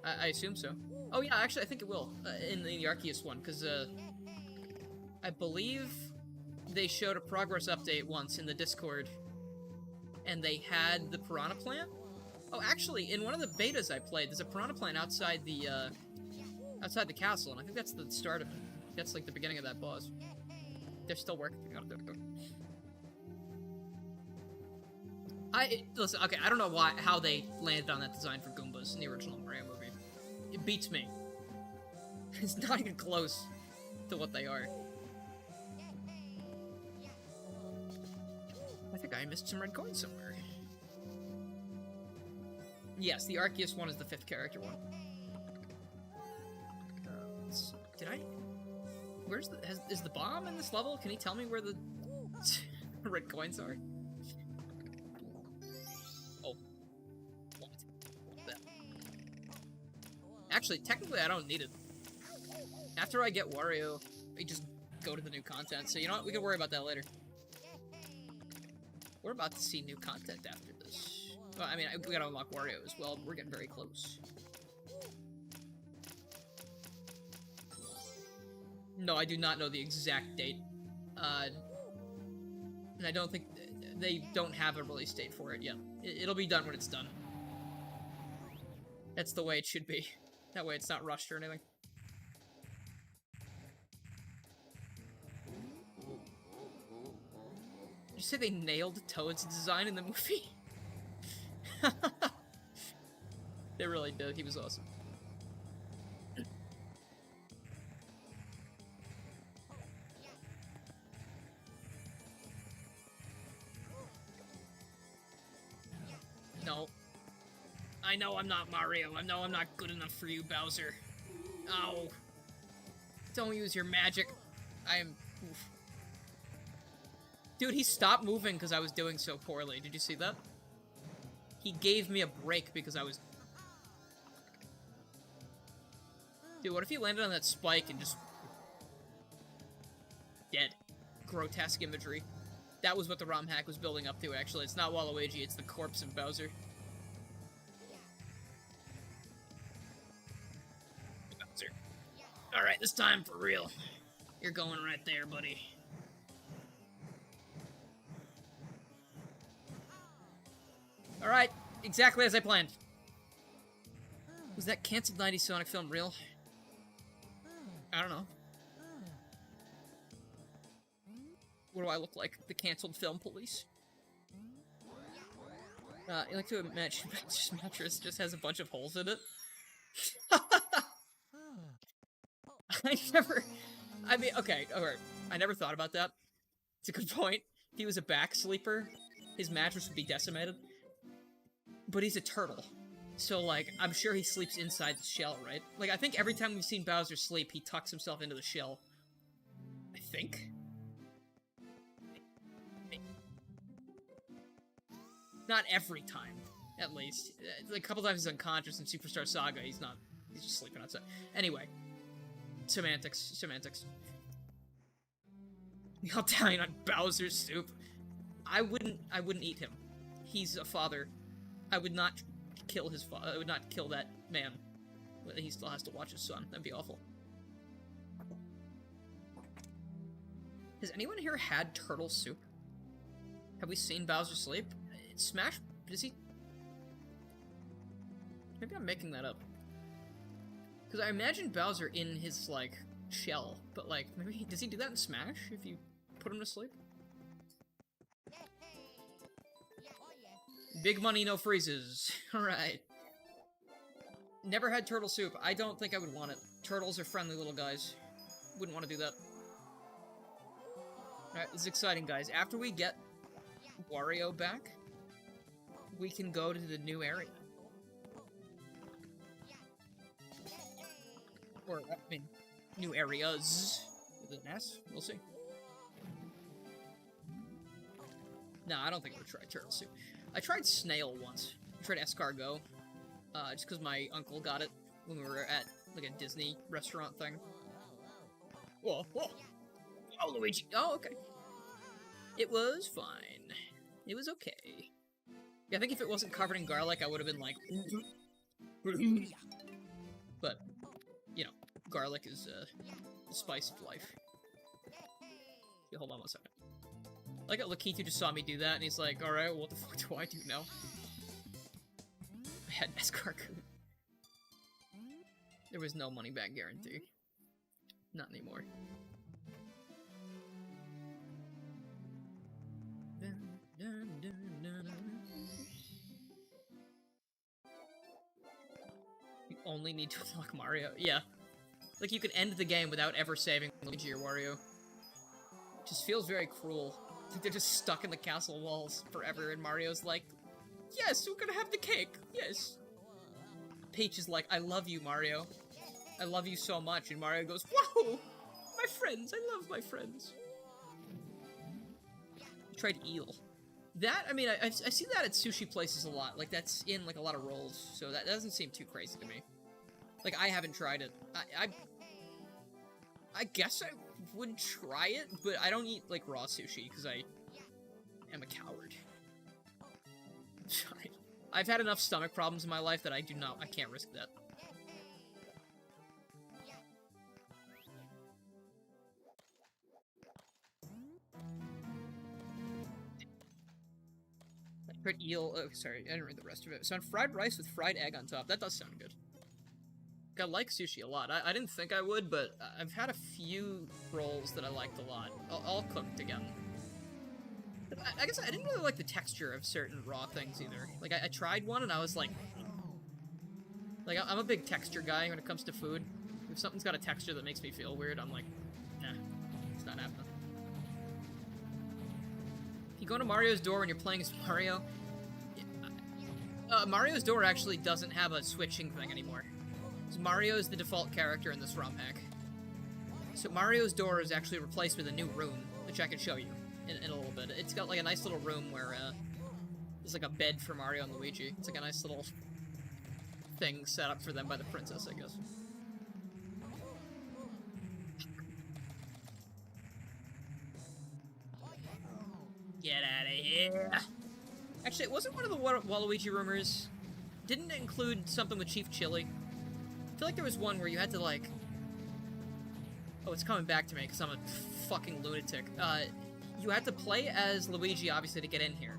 [SPEAKER 1] I assume so. Oh yeah, actually I think it will. In the Arceus one, because I believe they showed a progress update once in the Discord, and they had the Piranha Plant. Oh, actually, in one of the betas I played, there's a Piranha Plant outside the castle, and I think that's the start of it. That's like the beginning of that boss. They're still working on it. Listen, okay, I don't know how they landed on that design for Goombas in the original Mario movie. It beats me. It's not even close to what they are. I think I missed some red coins somewhere. Yes, the Arceus one is the 5th character one. Did I? Where's the... is the bomb in this level? Can he tell me where the red coins are? Oh. What? That. Actually, technically I don't need it. After I get Wario, we just go to the new content. So you know what? We can worry about that later. We're about to see new content after this. Well, I mean, we gotta unlock Wario as well, but we're getting very close. No, I do not know the exact date. And I don't think... they don't have a release date for it yet. It'll be done when it's done. That's the way it should be. That way it's not rushed or anything. Did you say they nailed Toad's design in the movie? They really did. He was awesome. No. I know I'm not Mario. I know I'm not good enough for you, Bowser. Ow. Don't use your magic. I am... Oof. Dude, he stopped moving because I was doing so poorly. Did you see that? He gave me a break because I was... Dude, what if he landed on that spike and just... dead. Grotesque imagery. That was what the ROM hack was building up to, actually. It's not Waluigi, it's the corpse of Bowser. Bowser. Alright, this time for real. You're going right there, buddy. Alright, exactly as I planned. Was that canceled 90s Sonic film real? I don't know. What do I look like? The canceled film police? You like to imagine this mattress just has a bunch of holes in it? I mean, okay, alright. I never thought about that. It's a good point. If he was a back sleeper, his mattress would be decimated. But he's a turtle. So, like, I'm sure he sleeps inside the shell, right? Like, I think every time we've seen Bowser sleep, he tucks himself into the shell. I think? Not every time, at least. A couple times he's unconscious in Superstar Saga, he's just sleeping outside. Anyway. Semantics. Y'all dying on Bowser's soup. I wouldn't eat him. He's a father. I would not kill his father. I would not kill that man. He still has to watch his son. That'd be awful. Has anyone here had turtle soup? Have we seen Bowser sleep? Smash? Does he? Maybe I'm making that up. Because I imagine Bowser in his, like, shell. But, like, maybe does he do that in Smash if you put him to sleep? Big money, no freezes. Alright. Never had turtle soup. I don't think I would want it. Turtles are friendly little guys. Wouldn't want to do that. Alright, this is exciting, guys. After we get Wario back, we can go to the new area. Or, I mean, new areas. With an S? We'll see. No, I don't think we'll try turtle soup. I tried snail once. I tried escargot. Just because my uncle got it when we were at, like, a Disney restaurant thing. Whoa, whoa! Oh, Luigi! Oh, okay. It was fine. It was okay. Yeah, I think if it wasn't covered in garlic, I would have been like... But, you know, garlic is, the spice of life. Yeah, hold on one second. Like, Lakitu just saw me do that, and he's like, alright, well, what the fuck do I do now? I had an escargot. There was no money back guarantee. Not anymore. You only need to unlock Mario. Yeah. Like, you could end the game without ever saving Luigi or Wario. It just feels very cruel. Like they're just stuck in the castle walls forever, and Mario's like, yes, we're gonna have the cake, yes. Peach is like, I love you, Mario. I love you so much, and Mario goes, whoa! my friends. I love my friends. Tried eel. That, I mean, I see that at sushi places a lot. Like, that's in, like, a lot of rolls. So that doesn't seem too crazy to me. Like, I haven't tried it. I guess I would try it, but I don't eat, like, raw sushi, because I am a coward. I've had enough stomach problems in my life that I can't risk that. Fried eel, oh, sorry, I didn't read the rest of it. So on fried rice with fried egg on top, that does sound good. I like sushi a lot. I didn't think I would, but I've had a few rolls that I liked a lot. All cooked again. I guess I didn't really like the texture of certain raw things either. Like, I tried one and I was like... Like, I'm a big texture guy when it comes to food. If something's got a texture that makes me feel weird, I'm like, nah, it's not happening. If you go to Mario's door when you're playing as Mario... Mario's door actually doesn't have a switching thing anymore. Mario is the default character in this ROM hack. So Mario's door is actually replaced with a new room, which I can show you in a little bit. It's got like a nice little room where there's like a bed for Mario and Luigi. It's like a nice little thing set up for them by the princess, I guess. Get out of here! Actually, it wasn't one of the Waluigi rumors. Didn't it include something with Chief Chili? I feel like there was one where you had to, like... Oh, it's coming back to me, because I'm a fucking lunatic. You had to play as Luigi, obviously, to get in here.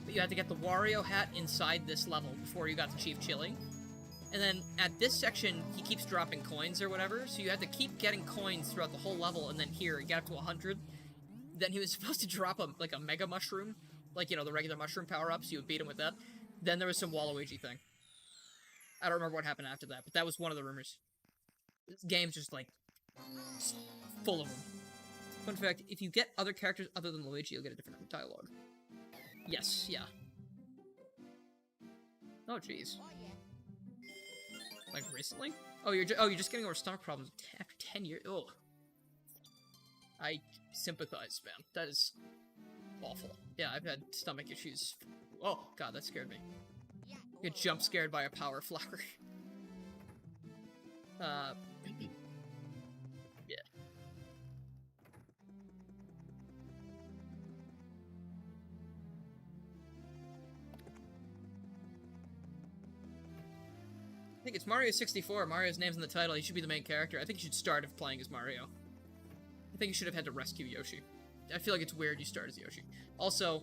[SPEAKER 1] But you had to get the Wario hat inside this level before you got to Chief Chili. And then, at this section, he keeps dropping coins or whatever, so you had to keep getting coins throughout the whole level, and then here, you get up to 100. Then he was supposed to drop, a Mega Mushroom. Like, you know, the regular mushroom power-ups, you would beat him with that. Then there was some Waluigi thing. I don't remember what happened after that, but that was one of the rumors. This game's just, like, full of them. Fun fact, if you get other characters other than Luigi, you'll get a different dialogue. Yes, yeah. Oh, jeez. Like, recently? Oh, you're just getting over stomach problems after 10 years? Oh. I sympathize, man. That is awful. Yeah, I've had stomach issues. Oh, God, that scared me. Get jump scared by a power flower. Yeah. I think it's Mario 64. Mario's name's in the title. He should be the main character. I think you should start off playing as Mario. I think you should have had to rescue Yoshi. I feel like it's weird you start as Yoshi. Also,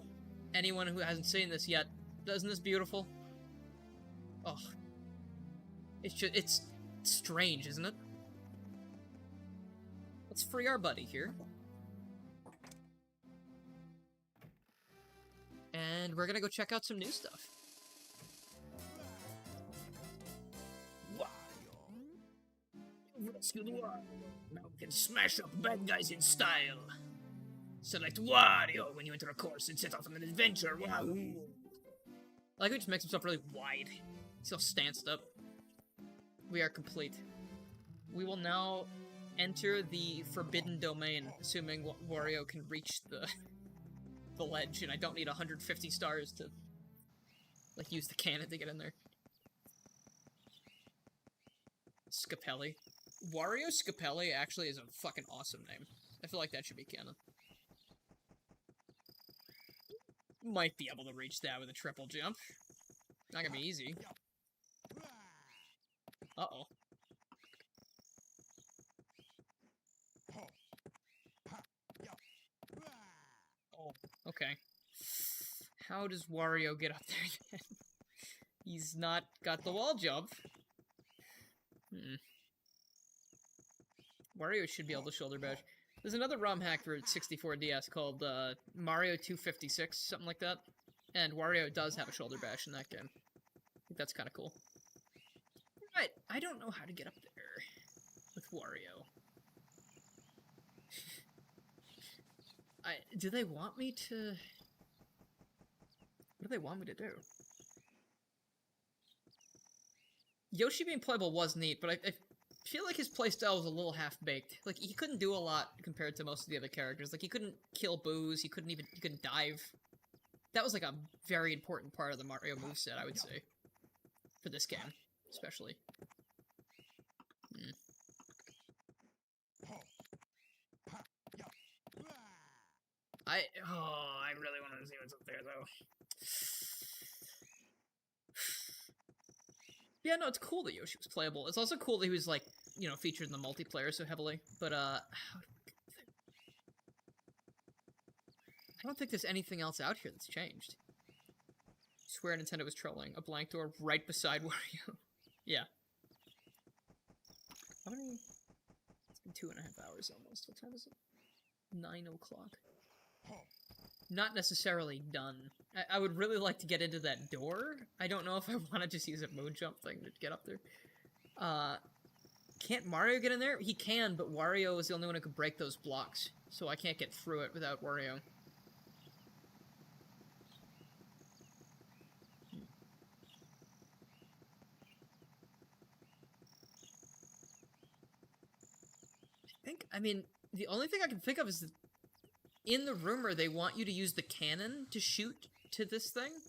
[SPEAKER 1] anyone who hasn't seen this yet, isn't this beautiful? Oh. It's strange, isn't it? Let's free our buddy here. And we're gonna go check out some new stuff.
[SPEAKER 2] Rescue the Wario. Now we can smash up bad guys in style. Select Wario when you enter a course and set off on an adventure. Wow.
[SPEAKER 1] I like how he just makes himself really wide. He's all stanced up. We are complete. We will now enter the forbidden domain, assuming Wario can reach the ledge, and I don't need 150 stars to, like, use the cannon to get in there. Scapelli. Wario Scapelli actually is a fucking awesome name. I feel like that should be canon. Might be able to reach that with a triple jump. Not gonna be easy. Uh-oh. Oh, okay. How does Wario get up there then? He's not got the wall jump. Wario should be able to shoulder bash. There's another ROM hack for 64 DS called Mario 256, something like that. And Wario does have a shoulder bash in that game. I think that's kind of cool. Right, I don't know how to get up there with Wario. Do they want me to... What do they want me to do? Yoshi being playable was neat, but feel like his playstyle was a little half-baked. Like, he couldn't do a lot compared to most of the other characters. Like, he couldn't kill Boos, he couldn't dive. That was, like, a very important part of the Mario moveset, I would say. For this game, especially. I really wanted to see what's up there, though. Yeah, no, it's cool that Yoshi was playable. It's also cool that he was, like, you know, featured in the multiplayer so heavily, but, I don't think there's anything else out here that's changed. I swear Nintendo was trolling. A blank door right beside Wario. Yeah. How many? It's been 2.5 hours almost. What time is it? 9 o'clock. Not necessarily done. I would really like to get into that door. I don't know if I want to just use a moon jump thing to get up there. Can't Mario get in there? He can, but Wario is the only one who can break those blocks. So I can't get through it without Wario. I mean, the only thing I can think of is that in the rumor they want you to use the cannon to shoot to this thing.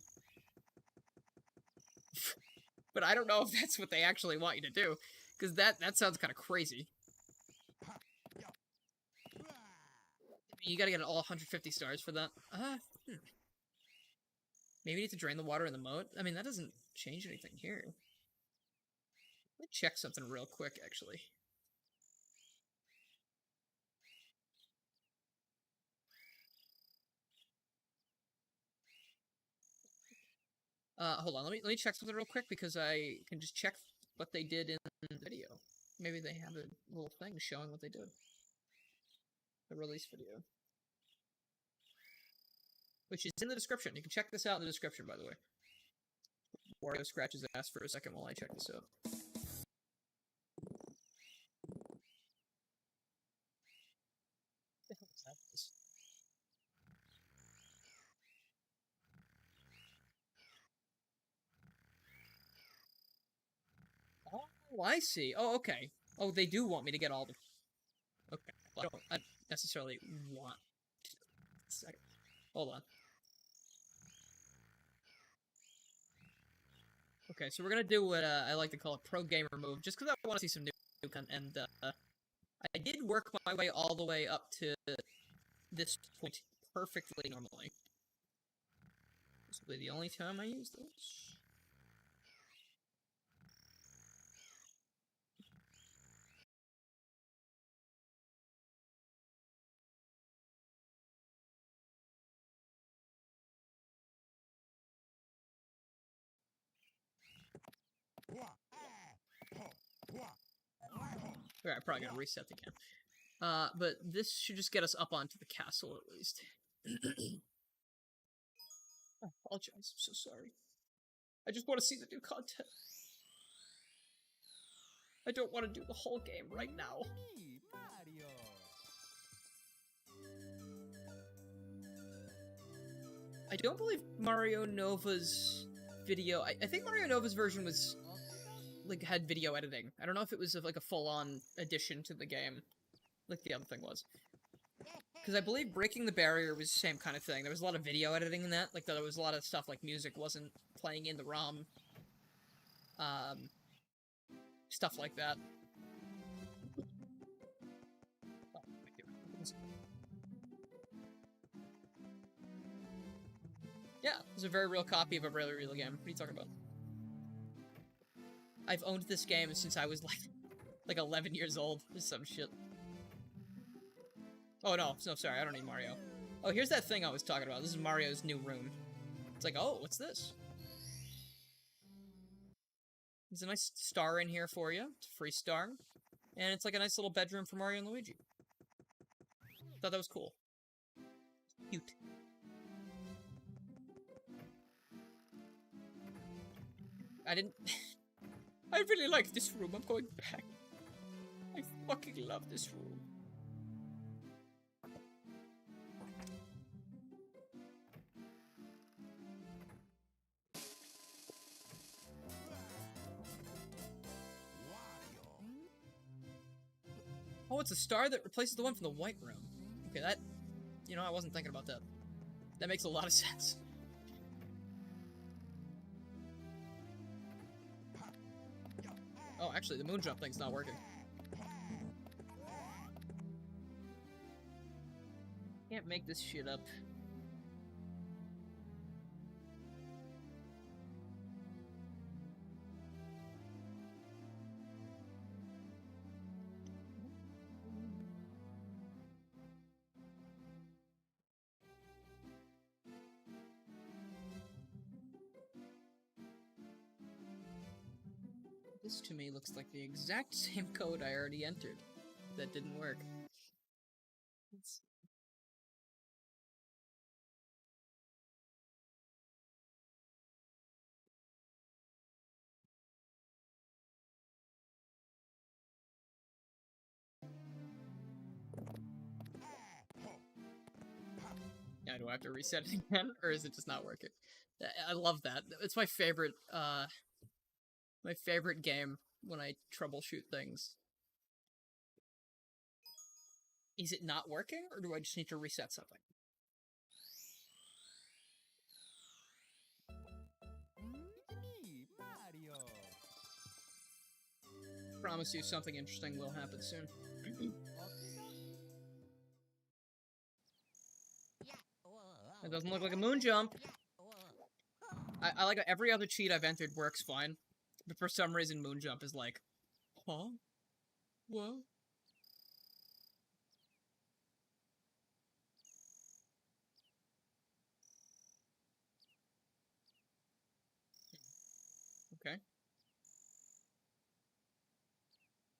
[SPEAKER 1] But I don't know if that's what they actually want you to do, because that sounds kind of crazy. You gotta get all 150 stars for that. Maybe you need to drain the water in the moat? I mean, that doesn't change anything here. Let me check something real quick, actually. Hold on, let me check something real quick, because I can just check what they did in the video. Maybe they have a little thing showing what they did. The release video. Which is in the description. You can check this out in the description, by the way. Wario scratches ass for a second while I check this out. What the hell is that? Oh, I see. Oh, okay. Oh, they do want me to get all the... Okay. Well, I don't necessarily want... Second. Hold on. Okay, so we're gonna do what I like to call a pro gamer move, just because I want to see some new content, and I did work my way all the way up to this point perfectly normally. This will be the only time I use this. Alright, I'm probably gonna reset the game. But this should just get us up onto the castle, at least. I apologize, I'm so sorry. I just want to see the new content. I don't want to do the whole game right now. I don't believe Mario Nova's video... I think Mario Nova's version was... like, had video editing. I don't know if it was, like, a full-on addition to the game, like the other thing was. Because I believe Breaking the Barrier was the same kind of thing. There was a lot of video editing in that. Like, there was a lot of stuff, like, music wasn't playing in the ROM. Stuff like that. Yeah, it's a very real copy of a really real game. What are you talking about? I've owned this game since I was, like 11 years old, or some shit. Oh, no, sorry, I don't need Mario. Oh, here's that thing I was talking about. This is Mario's new room. It's like, oh, what's this? There's a nice star in here for you. It's a free star. And it's like a nice little bedroom for Mario and Luigi. Thought that was cool. Cute. I didn't... I really like this room. I'm going back. I fucking love this room. Oh, it's a star that replaces the one from the white room. Okay, that... You know, I wasn't thinking about that. That makes a lot of sense. Oh, actually, the moon jump thing's not working. Can't make this shit up. This to me looks like the exact same code I already entered. That didn't work. Yeah, do I have to reset it again, or is it just not working? I love that. It's my favorite game when I troubleshoot things. Is it not working, or do I just need to reset something?
[SPEAKER 4] Me, Mario.
[SPEAKER 1] Promise you something interesting will happen soon. It doesn't look like a moon jump. I like every other cheat I've entered works fine, but for some reason moon jump is like, huh? What? Okay.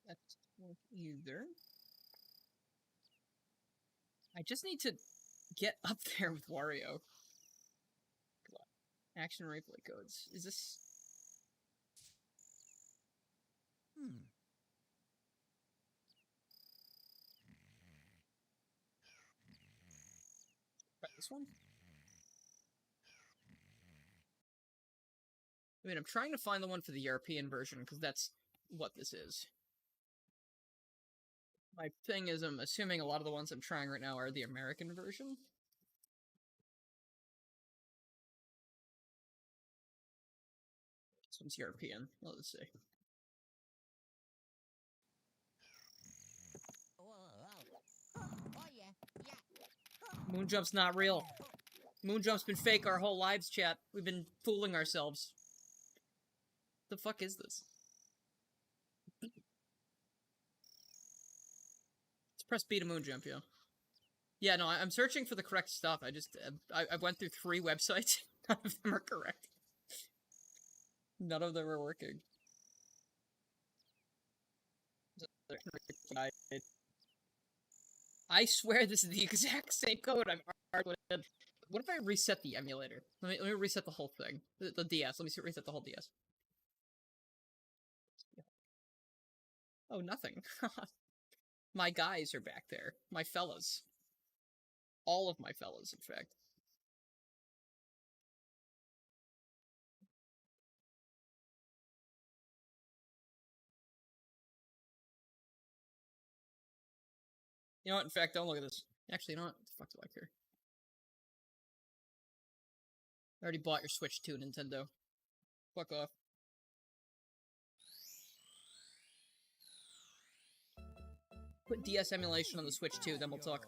[SPEAKER 1] That won't either. I just need to get up there with Wario. Action replay codes. Is this... Try this one? I mean, I'm trying to find the one for the European version, because that's what this is. My thing is, I'm assuming a lot of the ones I'm trying right now are the American version. This one's European. Let's see. Moonjump's not real. Moonjump's been fake our whole lives, chat. We've been fooling ourselves. The fuck is this? Let's press B to moonjump, yo. Yeah, no, I'm searching for the correct stuff. I went through 3 websites. None of them are correct. None of them are working. I swear this is the exact same code I've already put in. What if I reset the emulator? Let me reset the whole thing. The DS. Let me reset the whole DS. Oh, nothing. My guys are back there. My fellas. All of my fellas, in fact. You know what? In fact, don't look at this. Actually, you know what? What the fuck do I care? I already bought your Switch 2, Nintendo. Fuck off. Put DS emulation on the Switch 2, then we'll talk.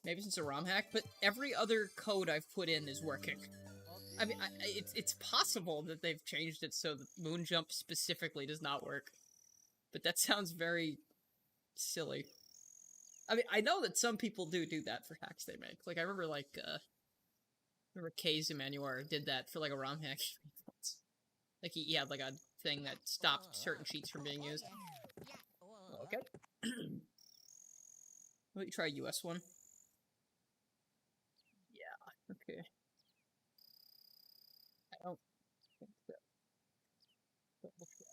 [SPEAKER 1] Maybe since a ROM hack, but every other code I've put in is working. I mean, it's possible that they've changed it so that Moonjump specifically does not work. But that sounds very silly. I mean, I know that some people do that for hacks they make. Like, I remember, like, remember K's Emmanuel did that for, like, a ROM hack once. Like, he had, like, a thing that stopped certain cheats from being used. Okay. Why don't you try a US one? Yeah, okay. I don't think so. But we'll try.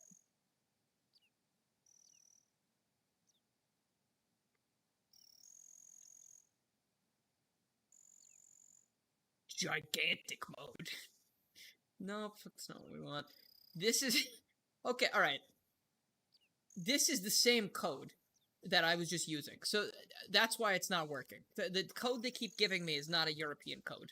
[SPEAKER 2] Gigantic mode.
[SPEAKER 1] No, that's not what we want. This is... Okay, alright. this is the same code that I was just using. So that's why it's not working. The code they keep giving me is not a European code.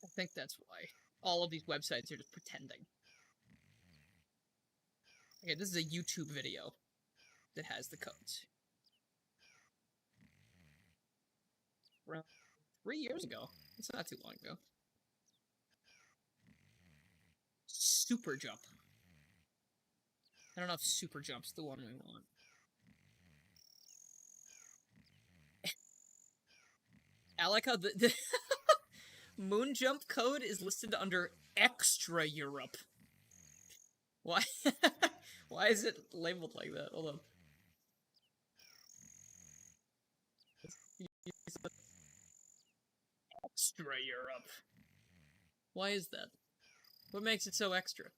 [SPEAKER 1] I think that's why. All of these websites are just pretending. Okay, this is a YouTube video that has the codes. Around 3 years ago. It's not too long ago. Super jump. I don't know if super jump's the one we want. I like how the moon jump code is listed under extra Europe. Why? Why is it labeled like that? Hold on. Extra Europe. Why is that? What makes it so extra?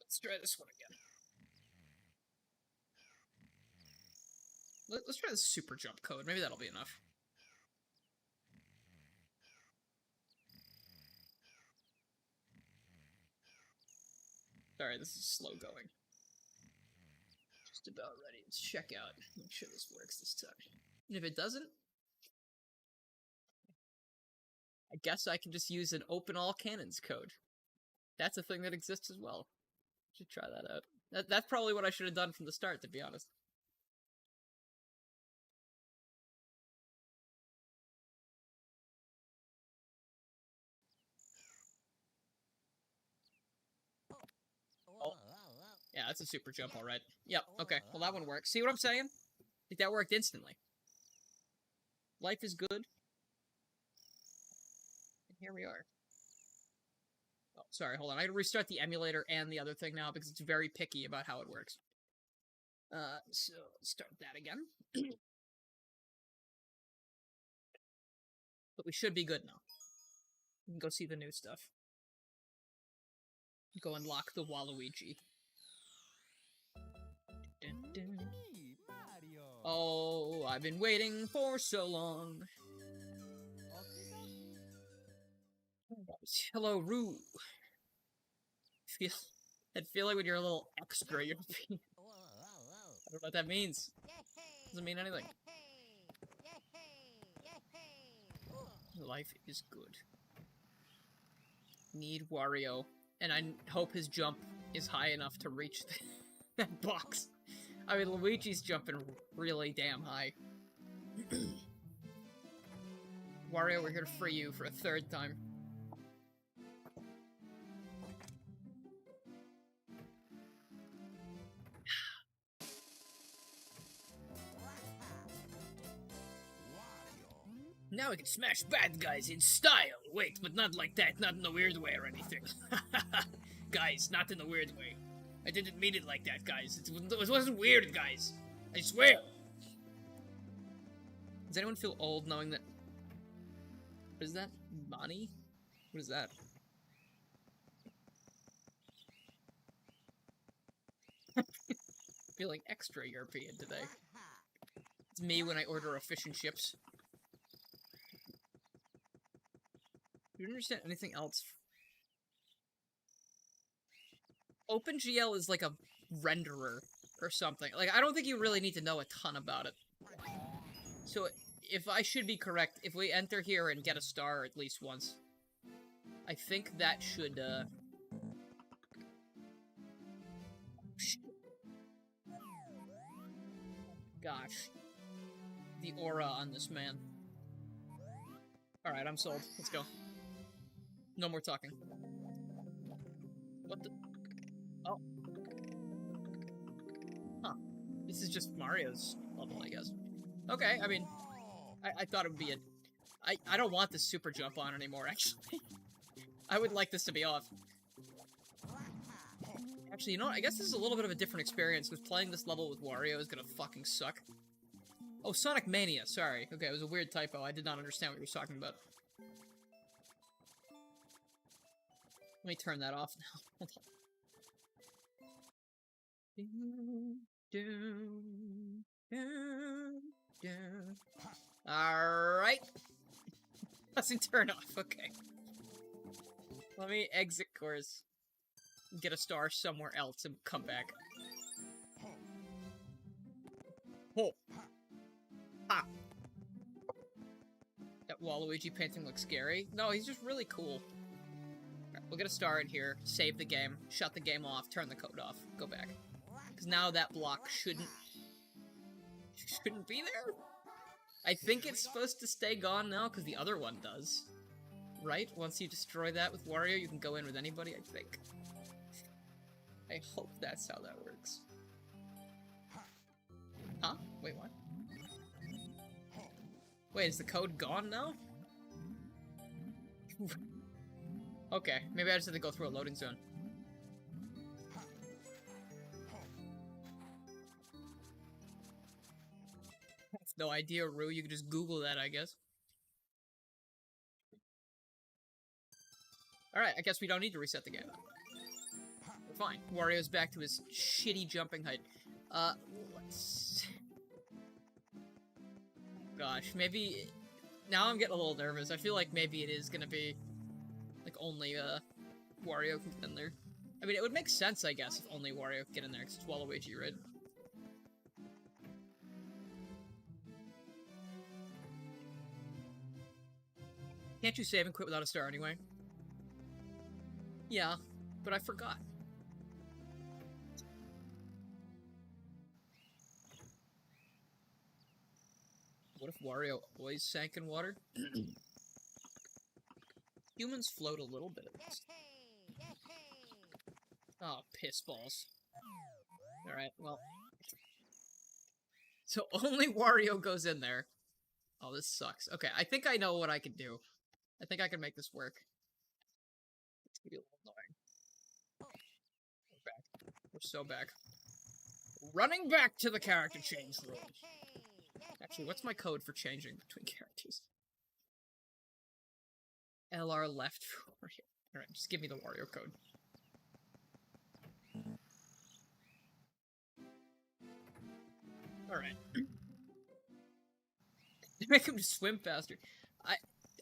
[SPEAKER 1] Let's try this one again. Let's try the super jump code. Maybe that'll be enough. Sorry, this is slow going. Just about ready. Let's check out. Make sure this works this time. And if it doesn't, I guess I can just use an open all cannons code. That's a thing that exists as well. Should try that out. That's probably what I should have done from the start, to be honest. Oh. Yeah, that's a super jump, alright. Yep, okay. Well, that one works. See what I'm saying? I think that worked instantly. Life is good. And here we are. Oh, sorry, hold on. I gotta restart the emulator and the other thing now because it's very picky about how it works. So, let's start that again. But we should be good now. We can go see the new stuff. Go unlock the Waluigi. Dun, dun.
[SPEAKER 4] Me, Mario.
[SPEAKER 1] Oh, I've been waiting for so long. Hello, Roo. I feel like when you're a little extra, you're being... I don't know what that means. Doesn't mean anything. Life is good. Need Wario. And I hope his jump is high enough to reach that box. I mean, Luigi's jumping really damn high. Wario, we're here to free you for a third time.
[SPEAKER 2] Now we can smash bad guys in style. Wait, but not like that, not in a weird way or anything. Guys, not in a weird way. I didn't mean it like that, guys. It wasn't weird, guys. I swear.
[SPEAKER 1] Does anyone feel old knowing that... What is that? Bonnie? What is that? Feeling extra European today. It's me when I order a fish and chips. Do you understand anything else? OpenGL is like a renderer or something. Like, I don't think you really need to know a ton about it. So, if I should be correct, if we enter here and get a star at least once, I think that should, Gosh. The aura on this man. Alright, I'm sold. Let's go. No more talking. What the... Oh. Huh. This is just Mario's level, I guess. Okay, I mean... I thought it would be a... I don't want this super jump on anymore, actually. I would like this to be off. Actually, you know what? I guess this is a little bit of a different experience, because playing this level with Wario is gonna fucking suck. Oh, Sonic Mania, sorry. Okay, it was a weird typo. I did not understand what you were talking about. Let me turn that off now. Hold on. Alright. Doesn't turn off, okay. Let me exit course. Get a star somewhere else and come back. Oh. Ah. That Waluigi painting looks scary. No, he's just really cool. Right, we'll get a star in here, save the game, shut the game off, turn the code off, go back. Because now that block shouldn't be there? I think it's supposed to stay gone now, because the other one does. Right? Once you destroy that with Wario, you can go in with anybody, I think. I hope that's how that works. Huh? Wait, what? Wait, is the code gone now? Okay, maybe I just have to go through a loading zone. I have no idea, Rue. You could just Google that, I guess. Alright, I guess we don't need to reset the game. We're fine. Wario's back to his shitty jumping height. Let's... Gosh, maybe... Now I'm getting a little nervous. I feel like maybe it is gonna be... Like, only, Wario can get in there. I mean, it would make sense, I guess, if only Wario could get in there, because it's Waluigi, right? Can't you save and quit without a star anyway? Yeah, but I forgot. What if Wario always sank in water? Humans float a little bit at least. Oh, piss balls. Alright, well. So only Wario goes in there. Oh, this sucks. Okay, I think I know what I can do. I think I can make this work. It's gonna be a little annoying. We're back. We're so back. Running back to the character change room. Actually, what's my code for changing between characters? LR left for Wario. Alright, just give me the Wario code. Alright. Make him just swim faster.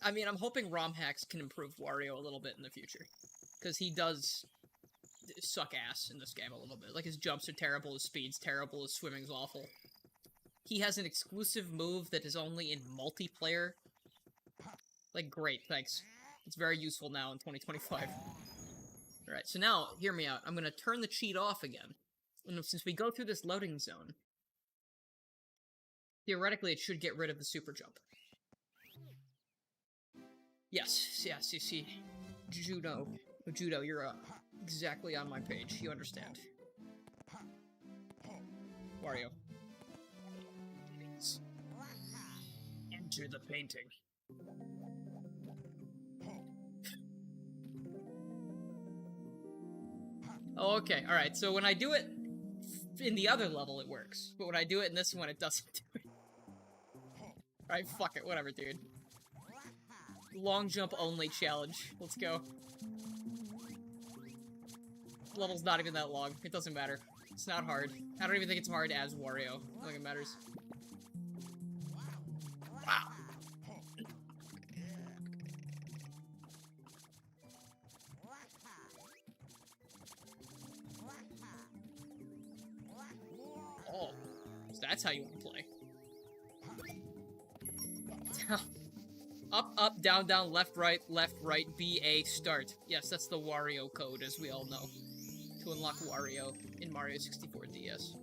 [SPEAKER 1] I mean, I'm hoping ROM hacks can improve Wario a little bit in the future. Because he does suck ass in this game a little bit. Like, his jumps are terrible, his speed's terrible, his swimming's awful. He has an exclusive move that is only in multiplayer. Like, great, thanks. It's very useful now in 2025. Alright, so now, hear me out. I'm gonna turn the cheat off again. And since we go through this loading zone, theoretically it should get rid of the super jump. Yes, you see. Judo, you're exactly on my page. You understand. Wario. Please. Enter the painting. Oh, okay, alright, so when I do it in the other level, it works. But when I do it in this one, it doesn't do it. Alright, fuck it, whatever, dude. Long jump only challenge. Let's go. Level's not even that long. It doesn't matter. It's not hard. I don't even think it's hard as Wario. I don't think it matters. Wow. Oh. So that's how you want to play. Up, down, down, left, right, BA, start. Yes, that's the Wario code, as we all know. To unlock Wario in Mario 64 DS.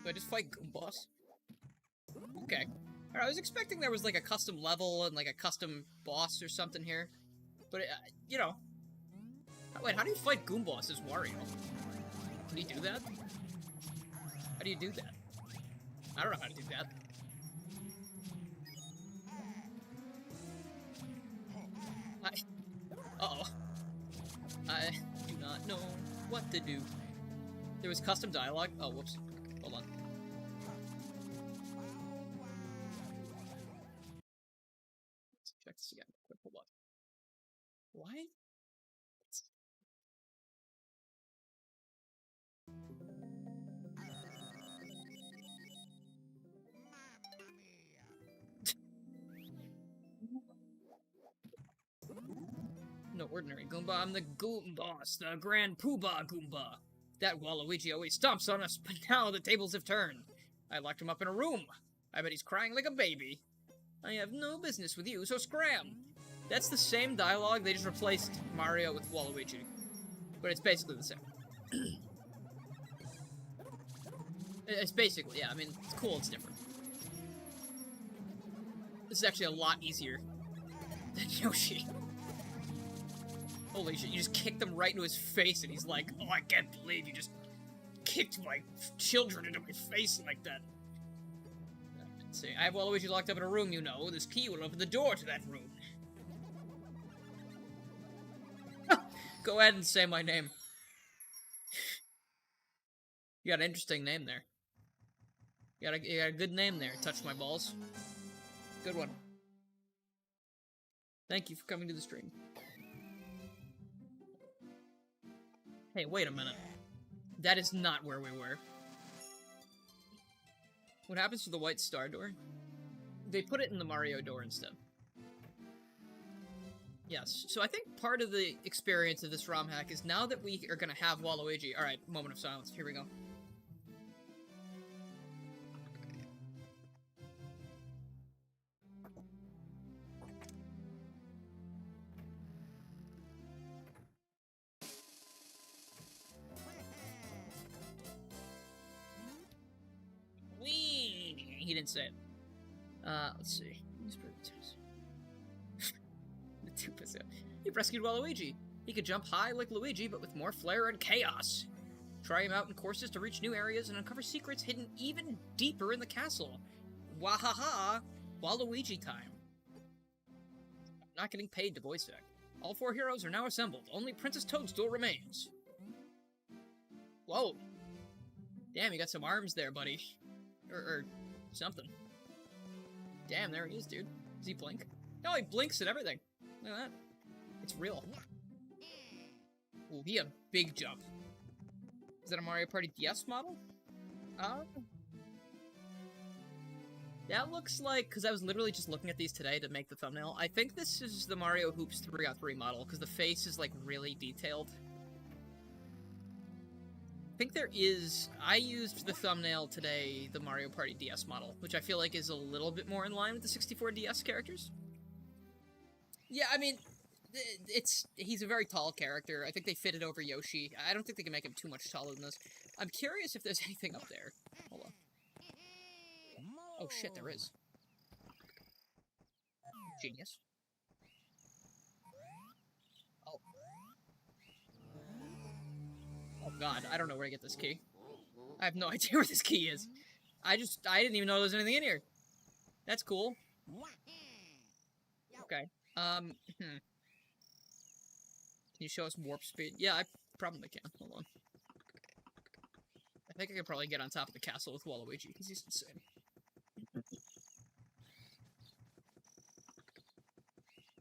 [SPEAKER 1] Do I just fight Goombas? Okay. Alright, I was expecting there was like a custom level and like a custom boss or something here. But, you know. Wait, how do you fight Goombas as Wario? Can you do that? How do you do that? I don't know how to do that. Uh-oh. I do not know what to do. There was custom dialogue? Oh, whoops. Hold on. Let's check this again. Quick, hold on. Why? No ordinary Goomba, I'm the Goom Boss, the Grand Poobah Goomba. That Waluigi always stomps on us, but now the tables have turned. I locked him up in a room. I bet he's crying like a baby. I have no business with you, so scram! That's the same dialogue, they just replaced Mario with Waluigi. But it's basically the same. It's basically, yeah, I mean, it's cool, it's different. This is actually a lot easier than Yoshi. Holy shit, you just kicked him right into his face and he's like, oh, I can't believe you just kicked my children into my face like that. Let's see, I have Waluigi locked up in a room, you know. This key will open the door to that room. Go ahead and say my name. You got an interesting name there. You got a good name there, Touch My Balls. Good one. Thank you for coming to the stream. Hey, wait a minute. That is not where we were. What happens to the white star door? They put it in the Mario door instead. Yes, so I think part of the experience of this ROM hack is now that we are gonna have Waluigi. Alright, moment of silence. Here we go. Whee! He didn't say it. Let's see. He rescued Waluigi. He could jump high like Luigi, but with more flair and chaos. Try him out in courses to reach new areas and uncover secrets hidden even deeper in the castle. Wahaha! Waluigi time. I'm not getting paid to voice act. All 4 heroes are now assembled. Only Princess Toadstool remains. Whoa. Damn, you got some arms there, buddy. Or something. Damn, there he is, dude. Does he blink? No, he blinks at everything. Look at that. It's real. Ooh, he had a big jump. Is that a Mario Party DS model? That looks like, because I was literally just looking at these today to make the thumbnail, I think this is the Mario Hoops 3x3 model, because the face is, like, really detailed. I think there is... I used the thumbnail today, the Mario Party DS model, which I feel like is a little bit more in line with the 64 DS characters. Yeah, I mean, he's a very tall character. I think they fitted over Yoshi. I don't think they can make him too much taller than this. I'm curious if there's anything up there. Hold on. Oh shit, there is. Genius. Oh. Oh god, I don't know where to get this key. I have no idea where this key is. I didn't even know there was anything in here. That's cool. Okay. Can you show us warp speed? Yeah, I probably can. Hold on. I think I could probably get on top of the castle with Waluigi, because he's insane.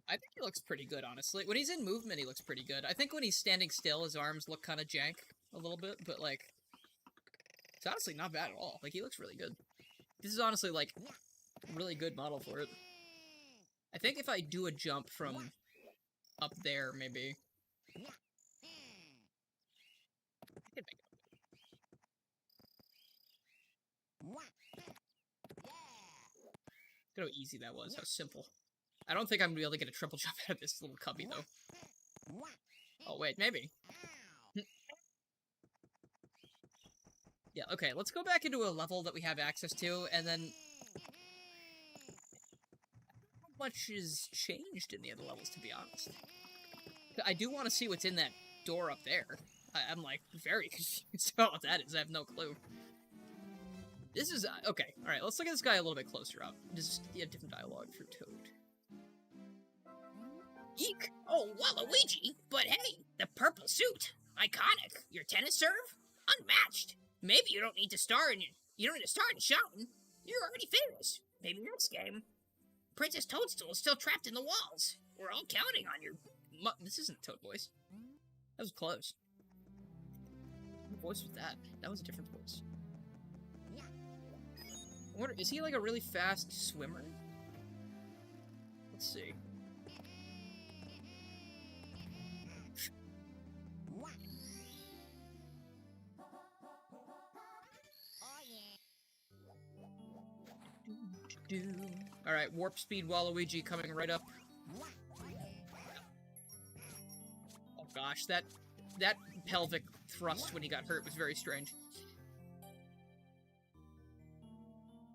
[SPEAKER 1] I think he looks pretty good, honestly. When he's in movement, he looks pretty good. I think when he's standing still, his arms look kind of jank a little bit, but, like, it's honestly not bad at all. Like, he looks really good. This is honestly, like, a really good model for it. I think if I do a jump from up there, maybe... I can make it. Look how easy that was, how simple. I don't think I'm gonna be able to get a triple jump out of this little cubby, though. Oh, wait, maybe. Yeah, okay, let's go back into a level that we have access to, and then... How much is changed in the other levels, to be honest? I do want to see what's in that door up there. I'm, like, very confused about what that is. I have no clue. This is... okay, alright, let's look at this guy a little bit closer up. Just a different dialogue for Toad.
[SPEAKER 2] Eek! Oh, Waluigi! But hey, the purple suit! Iconic! Your tennis serve? Unmatched! Maybe you don't need to star in shouting. You're already famous. Maybe next game. Princess Toadstool is still trapped in the walls. We're all counting on
[SPEAKER 1] This isn't Toad voice. That was close. What voice was that? That was a different voice. I wonder, is he like a really fast swimmer? Let's see. Alright, warp speed Waluigi coming right up. Oh gosh, that pelvic thrust when he got hurt was very strange.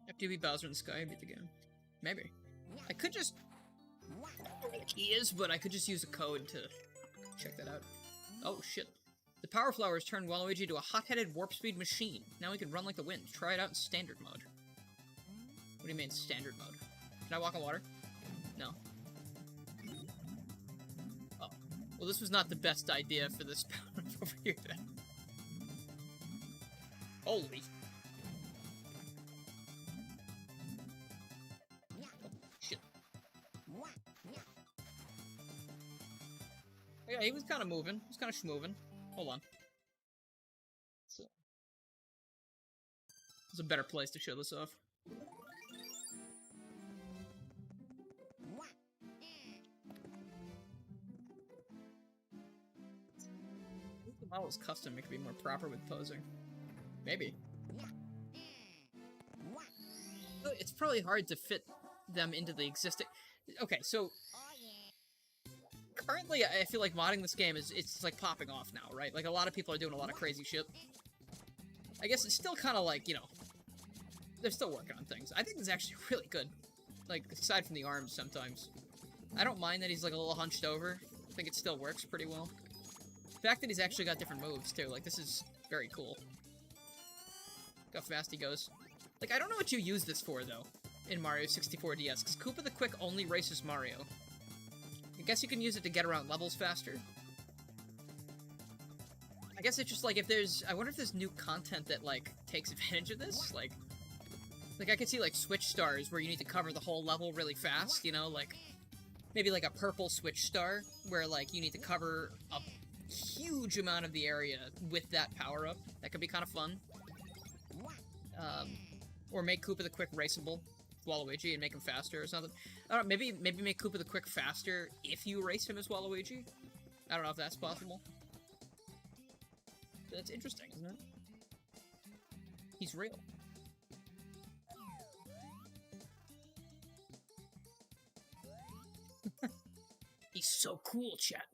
[SPEAKER 1] FTV Bowser in the sky, beat the game. Maybe. I could just... I don't know where the key is, but I could just use a code to check that out. Oh shit. The Power Flowers turned Waluigi into a hot-headed warp speed machine. Now he can run like the wind. Try it out in standard mode. What do you mean, standard mode? Can I walk on water? No. Oh. Well, this was not the best idea for this power over here, then. Holy. Oh, shit. Yeah, he was kind of moving. He was kind of schmoving. Hold on. So. There's a better place to show this off. The model is custom, it could be more proper with posing. Maybe. It's probably hard to fit them into the existing... Okay, so... Currently, I feel like modding this game it's like popping off now, right? Like, a lot of people are doing a lot of crazy shit. I guess it's still kind of like, you know... They're still working on things. I think it's actually really good. Like, aside from the arms sometimes. I don't mind that he's like a little hunched over. I think it still works pretty well. The fact that he's actually got different moves, too. Like, this is very cool. Look how fast he goes. Like, I don't know what you use this for, though, in Mario 64 DS, because Koopa the Quick only races Mario. I guess you can use it to get around levels faster. I guess it's just, like, if there's... I wonder if there's new content that, like, takes advantage of this? Like, I could see, like, switch stars where you need to cover the whole level really fast, you know? Like, maybe, like, a purple switch star, where, like, you need to cover a huge amount of the area with that power-up. That could be kind of fun. Or make Koopa the Quick raceable, Waluigi, and make him faster or something. I don't know, maybe make Koopa the Quick faster if you race him as Waluigi? I don't know if that's possible. That's interesting, isn't it? He's real. He's so cool, chat.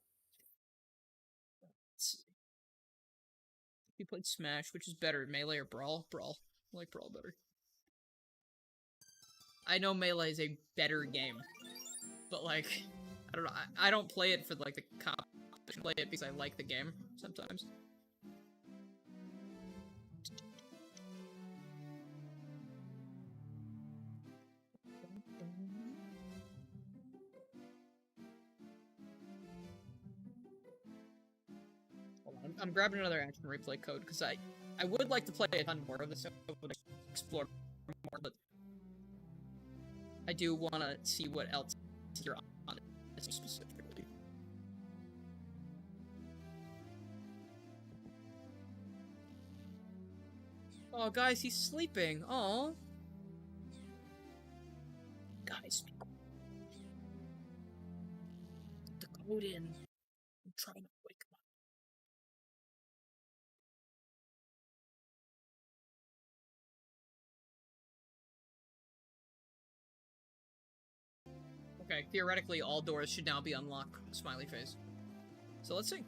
[SPEAKER 1] He played Smash, which is better, Melee or Brawl? Brawl. I like Brawl better. I know Melee is a better game, but like, I don't know, I don't play it for like the competition, I play it because I like the game, sometimes. I'm grabbing another action replay code, because I would like to play a ton more of this, I would explore more, but I do want to see what else you're on specifically. Oh, guys, he's sleeping. Oh, guys, put the code in. I'm trying to wake him up. Okay, theoretically, all doors should now be unlocked. Smiley face. So let's see.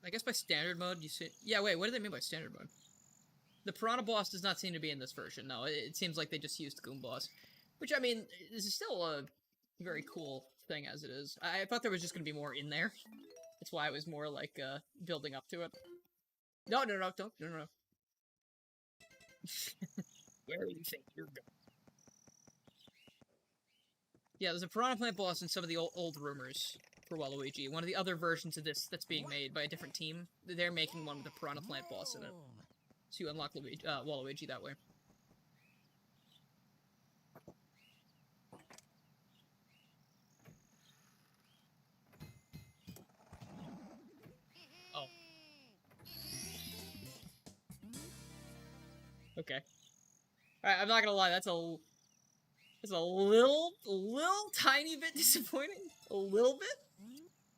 [SPEAKER 1] I guess by standard mode, you see... Yeah, wait, what do they mean by standard mode? The Piranha Boss does not seem to be in this version, no. It seems like they just used Goom Boss. Which, I mean, this is still a very cool thing as it is. I thought there was just going to be more in there. That's why I was more, like, building up to it. No, don't. Where do you think you're going? Yeah, there's a Piranha Plant boss in some of the old rumors for Waluigi. One of the other versions of this that's being made by a different team. They're making one with a Piranha Plant boss in it. So you unlock Waluigi that way. Okay. Alright, I'm not gonna lie, that's a little tiny bit disappointing. A little bit?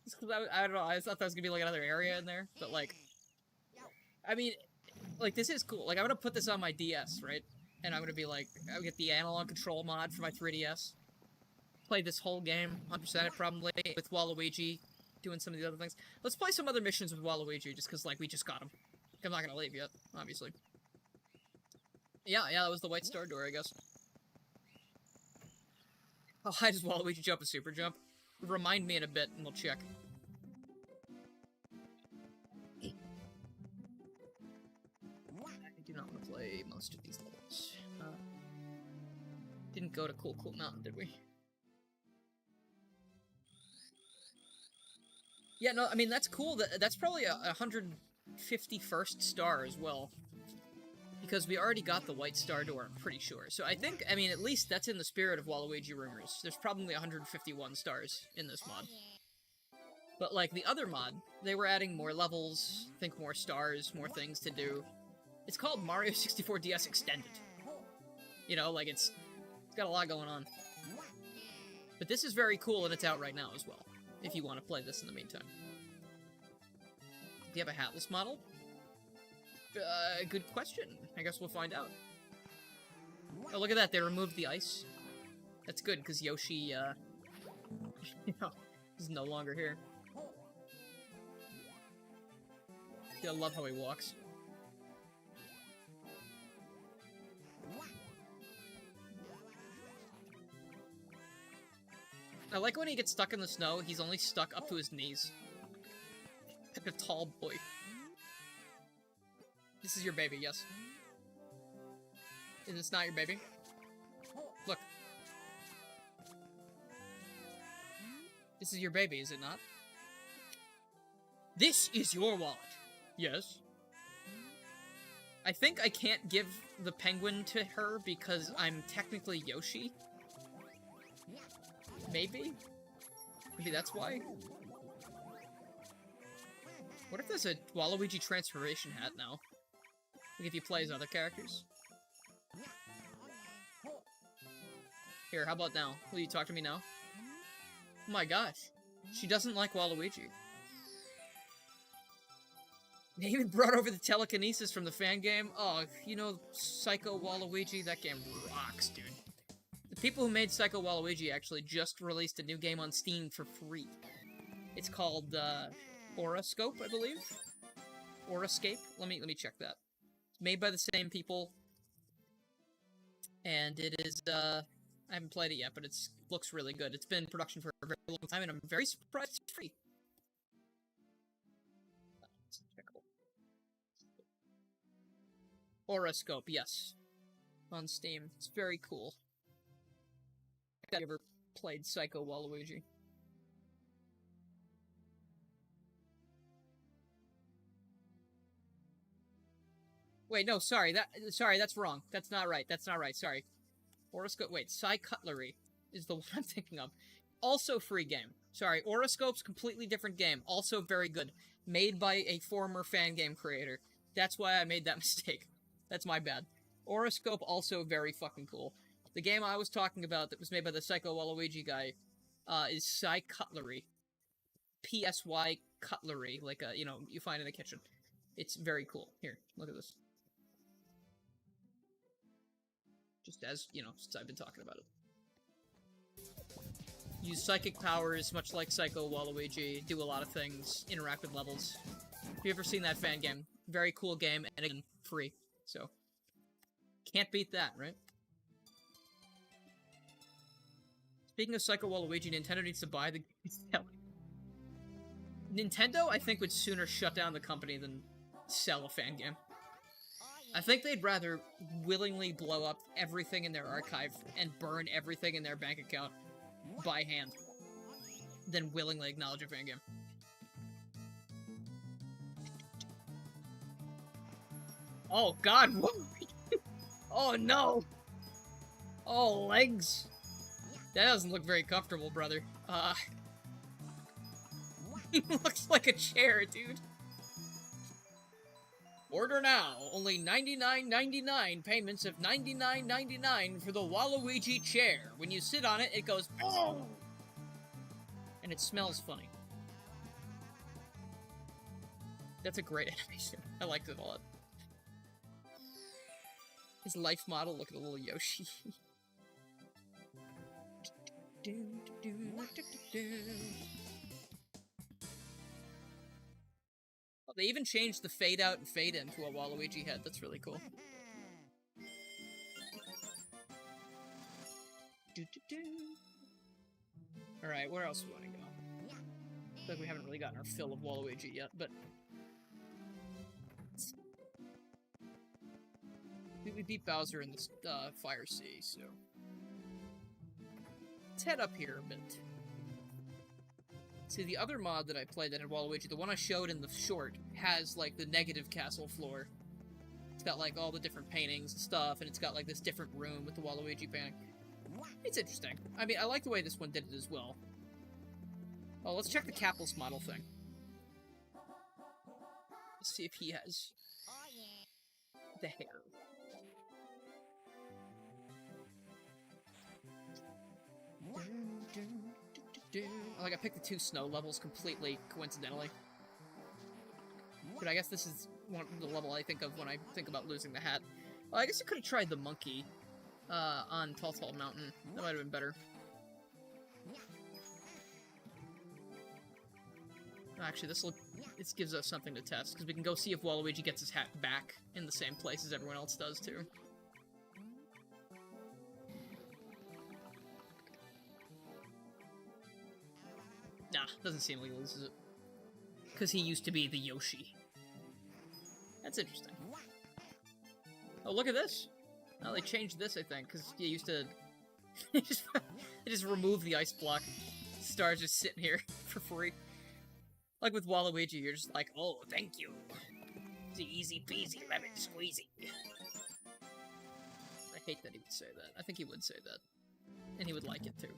[SPEAKER 1] Just cause I don't know, I thought that was gonna be like another area in there, but like... I mean, like, this is cool. Like, I'm gonna put this on my DS, right? And I'm gonna be like, I'll get the analog control mod for my 3DS. Play this whole game, 100% it probably, with Waluigi, doing some of the other things. Let's play some other missions with Waluigi, just because, like, we just got him. I'm not gonna leave yet, obviously. Yeah, that was the White Star door, I guess. How high does Waluigi jump a super jump? Remind me in a bit, and we'll check. I do not want to play most of these levels. Didn't go to Cool Mountain, did we? Yeah, no, I mean, that's cool. That's probably a 151st star as well. Because we already got the White Star door, I'm pretty sure. So I think, I mean, at least that's in the spirit of Waluigi rumors. There's probably 151 stars in this mod. But, like, the other mod, they were adding more levels, I think more stars, more things to do. It's called Mario 64 DS Extended. You know, like, it's got a lot going on. But this is very cool, and it's out right now as well, if you want to play this in the meantime. Do you have a hatless model? Good question. I guess we'll find out. Oh, look at that, they removed the ice. That's good, because Yoshi, you know, is no longer here. I love how he walks. I like when he gets stuck in the snow, he's only stuck up to his knees. Like a tall boy. This is your baby, yes. Is this not your baby? Look. This is your baby, is it not? This is your wallet. Yes. I think I can't give the penguin to her because I'm technically Yoshi. Maybe? Maybe that's why? What if there's a Waluigi transformation hat now? Like if you play as other characters? Here, how about now? Will you talk to me now? Oh my gosh. She doesn't like Waluigi. They even brought over the telekinesis from the fan game. Oh, you know Psycho Waluigi? That game rocks, dude. The people who made Psycho Waluigi actually just released a new game on Steam for free. It's called, Horoscope, I believe? Horoscape? Let me check that. It's made by the same people. And it is, I haven't played it yet, but it looks really good. It's been in production for a very long time, and I'm very surprised it's free. Horoscope, yes. On Steam. It's very cool. Have you ever played Psycho Waluigi? Wait, no, sorry, that's wrong. That's not right, sorry. Horoscope, wait, Psy-Cutlery is the one I'm thinking of. Also free game. Sorry, Horoscope's completely different game. Also very good. Made by a former fan game creator. That's why I made that mistake. That's my bad. Horoscope, also very fucking cool. The game I was talking about that was made by the Psycho Waluigi guy, is Psy-Cutlery. P-S-Y Cutlery, like, you know, you find in the kitchen. It's very cool. Here, look at this. Just as, you know, since I've been talking about it. Use psychic powers, much like Psycho Waluigi, do a lot of things, interact with levels. Have you ever seen that fan game? Very cool game, and again, free. So, can't beat that, right? Speaking of Psycho Waluigi, Nintendo needs to buy the game. Nintendo, I think, would sooner shut down the company than sell a fan game. I think they'd rather willingly blow up everything in their archive and burn everything in their bank account by hand than willingly acknowledge a fan game. Oh god, what? Oh no! Oh, legs! That doesn't look very comfortable, brother. He looks like a chair, dude. Order now. Only $99.99 payments of $99.99 for the Waluigi chair. When you sit on it, it goes boom! And it smells funny. That's a great animation. I liked it a lot. His life model, look at the little Yoshi. Oh, they even changed the fade out and fade in to a Waluigi head. That's really cool. Alright, where else do we want to go? I feel like we haven't really gotten our fill of Waluigi yet, but... We beat Bowser in this Fire Sea, so... Let's head up here a bit. See, the other mod that I played that had Waluigi, the one I showed in the short, has, like, the negative castle floor. It's got, like, all the different paintings and stuff, and it's got, like, this different room with the Waluigi painting. It's interesting. I mean, I like the way this one did it as well. Oh, let's check the Capels model thing. Let's see if he has the hair. Like, I picked the two snow levels completely coincidentally. But I guess this is the level I think of when I think about losing the hat. Well, I guess I could have tried the monkey on Tall Tall Mountain. That might have been better. Actually, this gives us something to test, because we can go see if Waluigi gets his hat back in the same place as everyone else does, too. Nah, doesn't seem like he loses it. Because he used to be the Yoshi. That's interesting. Oh, look at this! Oh, they changed this, I think, because you used to... they just removed the ice block. Star's just sitting here for free. Like with Waluigi, you're just like, oh, thank you. It's easy peasy lemon squeezy. I hate that he would say that. I think he would say that. And he would like it, too.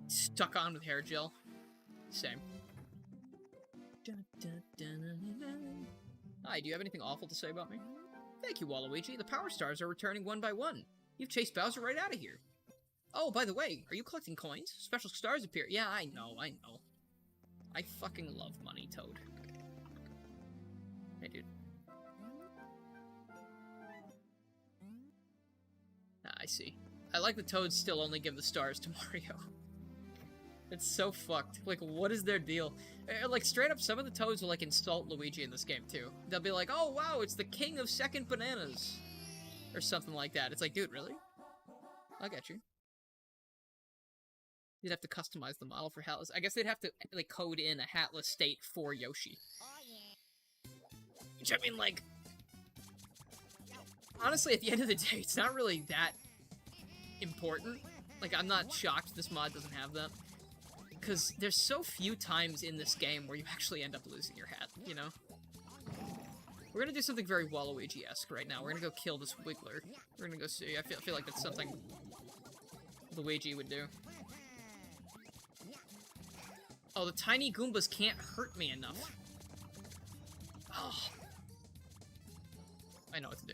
[SPEAKER 1] Stuck on with hair gel. Same. Hi, do you have anything awful to say about me? Thank you, Waluigi. The Power Stars are returning one by one. You've chased Bowser right out of here. Oh, by the way, are you collecting coins? Special stars appear. Yeah, I know. I fucking love money, Toad. Hey, dude. Ah, I see. I like the Toads still only give the stars to Mario. It's so fucked. Like, what is their deal? Like, straight up, some of the Toads will, like, insult Luigi in this game, too. They'll be like, oh, wow, it's the king of second bananas. Or something like that. It's like, dude, really? I get you. You'd have to customize the model for Hatless. I guess they'd have to, like, code in a hatless state for Yoshi. Which, I mean, like... honestly, at the end of the day, it's not really that important. Like, I'm not shocked this mod doesn't have that. Because there's so few times in this game where you actually end up losing your hat, you know? We're gonna do something very Waluigi-esque right now. We're gonna go kill this Wiggler. We're gonna go see. I feel like that's something Luigi would do. Oh, the tiny Goombas can't hurt me enough. Oh. I know what to do.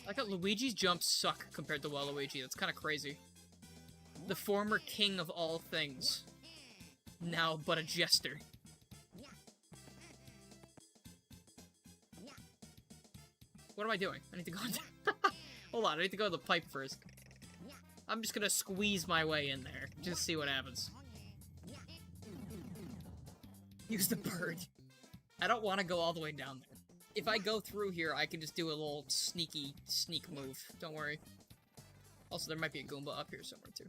[SPEAKER 1] I thought Luigi's jumps suck compared to Waluigi. That's kind of crazy. The former king of all things. Now but a jester. What am I doing? I need to go into... Hold on, I need to go to the pipe first. I'm just gonna squeeze my way in there. Just see what happens. Use the bird. I don't want to go all the way down there. If I go through here, I can just do a little sneak move. Don't worry. Also, there might be a Goomba up here somewhere, too.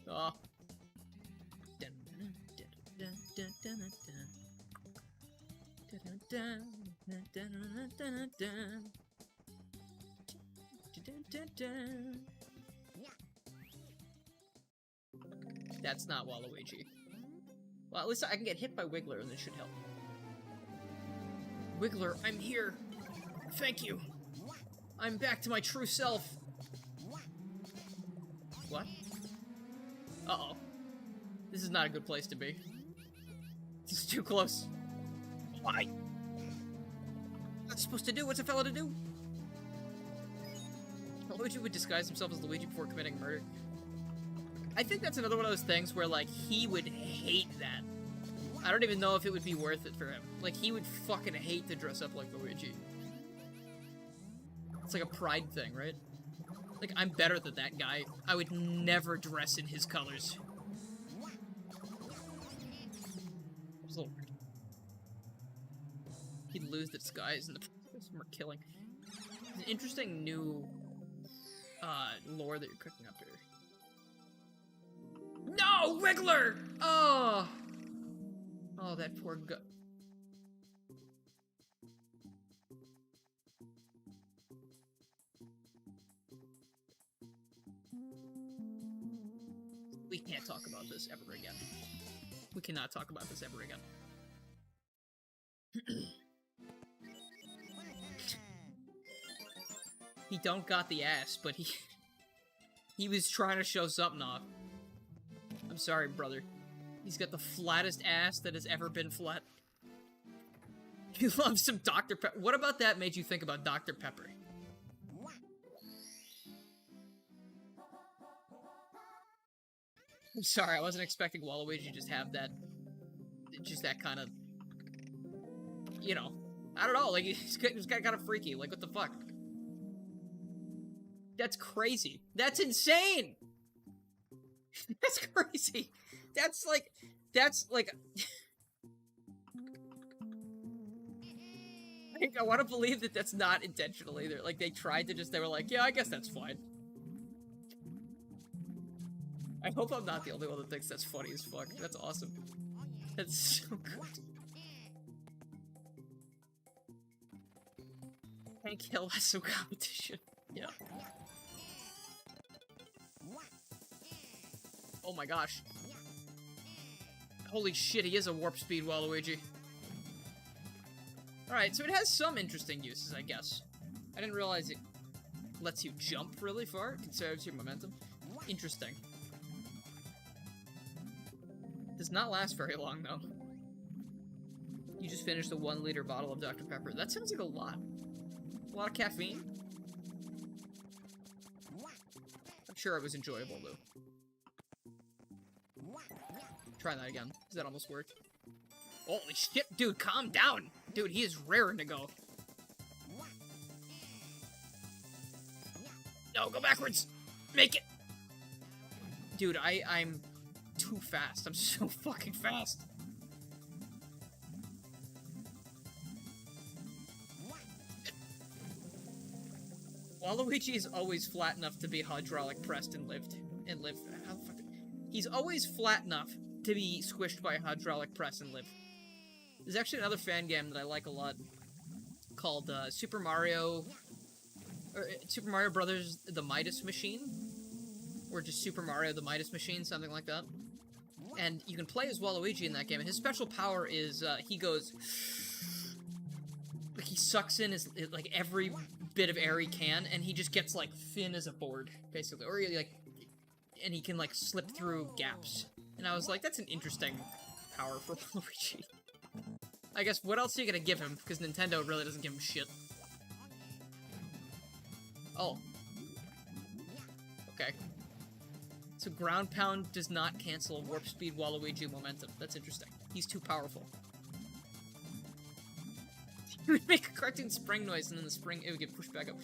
[SPEAKER 1] Oh. That's not Waluigi. Well, at least I can get hit by Wiggler, and this should help. Wiggler, I'm here. Thank you. I'm back to my true self. What? Uh-oh. This is not a good place to be. This is too close. Why? What's supposed to do? What's a fella to do? Luigi would disguise himself as Luigi before committing murder. I think that's another one of those things where, like, he would hate that. I don't even know if it would be worth it for him. Like, he would fucking hate to dress up like Luigi. It's like a pride thing, right? Like, I'm better than that guy. I would never dress in his colors. It's a little weird. He'd lose the disguise and the process more killing. It's an interesting new lore that you're cooking up here. No! Wiggler! Oh! Oh, that poor guy. We can't talk about this ever again. We cannot talk about this ever again. He don't got the ass, but he was trying to show something off. I'm sorry, brother. He's got the flattest ass that has ever been flat. You love some Dr. Pepper. What about that made you think about Dr. Pepper? I'm sorry, I wasn't expecting Waluigi to just have that... Just that kind of... You know, I don't know, like, he's got kind of freaky, like, what the fuck? That's crazy. That's insane! That's crazy. That's like... I want to believe that that's not intentional either. Like, they tried to just... They were like, yeah, I guess that's fine. I hope I'm not the only one that thinks that's funny as fuck. That's awesome. That's so good. Tank Hill has some competition. Yeah. Oh my gosh. Holy shit, he is a warp speed Waluigi. Alright, so it has some interesting uses, I guess. I didn't realize it lets you jump really far, conserves your momentum. Interesting. Does not last very long, though. You just finished a 1-liter bottle of Dr. Pepper. That sounds like a lot. A lot of caffeine. I'm sure it was enjoyable, though. Try that again, because that almost worked. Holy shit, dude, calm down! Dude, he is raring to go. No, go backwards! Make it! Dude, I'm too fast. I'm so fucking fast. Waluigi is always flat enough to be hydraulic pressed and live. How the fuck? He's always flat enough to be squished by a hydraulic press and live. There's actually another fan game that I like a lot called Super Mario Brothers The Midas Machine, or just Super Mario The Midas Machine, something like that. And you can play as Waluigi in that game, and his special power is he goes, like, he sucks in his, like, every bit of air he can, and he just gets, like, thin as a board, basically, or like, and he can, like, slip through gaps. And I was like, that's an interesting power for Waluigi. I guess, what else are you gonna give him? Because Nintendo really doesn't give him shit. Oh. Okay. So ground pound does not cancel warp speed Waluigi momentum. That's interesting. He's too powerful. He would make a cartoon spring noise, and then the spring, it would get pushed back up.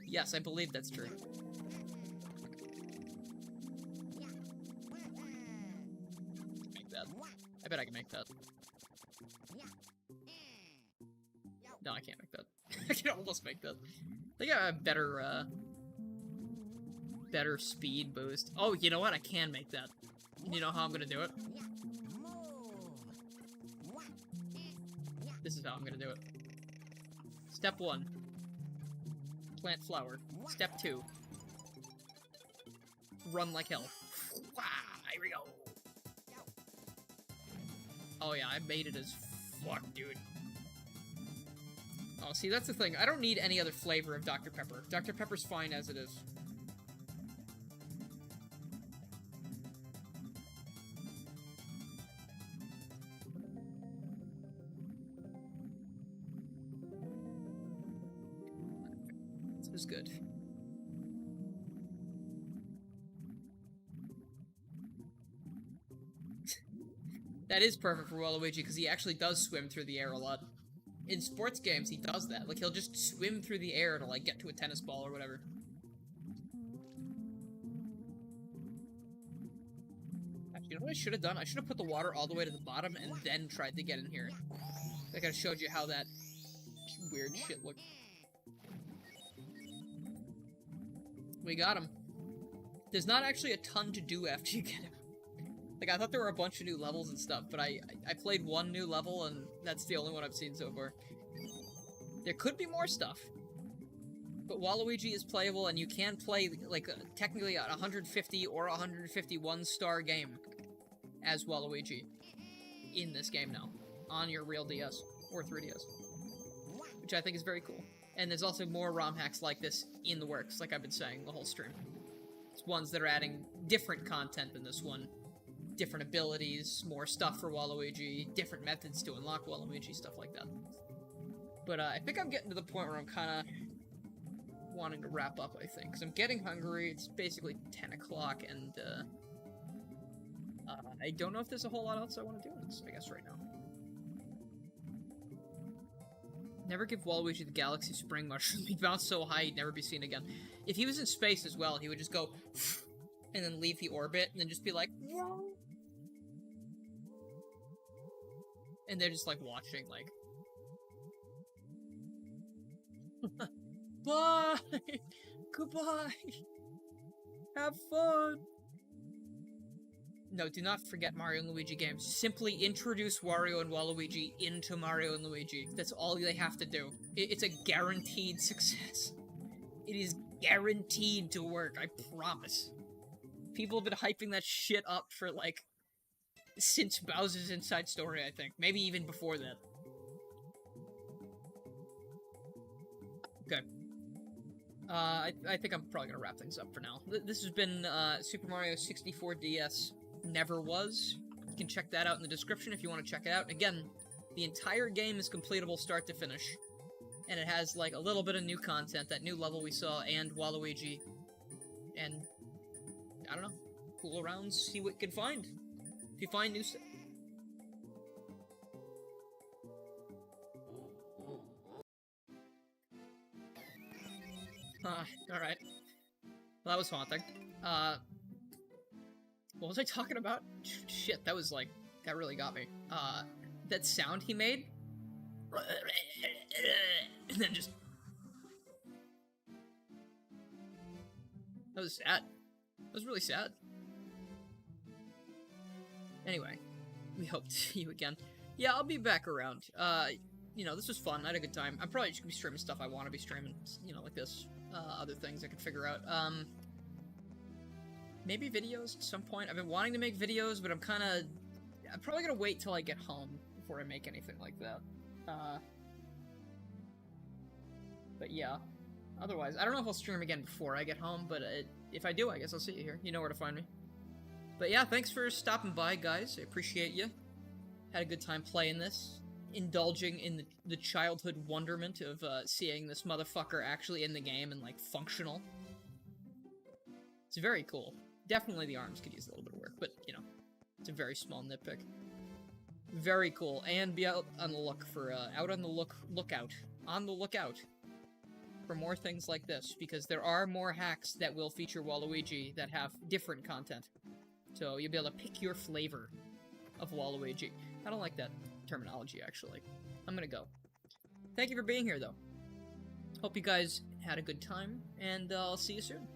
[SPEAKER 1] Yes, I believe that's true. Make that. I bet I can make that. No, I can't make that. I can almost make that. They got a better, better speed boost. Oh, you know what? I can make that. You know how I'm gonna do it? This is how I'm gonna do it. Step 1. Plant flower. Step 2. Run like hell. Wow, here we go. Oh yeah, I made it as fuck, dude. Oh, see, that's the thing. I don't need any other flavor of Dr. Pepper. Dr. Pepper's fine as it is. It was good. That is perfect for Waluigi, because he actually does swim through the air a lot. In sports games, he does that. Like, he'll just swim through the air to, like, get to a tennis ball or whatever. Actually, you know what I should have done? I should have put the water all the way to the bottom and then tried to get in here. Like, I showed you how that weird shit looked. We got him. There's not actually a ton to do after you get him. Like, I thought there were a bunch of new levels and stuff, but I played one new level, and that's the only one I've seen so far. There could be more stuff. But Waluigi is playable, and you can play, like, technically a 150 or 151 star game as Waluigi in this game now, on your real DS, or 3DS. Which I think is very cool. And there's also more ROM hacks like this in the works, like I've been saying the whole stream. It's ones that are adding different content than this one. Different abilities, more stuff for Waluigi, different methods to unlock Waluigi, stuff like that. But I think I'm getting to the point where I'm kind of wanting to wrap up, I think. Because I'm getting hungry, it's basically 10 o'clock, and I don't know if there's a whole lot else I want to do in this, I guess, right now. Never give Waluigi the Galaxy Spring Mushroom. He'd bounce so high he'd never be seen again. If he was in space as well, he would just go and then leave the orbit and then just be like, whoa. And they're just like watching, like, bye! Goodbye! Have fun! No, do not forget Mario and Luigi games. Simply introduce Wario and Waluigi into Mario and Luigi. That's all they have to do. It's a guaranteed success. It is guaranteed to work, I promise. People have been hyping that shit up for, like, since Bowser's Inside Story, I think. Maybe even before that. Okay. I think I'm probably gonna wrap things up for now. This has been, Super Mario 64 DS Never Was. You can check that out in the description if you want to check it out. Again, the entire game is completable start to finish. And it has, like, a little bit of new content, that new level we saw, and Waluigi. And, I don't know, fool around, see what you can find. If you find new stuff. Alright. Well, that was haunting. What was I talking about? Shit, that was like, that really got me. That sound he made? And then just... That was sad. That was really sad. Anyway, we hope to see you again. Yeah, I'll be back around. You know, this was fun. I had a good time. I'm probably just gonna be streaming stuff I want to be streaming, you know, like this. Other things I could figure out. Maybe videos at some point. I've been wanting to make videos, but I'm probably gonna wait till I get home before I make anything like that. But yeah. Otherwise, I don't know if I'll stream again before I get home, but if I do, I guess I'll see you here. You know where to find me. But yeah, thanks for stopping by, guys. I appreciate you. Had a good time playing this. Indulging in the childhood wonderment of seeing this motherfucker actually in the game and, like, functional. It's very cool. Definitely the arms could use a little bit of work, but, you know, it's a very small nitpick. Very cool, and be out on the look for, on the lookout for more things like this, because there are more hacks that will feature Waluigi that have different content. So you'll be able to pick your flavor of Waluigi. I don't like that terminology, actually. I'm gonna go. Thank you for being here, though. Hope you guys had a good time, and I'll see you soon.